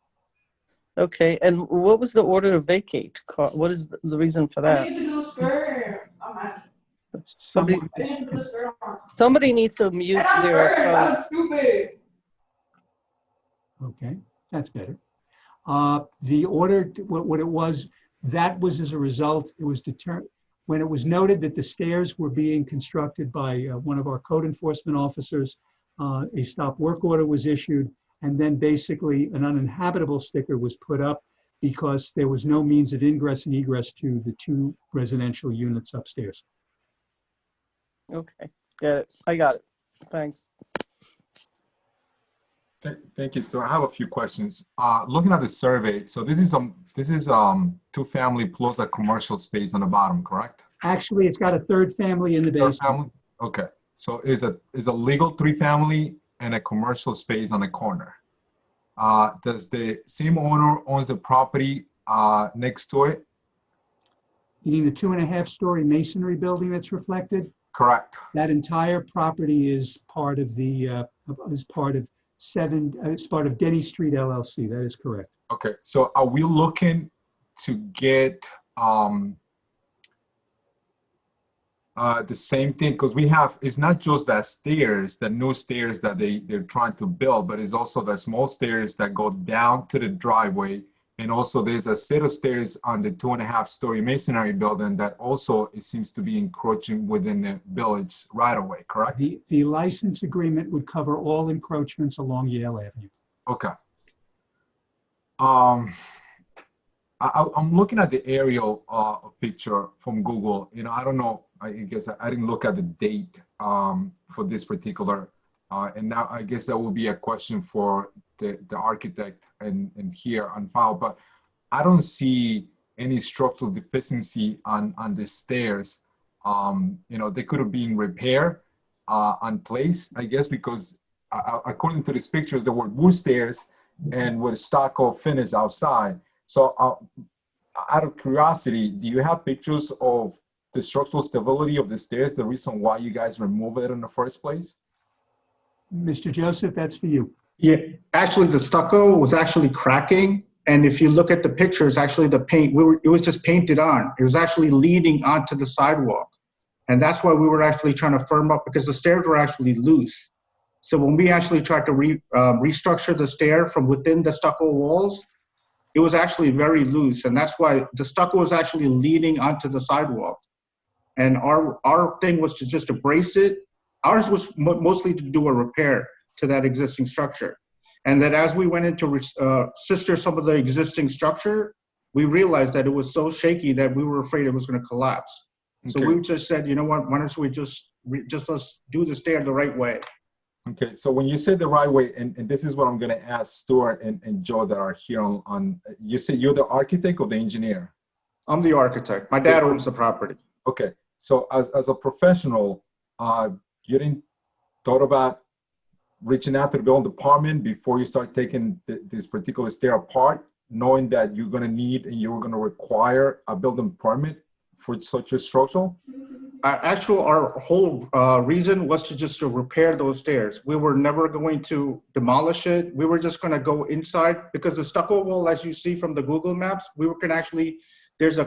Okay, and what was the order to vacate? What is the reason for that? Somebody needs to mute their phone. Okay, that's better. The order, what it was, that was as a result, it was determined, when it was noted that the stairs were being constructed by one of our code enforcement officers, a stop work order was issued, and then basically an uninhabitable sticker was put up because there was no means of ingress and egress to the 2 residential units upstairs. Okay, got it. I got it. Thanks. Thank you, Stuart. I have a few questions. Looking at the survey, so this is 2-family plus a commercial space on the bottom, correct? Actually, it's got a 3rd family in the basement. Okay, so is a legal 3-family and a commercial space on the corner. Does the same owner owns the property next to it? You mean the 2.5-story masonry building that's reflected? Correct. That entire property is part of the is part of Denny Street LLC. That is correct. Okay, so are we looking to get the same thing, because we have, it's not just that stairs, the new stairs that they're trying to build, but it's also the small stairs that go down to the driveway. And also there's a set of stairs on the 2.5-story masonry building that also it seems to be encroaching within the village right away, correct? The license agreement would cover all encroachments along Yale Avenue. Okay. I'm looking at the aerial picture from Google. You know, I don't know, I guess I didn't look at the date for this particular, and now I guess that will be a question for the architect and here on file, but I don't see any structural deficiency on the stairs. You know, they could have been repaired on place, I guess, because according to these pictures, there were wood stairs and with stucco finish outside. So out of curiosity, do you have pictures of the structural stability of the stairs, the reason why you guys removed it in the first place? Mr. Joseph, that's for you. Yeah, actually the stucco was actually cracking. And if you look at the pictures, actually the paint, it was just painted on. It was actually leading onto the sidewalk. And that's why we were actually trying to firm up, because the stairs were actually loose. So when we actually tried to restructure the stair from within the stucco walls, it was actually very loose. And that's why the stucco was actually leading onto the sidewalk. And our thing was to just to brace it. Ours was mostly to do a repair to that existing structure. And that as we went into sister some of the existing structure, we realized that it was so shaky that we were afraid it was going to collapse. Okay. So we just said, you know what, why don't we just let's do the stair the right way. Okay, so when you say the right way, and this is what I'm going to ask Stuart and Joe that are here on, you say you're the architect or the engineer? I'm the architect. My dad owns the property. Okay, so as a professional, you didn't thought about reaching out to the building department before you start taking this particular stair apart, knowing that you're going to need and you're going to require a building permit for such a structural? Actually, our whole reason was to just to repair those stairs. We were never going to demolish it. We were just going to go inside, because the stucco wall, as you see from the Google Maps, can actually, there's a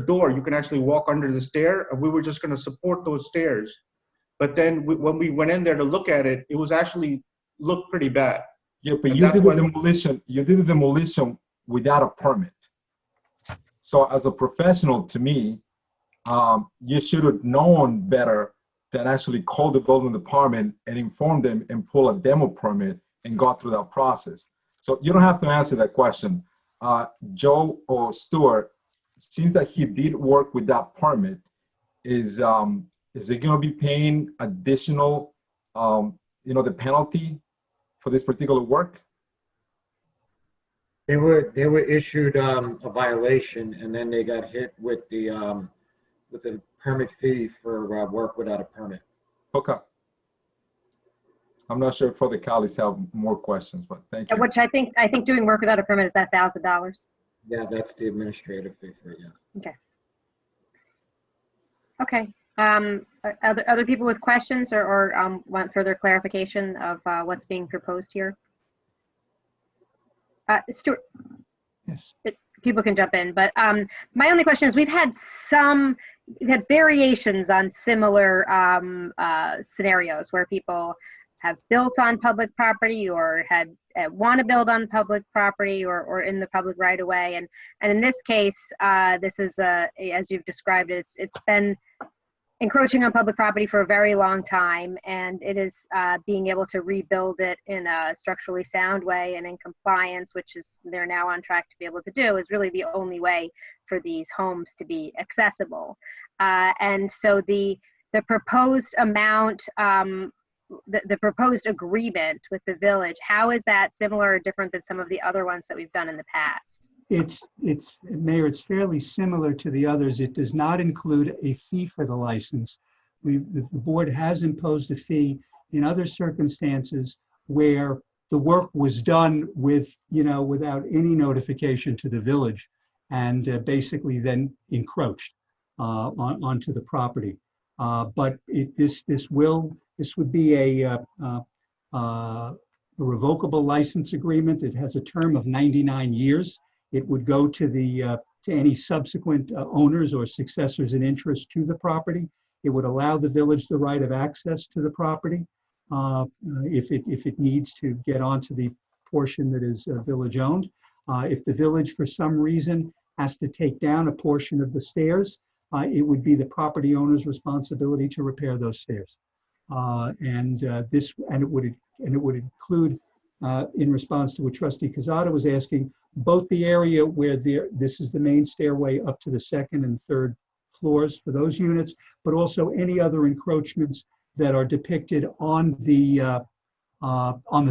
door, you can actually walk under the stair, and we were just going to support those stairs. But then when we went in there to look at it, it was actually looked pretty bad. Yeah, but you did the demolition. You did the demolition without a permit. So as a professional, to me, you should have known better than actually call the building department and inform them and pull a demo permit and go through that process. So you don't have to answer that question. Joe or Stuart, since that he did work with that permit, is it going to be paying additional, the penalty for this particular work? They were issued a violation, and then they got hit with the permit fee for work without a permit. Okay. I'm not sure if other colleagues have more questions, but thank you. Which I think doing work without a permit is that $1,000. Yeah, that's the administrative fee for it. Yeah. Okay. Other people with questions or want further clarification of what's being proposed here? Stuart. Yes. People can jump in, but my only question is, we've had variations on similar scenarios where people have built on public property or had want to build on public property or in the public right of way, and in this case, this is as you've described it, it's been encroaching on public property for a very long time, and it is being able to rebuild it in a structurally sound way and in compliance, which is they're now on track to be able to do, is really the only way for these homes to be accessible. And so the proposed amount, the proposed agreement with the village, how is that similar or different than some of the other ones that we've done in the past? Mayor, it's fairly similar to the others. It does not include a fee for the license. The board has imposed a fee in other circumstances where the work was done without any notification to the village, and basically then encroached onto the property. But this would be a revocable license agreement. It has a term of 99 years. It would go to any subsequent owners or successors in interest to the property. It would allow the village the right of access to the property if it needs to get onto the portion that is village owned. If the village, for some reason, has to take down a portion of the stairs, it would be the property owner's responsibility to repair those stairs. It would include, in response to what Trustee Quezada was asking, both the area where this is the main stairway up to the second and third floors for those units, but also any other encroachments that are depicted on the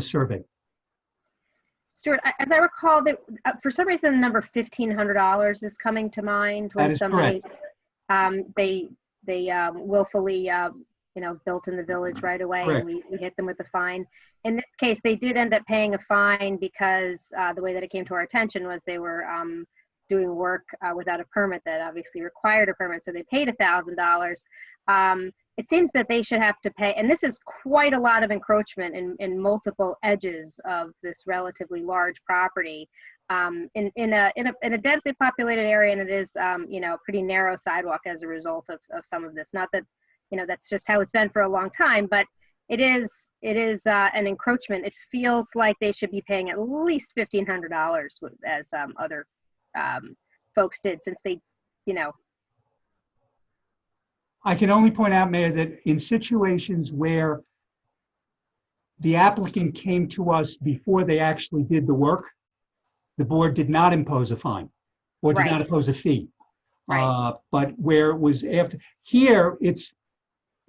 survey. Stuart, as I recall, that for some reason the number $1,500 is coming to mind when somebody they willfully built in the village right away, and we hit them with a fine. In this case, they did end up paying a fine because the way that it came to our attention was they were doing work without a permit that obviously required a permit, so they paid $1,000. It seems that they should have to pay, and this is quite a lot of encroachment in multiple edges of this relatively large property, in a densely populated area, and it is pretty narrow sidewalk as a result of some of this. Not that that's just how it's been for a long time, but it is an encroachment. It feels like they should be paying at least $1,500 as other folks did, since they I can only point out, Mayor, that in situations where the applicant came to us before they actually did the work, the board did not impose a fine or did not impose a fee. But where it was after, here it's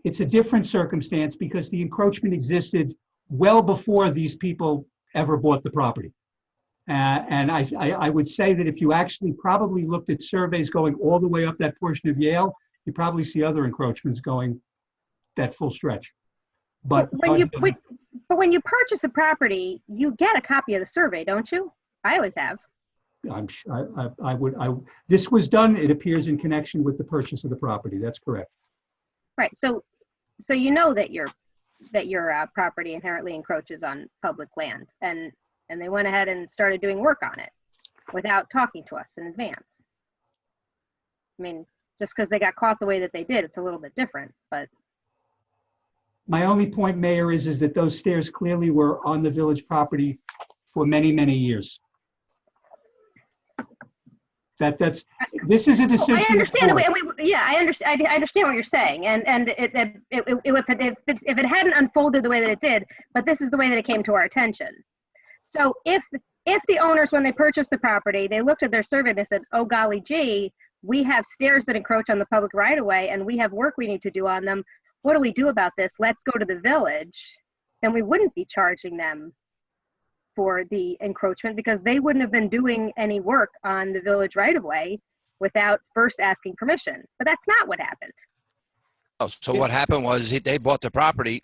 a different circumstance because the encroachment existed well before these people ever bought the property. And I would say that if you actually probably looked at surveys going all the way up that portion of Yale, you probably see other encroachments going that full stretch. But when you purchase a property, you get a copy of the survey, don't you? I always have. I'm sure this was done, it appears, in connection with the purchase of the property. That's correct. Right. So you know that your property inherently encroaches on public land, and they went ahead and started doing work on it without talking to us in advance. I mean, just because they got caught the way that they did, it's a little bit different, but. My only point, Mayor, is that those stairs clearly were on the village property for many, many years. This is a decision. I understand. I understand what you're saying, and if it hadn't unfolded the way that it did, but this is the way that it came to our attention. So if the owners, when they purchased the property, they looked at their survey, they said, "Oh golly gee, we have stairs that encroach on the public right of way, and we have work we need to do on them. What do we do about this? Let's go to the village." Then we wouldn't be charging them for the encroachment because they wouldn't have been doing any work on the village right of way without first asking permission. But that's not what happened. Oh, so what happened was they bought the property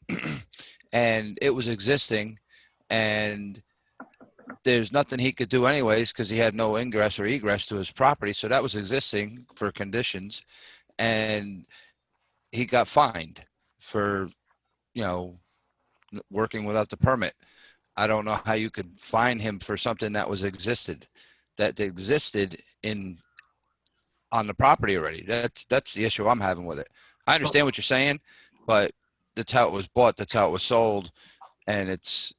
and it was existing, and there's nothing he could do anyways because he had no ingress or egress to his property. So that was existing for conditions, and he got fined for, working without the permit. I don't know how you could fine him for something that existed on the property already. That's the issue I'm having with it. I understand what you're saying, but that's how it was bought. That's how it was sold, and it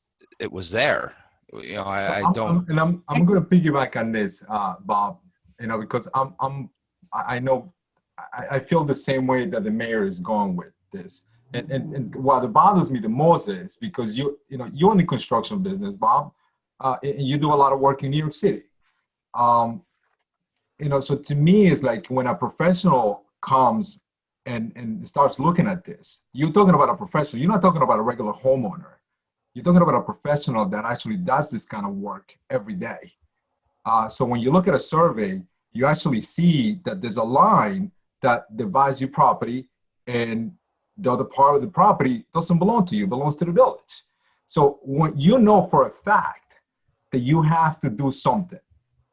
was there. I don't. I'm going to piggyback on this, Bob. Because I know I feel the same way that the mayor is going with this. And what bothers me the most is because you're in the construction business, Bob, and you do a lot of work in New York City. So to me, it's like when a professional comes and starts looking at this, you're talking about a professional. You're not talking about a regular homeowner. You're talking about a professional that actually does this kind of work every day. So when you look at a survey, you actually see that there's a line that divides your property, and the other part of the property doesn't belong to you, belongs to the village. So when you know for a fact that you have to do something,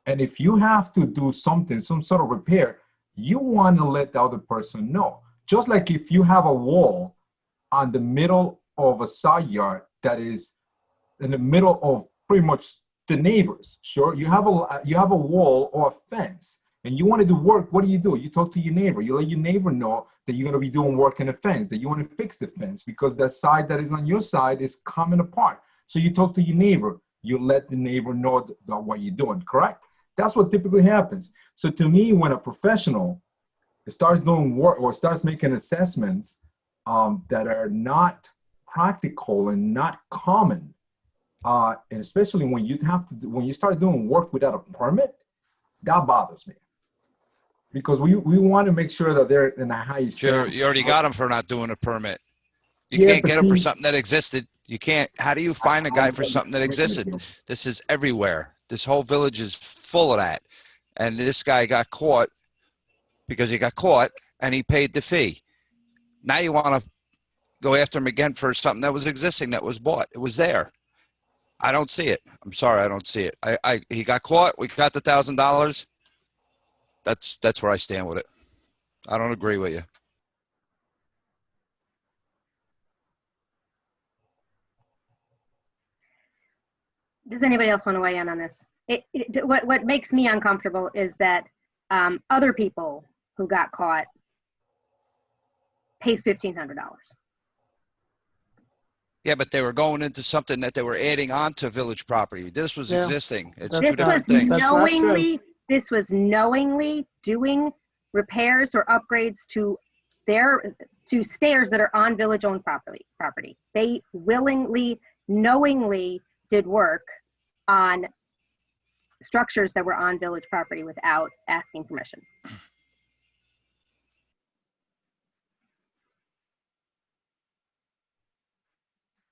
and if you have to do something, some sort of repair, you want to let the other person know. Just like if you have a wall on the middle of a side yard that is in the middle of pretty much the neighbors, sure, you have a wall or a fence and you want to do work, what do? You talk to your neighbor. You let your neighbor know that you're going to be doing work in the fence, that you want to fix the fence because that side that is on your side is coming apart. So you talk to your neighbor. You let the neighbor know what you're doing, correct? That's what typically happens. So to me, when a professional starts doing work or starts making assessments that are not practical and not common, and especially when you start doing work without a permit, that bothers me. Because we want to make sure that they're in a high Sure, standard. you already got them for not doing a permit. You Yeah, can't but get them for see- something that existed. You can't. How do you find a guy for something that existed? This is everywhere. This whole village is full of that. And this guy got caught because he got caught and he paid the fee. Now you want to go after him again for something that was existing, that was bought. It was there. I don't see it. I'm sorry, I don't see it. He got caught. We got the $1,000. That's where I stand with it. I don't agree with you. Does anybody else want to weigh in on this? What makes me uncomfortable is that other people who got caught paid $1,500. Yeah, but they were going into something that they were adding on to village property. This was existing. It's two This different was things. knowingly doing repairs or upgrades to stairs that are on village-owned property. They willingly, knowingly did work on structures that were on village property without asking permission.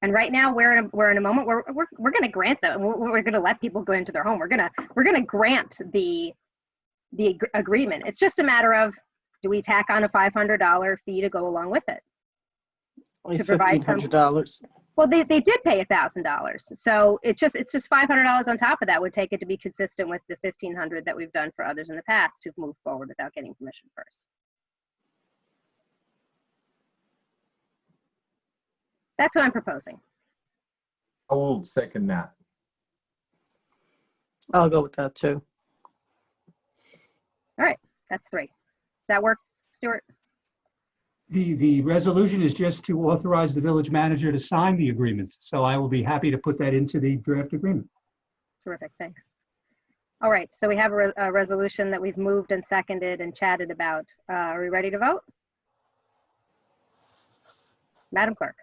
And right now we're in a moment where we're going to grant them. We're going to let people go into their home. We're going to grant the agreement. It's just a matter of, do we tack on a $500 fee to go along with it? Only To provide some. $1,500. Well, they did pay $1,000, so it's just $500 on top of that would take it to be consistent with the $1,500 that we've done for others in the past who've moved forward without getting permission first. That's what I'm proposing. I will second that. I'll go with that too. All right, that's 3. Does that work, Stuart? The resolution is just to authorize the village manager to sign the agreement. So I will be happy to put that into the draft agreement. Terrific, thanks. All right, so we have a resolution that we've moved and seconded and chatted about. Are we ready to vote? Madam Clerk.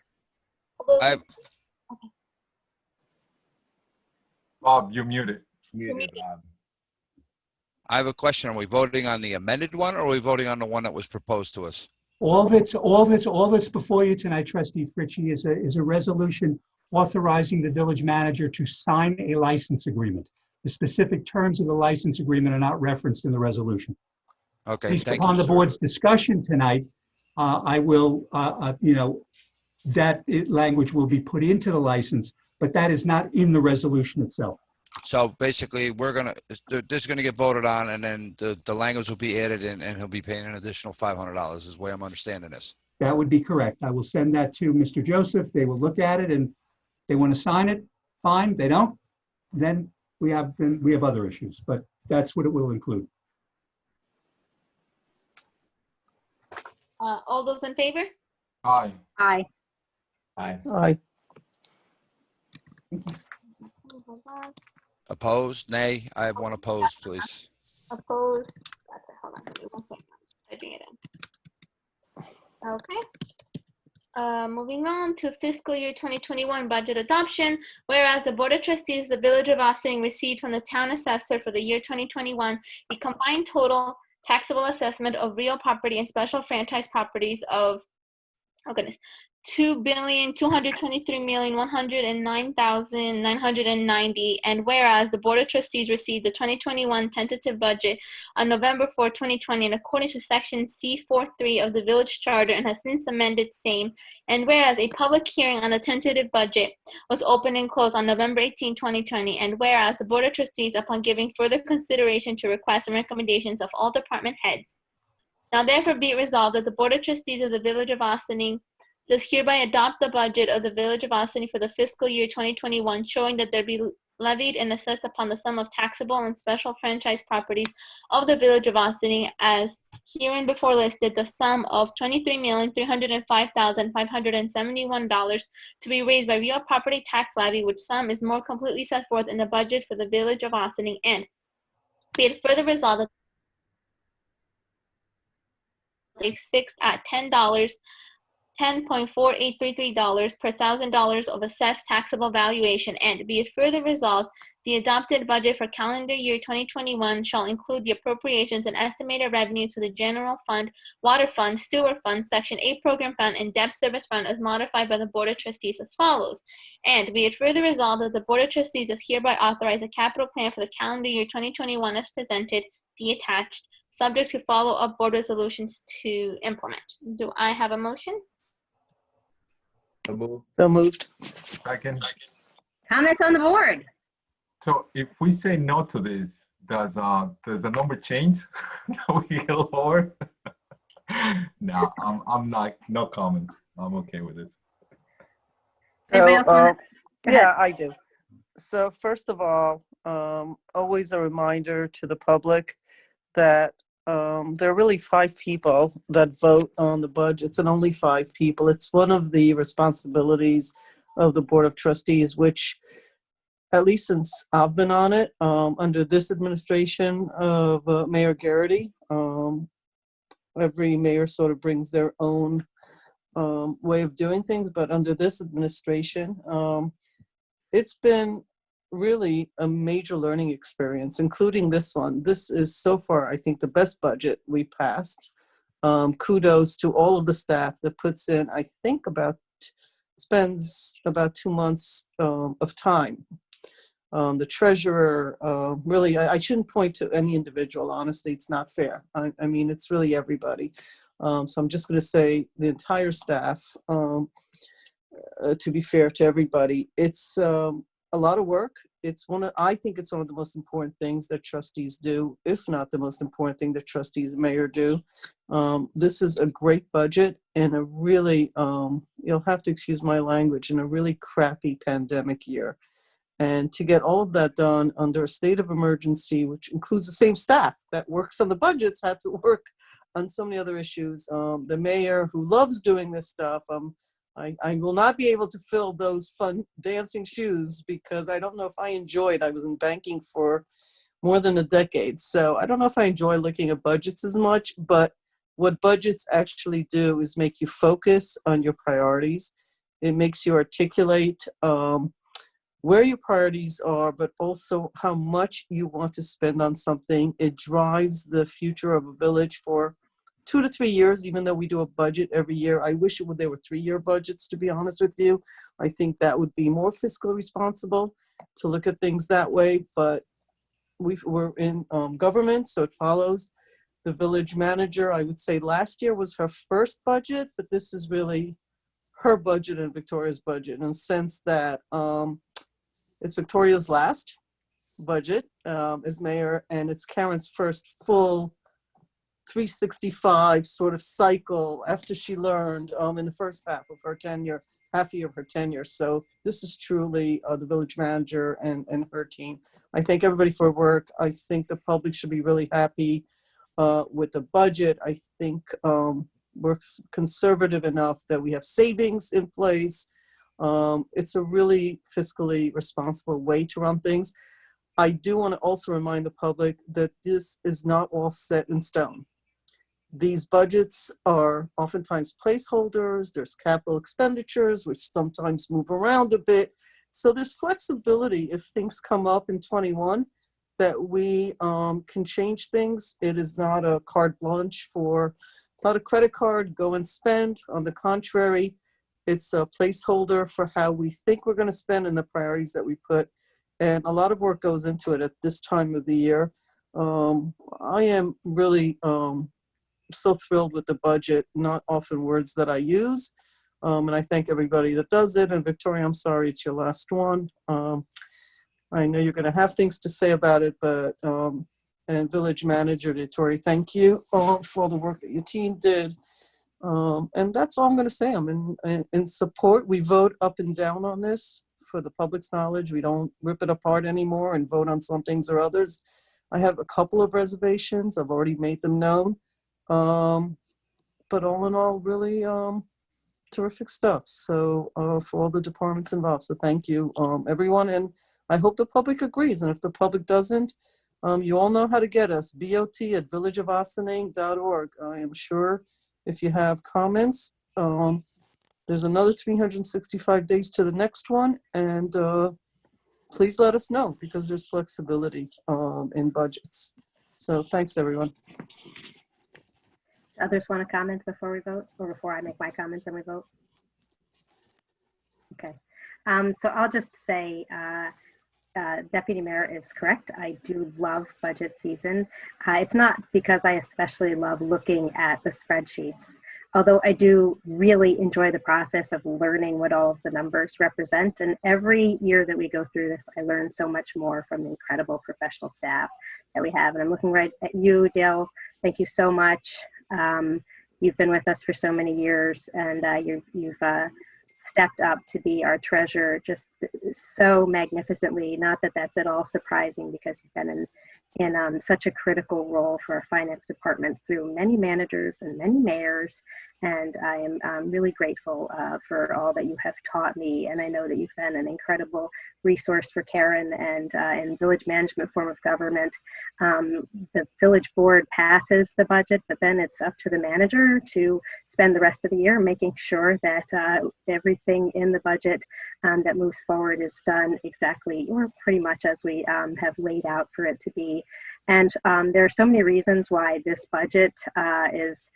Bob, you're muted. I have a question. Are we voting on the amended one or are we voting on the one that was proposed to us? All that's before you tonight, Trustee Fritchie, is a resolution authorizing the village manager to sign a license agreement. The specific terms of the license agreement are not referenced in the resolution. Okay, Based thank upon you, the sir. board's discussion tonight, I will, that language will be put into the license, but that is not in the resolution itself. So basically, this is gonna get voted on, and then the language will be added in, and he'll be paying an additional $500. Is the way I'm understanding this. That would be correct. I will send that to Mr. Joseph. They will look at it, and they want to sign it, fine. They don't, then we have other issues, but that's what it will include. All those in favor? Aye. Aye. Aye. Aye. Opposed? Nay. I have one opposed, please. Opposed? Gotcha. Hold on. Give me 1 second. I'm typing it in. Okay. Moving on to fiscal year 2021 budget adoption. Whereas the Board of Trustees of the Village of Austin received from the town assessor for the year 2021 a combined total taxable assessment of real property and special franchise properties of, oh goodness, $2,223,109,990. And whereas the Board of Trustees received the 2021 tentative budget on November 4, 2020 in accordance with Section C43 of the Village Charter and has since amended same. And whereas a public hearing on the tentative budget was opened and closed on November 18, 2020. And whereas the Board of Trustees, upon giving further consideration to requests and recommendations of all department heads, now therefore be it resolved that the Board of Trustees of the Village of Austin does hereby adopt the budget of the Village of Austin for the fiscal year 2021, showing that there be levied and assessed upon the sum of taxable and special franchise properties of the Village of Austining as hereinbefore listed, the sum of $23,305,571 to be raised by real property tax levy, which sum is more completely set forth in the budget for the Village of Austining, and be it further resolved that it's fixed at $10.4833 per $1,000 of assessed taxable valuation, and be it further resolved, the adopted budget for calendar year 2021 shall include the appropriations and estimated revenues for the general fund, water fund, sewer fund, section 8 program fund, and debt service fund as modified by the Board of Trustees as follows. And be it further resolved that the Board of Trustees does hereby authorize a capital plan for the calendar year 2021 as presented, the attached, subject to follow-up board resolutions to implement. Do I have a motion? So moved. Second. Comments on the board? So if we say no to this, does the number change? Do we get lower? No, I'm not. No comments. I'm okay with this. Anybody else want to? Yeah, I do. So first of all, always a reminder to the public that there are really 5 people that vote on the budgets, and only 5 people. It's one of the responsibilities of the Board of Trustees, which, at least since I've been on it, under this administration of Mayor Garrity, every mayor sort of brings their own way of doing things, but under this administration, it's been really a major learning experience, including this one. This is so far, I think, the best budget we passed. Kudos to all of the staff that puts in, I think, spends about 2 months of time. The treasurer, really, I shouldn't point to any individual, honestly, it's not fair. I mean, it's really everybody. So I'm just going to say the entire staff, to be fair to everybody. It's a lot of work. I think it's one of the most important things that trustees do, if not the most important thing that trustees and mayor do. This is a great budget in a really, you'll have to excuse my language, in a really crappy pandemic year. And to get all of that done under a state of emergency, which includes the same staff that works on the budgets, had to work on so many other issues. The mayor, who loves doing this stuff, I will not be able to fill those fun dancing shoes because I don't know if I enjoy it. I was in banking for more than a decade, so I don't know if I enjoy looking at budgets as much, but what budgets actually do is make you focus on your priorities. It makes you articulate where your priorities are, but also how much you want to spend on something. It drives the future of a village for 2 to 3 years, even though we do a budget every year. I wish they were 3-year budgets, to be honest with you. I think that would be more fiscally responsible to look at things that way, but we're in government, so it follows. The village manager, I would say last year was her first budget, but this is really her budget and Victoria's budget in the sense that it's Victoria's last budget as mayor, and it's Karen's first full 365 sort of cycle after she learned in the first half of her tenure, half year of her tenure. So this is truly the village manager and her team. I thank everybody for work. I think the public should be really happy with the budget. I think we're conservative enough that we have savings in place. It's a really fiscally responsible way to run things. I do want to also remind the public that this is not all set in stone. These budgets are oftentimes placeholders. There's capital expenditures, which sometimes move around a bit. So there's flexibility if things come up in 21 that we can change things. It is not a carte blanche it's not a credit card, go and spend. On the contrary, it's a placeholder for how we think we're going to spend and the priorities that we put. And a lot of work goes into it at this time of the year. I am really so thrilled with the budget, not often words that I use. And I thank everybody that does it. And Victoria, I'm sorry, it's your last one. I know you're going to have things to say about it, but, and village manager, Victoria, thank you for all the work that your team did. And that's all I'm going to say. I'm in support. We vote up and down on this for the public's knowledge. We don't rip it apart anymore and vote on some things or others. I have a couple of reservations. I've already made them known. But all in all, really terrific stuff. So for all the departments involved. So thank you, everyone. And I hope the public agrees. And if the public doesn't, you all know how to get us, bot@villageofossining.org. I am sure if you have comments, there's another 365 days to the next one. And please let us know because there's flexibility in budgets. So thanks, everyone. Others want to comment before we vote, or before I make my comments and we vote? Okay. So I'll just say, Deputy Mayor is correct. I do love budget season. It's not because I especially love looking at the spreadsheets, although I do really enjoy the process of learning what all of the numbers represent. And every year that we go through this, I learn so much more from the incredible professional staff that we have. And I'm looking right at you, Dale. Thank you so much. You've been with us for so many years, and you've stepped up to be our treasurer just so magnificently. Not that that's at all surprising because you've been in such a critical role for our finance department through many managers and many mayors. And I am really grateful for all that you have taught me. And I know that you've been an incredible resource for Karen and in village management form of government. The village board passes the budget, but then it's up to the manager to spend the rest of the year making sure that everything in the budget that moves forward is done exactly or pretty much as we have laid out for it to be. And there are so many reasons why this budget is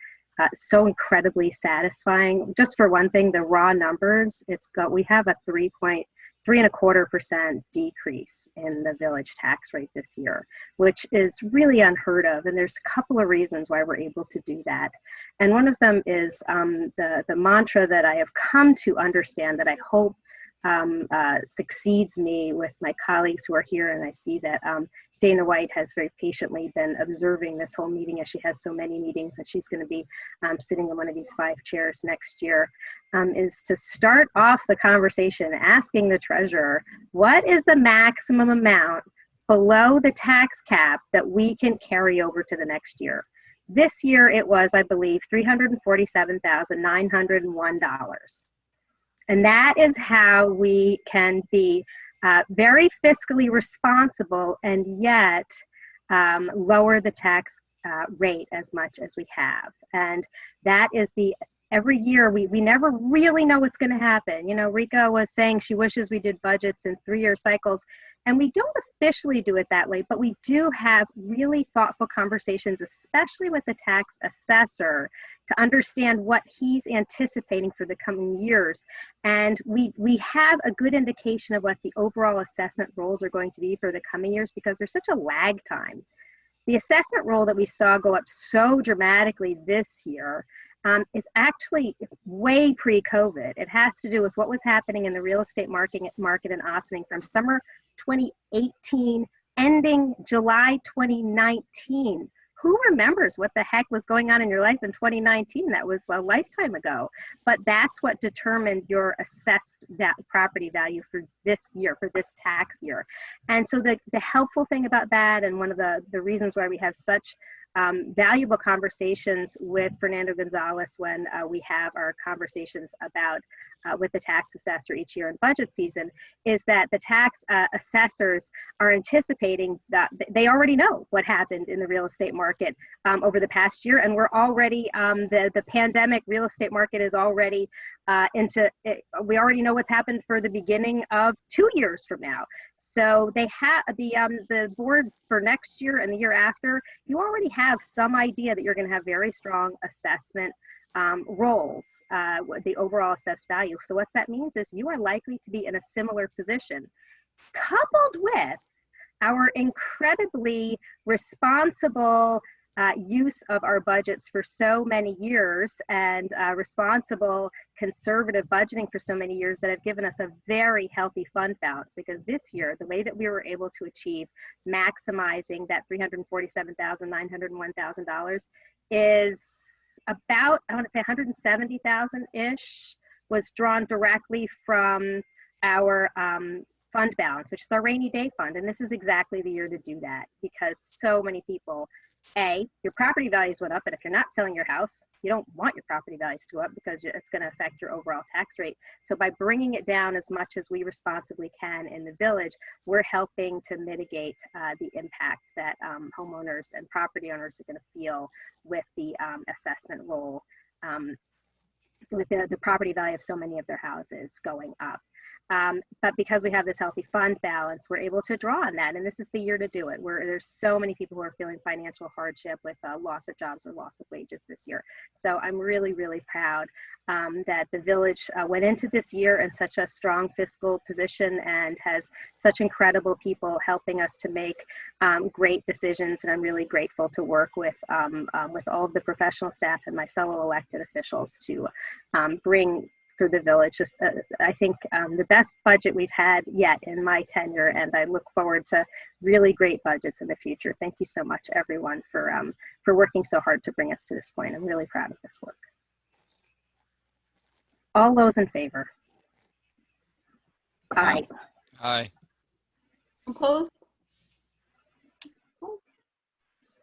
so incredibly satisfying. Just for one thing, the raw numbers, we have a 3.25% decrease in the village tax rate this year, which is really unheard of. And there's a couple of reasons why we're able to do that. And one of them is the mantra that I have come to understand that I hope succeeds me with my colleagues who are here. And I see that Dana White has very patiently been observing this whole meeting as she has so many meetings, and she's going to be sitting in one of these 5 chairs next year, is to start off the conversation asking the treasurer, what is the maximum amount below the tax cap that we can carry over to the next year? This year it was, I believe, $347,901. And that is how we can be very fiscally responsible and yet lower the tax rate as much as we have. And that is every year we never really know what's going to happen. You know, Rika was saying she wishes we did budgets in 3-year cycles, and we don't officially do it that way, but we do have really thoughtful conversations, especially with the tax assessor, to understand what he's anticipating for the coming years. And we have a good indication of what the overall assessment roles are going to be for the coming years because there's such a lag time. The assessment role that we saw go up so dramatically this year is actually way pre-COVID. It has to do with what was happening in the real estate market in Ossining from summer 2018 ending July 2019. Who remembers what the heck was going on in your life in 2019? That was a lifetime ago. But that's what determined your assessed property value for this year, for this tax year. And so the helpful thing about that, and one of the reasons why we have such valuable conversations with Fernando Gonzalez when we have our conversations about with the tax assessor each year in budget season, is that the tax assessors are anticipating that they already know what happened in the real estate market over the past year, and we're already the pandemic real estate market is already we already know what's happened for the beginning of 2 years from now. So they have the board for next year and the year after, you already have some idea that you're going to have very strong assessment roles, the overall assessed value. So what that means is you are likely to be in a similar position, coupled with our incredibly responsible use of our budgets for so many years and responsible conservative budgeting for so many years that have given us a very healthy fund balance. Because this year, the way that we were able to achieve maximizing that $347,901,000 is about, I want to say 170,000-ish was drawn directly from our fund balance, which is our rainy day fund. And this is exactly the year to do that because so many people, your property values went up, and if you're not selling your house, you don't want your property values to go up because it's going to affect your overall tax rate. So by bringing it down as much as we responsibly can in the village, we're helping to mitigate the impact that homeowners and property owners are going to feel with the assessment roll, with the property value of so many of their houses going up. But because we have this healthy fund balance, we're able to draw on that. And this is the year to do it, where there's so many people who are feeling financial hardship with loss of jobs or loss of wages this year. So I'm really, really proud that the village went into this year in such a strong fiscal position and has such incredible people helping us to make great decisions. And I'm really grateful to work with all of the professional staff and my fellow elected officials to bring through the village. Just I think the best budget we've had yet in my tenure, and I look forward to really great budgets in the future. Thank you so much, everyone, for working so hard to bring us to this point. I'm really proud of this work. All those in favor? Aye. Aye. Opposed?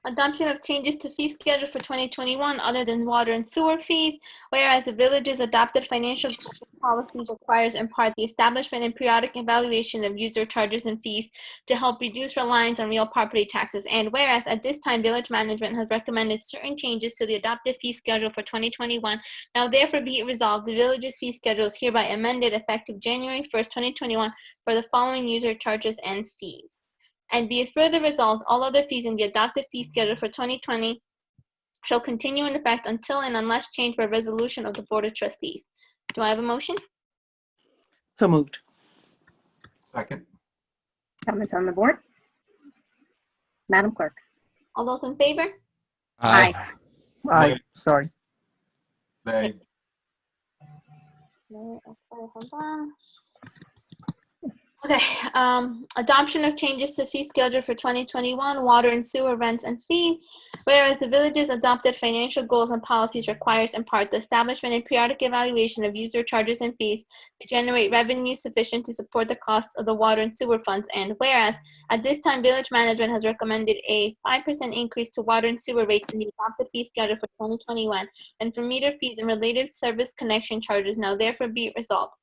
Adoption of changes to fee schedule for 2021 other than water and sewer fees, whereas the village's adopted financial policies requires in part the establishment and periodic evaluation of user charges and fees to help reduce reliance on real property taxes, and whereas at this time village management has recommended certain changes to the adopted fee schedule for 2021, now therefore be it resolved, the village's fee schedule is hereby amended effective January 1st, 2021 for the following user charges and fees. And be it further resolved, all other fees in the adopted fee schedule for 2020 shall continue in effect until and unless changed by resolution of the Board of Trustees. Do I have a motion? So moved. Second. Comments on the board? Madam Clerk? All those in favor? Aye. Aye. Sorry. Nay. Okay, hold on. Okay, adoption of changes to fee schedule for 2021, water and sewer rents and fees. Whereas the village's adopted financial goals and policies requires in part the establishment and periodic evaluation of user charges and fees to generate revenue sufficient to support the costs of the water and sewer funds. And whereas at this time, village management has recommended a 5% increase to water and sewer rates in the adopted fee schedule for 2021, and for meter fees and related service connection charges, now therefore be it resolved.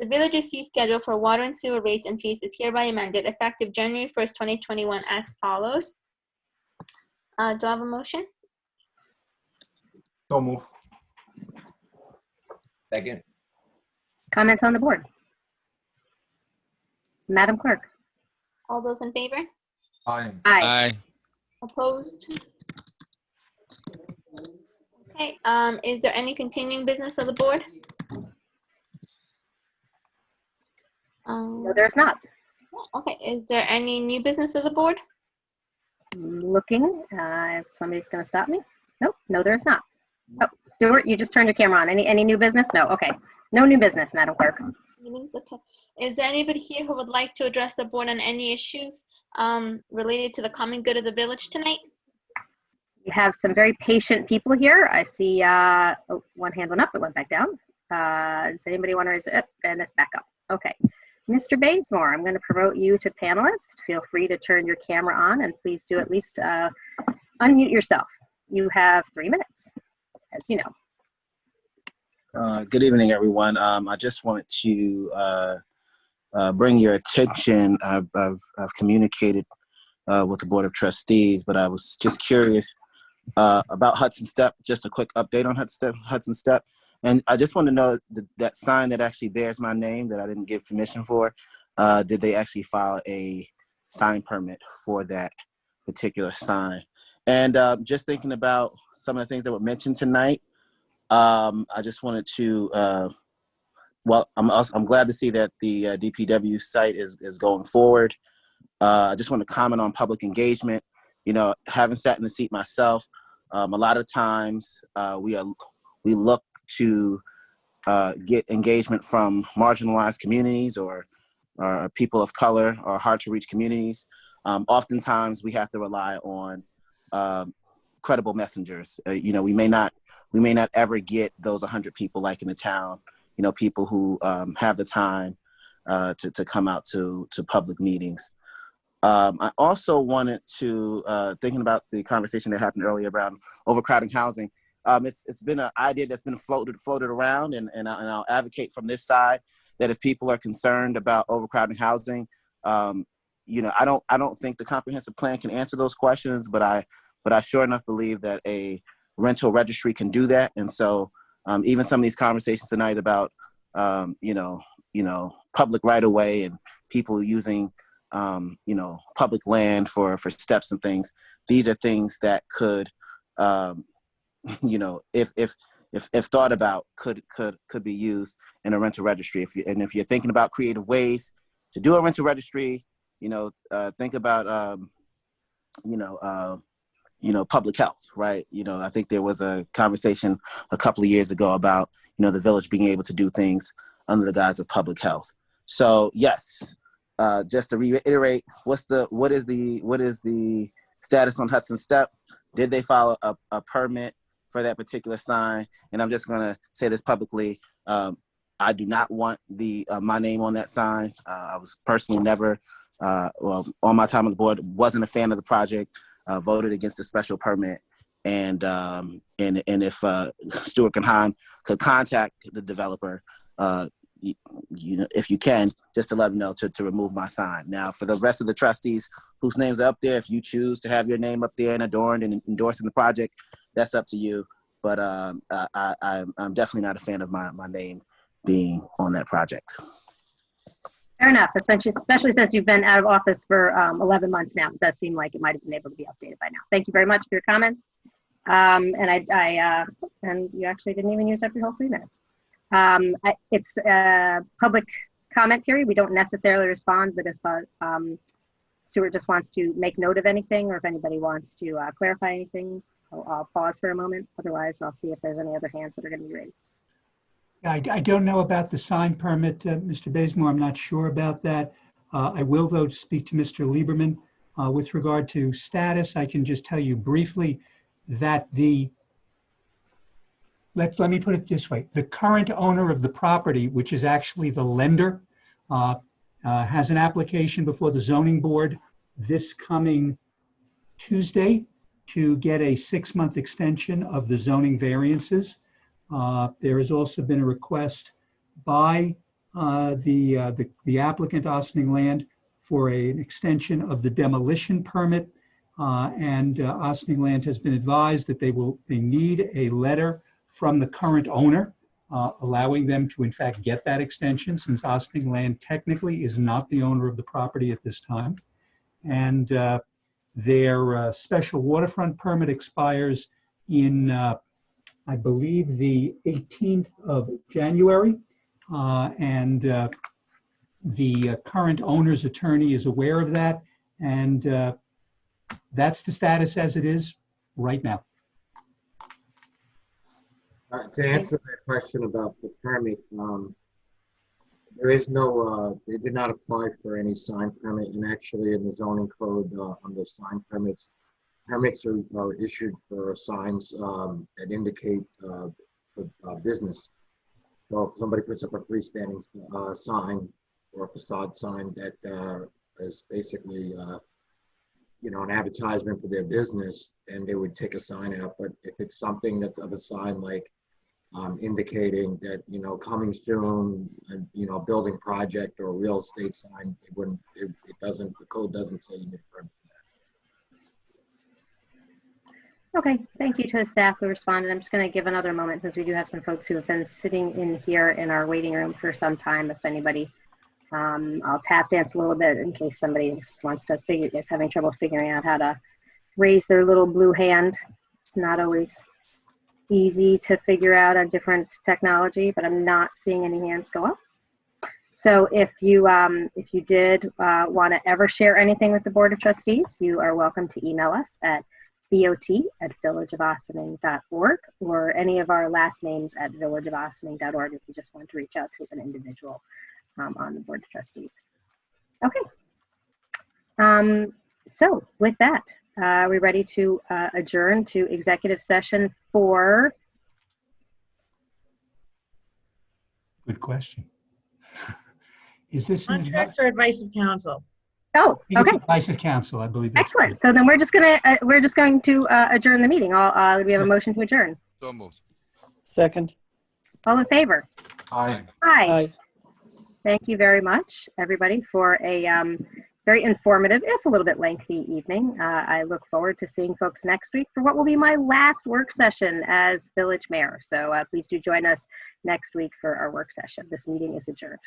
The village's fee schedule for water and sewer rates and fees is hereby amended effective January 1st, 2021 as follows. Do I have a motion? So move. Second. Comments on the board? Madam Clerk? All those in favor? Aye. Aye. Opposed? Okay, is there any continuing business of the board? No, there's not. Okay, is there any new business of the board? Looking, if somebody's going to stop me. Nope, no, there's not. Oh, Stuart, you just turned your camera on. Any new business? No, okay. No new business, Madam Clerk. Meetings, okay. Is there anybody here who would like to address the board on any issues related to the common good of the village tonight? We have some very patient people here. I see one hand went up, it went back down. Does anybody want to raise it? And it's back up. Okay. Mr. Bazemore, I'm going to promote you to panelist. Feel free to turn your camera on and please do at least unmute yourself. You have 3 minutes, as you know. Good evening, everyone. I just wanted to bring your attention. I've communicated with the Board of Trustees, but I was just curious about Hudson Step. Just a quick update on Hudson Step. And I just want to know that sign that actually bears my name that I didn't give permission for, did they actually file a sign permit for that particular sign? And just thinking about some of the things that were mentioned tonight, I just wanted to, well, I'm glad to see that the DPW site is going forward. I just want to comment on public engagement. You know, having sat in the seat myself, a lot of times we look to get engagement from marginalized communities or people of color or hard to reach communities. Oftentimes we have to rely on credible messengers. You know, we may not ever get those 100 people like in the town, you know, people who have the time to come out to public meetings. I also wanted to, thinking about the conversation that happened earlier around overcrowding housing, it's been an idea that's been floated around, and I'll advocate from this side that if people are concerned about overcrowding housing, you know, I don't think the comprehensive plan can answer those questions, but I sure enough believe that a rental registry can do that. And so even some of these conversations tonight about you know, public right of way and people using you know, public land for steps and things, these are things that could you know, if thought about, could be used in a rental registry. If you're thinking about creative ways to do a rental registry, you know, think about you know, public health, right? You know, I think there was a conversation a couple of years ago about, you know, the village being able to do things under the guise of public health. So yes, just to reiterate, what is the status on Hudson Step? Did they file a permit for that particular sign? And I'm just gonna say this publicly. I do not want my name on that sign. I was personally never, well, on my time on the board, wasn't a fan of the project. Voted against the special permit, and if Stuart Conheim could contact the developer, you know, if you can, just to let them know to remove my sign. Now, for the rest of the trustees whose names are up there, if you choose to have your name up there and adorned and endorsing the project, that's up to you. But I'm definitely not a fan of my name being on that project. Fair enough, especially since you've been out of office for 11 months now. It does seem like it might have been able to be updated by now. Thank you very much for your comments. And and you actually didn't even use up your whole 3 minutes. It's a public comment period. We don't necessarily respond, but if Stuart just wants to make note of anything, or if anybody wants to clarify anything, I'll pause for a moment. Otherwise, I'll see if there's any other hands that are going to be raised. I don't know about the sign permit, Mr. Bazemore. I'm not sure about that. I will, though, speak to Mr. Lieberman. With regard to status, I can just tell you briefly that let me put it this way. The current owner of the property, which is actually the lender, has an application before the zoning board this coming Tuesday to get a 6-month extension of the zoning variances. There has also been a request by the applicant, Ossining Land, for an extension of the demolition permit, and Ossining Land has been advised that they need a letter from the current owner allowing them to in fact get that extension, since Ossining Land technically is not the owner of the property at this time. And their special waterfront permit expires in I believe the 18th of January, and the current owner's attorney is aware of that, and that's the status as it is right now. To answer that question about the permit, there is no, they did not apply for any sign permit, and actually in the zoning code under sign permits, permits are issued for signs that indicate business. So if somebody puts up a freestanding sign or a facade sign that is basically, you know, an advertisement for their business, and they would take a sign out. But if it's something that's of a sign like indicating that, you know, coming soon, you know, building project or a real estate sign, it wouldn't, it doesn't, the code doesn't say you need a permit. Okay, thank you to the staff who responded. I'm just going to give another moment, since we do have some folks who have been sitting in here in our waiting room for some time. If anybody, I'll tap dance a little bit in case somebody wants to is having trouble figuring out how to raise their little blue hand. It's not always easy to figure out a different technology, but I'm not seeing any hands go up. So if you did want to ever share anything with the Board of Trustees, you are welcome to email us at bot@villageofossining.org, or any of our last names at villageofossining.org if you just want to reach out to an individual on the Board of Trustees. Okay. So with that, are we ready to adjourn to executive session for? Good question. Is this an advice? Contracts or advice of counsel? Oh, It's okay. advice of counsel, I believe. That's Excellent. So then we're just going to adjourn the meeting. We have a motion to adjourn. So moved. Second. All in favor? Aye. Aye. Aye. Thank you very much, everybody, for a very informative, if a little bit lengthy evening. I look forward to seeing folks next week for what will be my last work session as village mayor. So please do join us next week for our work session. This meeting is adjourned.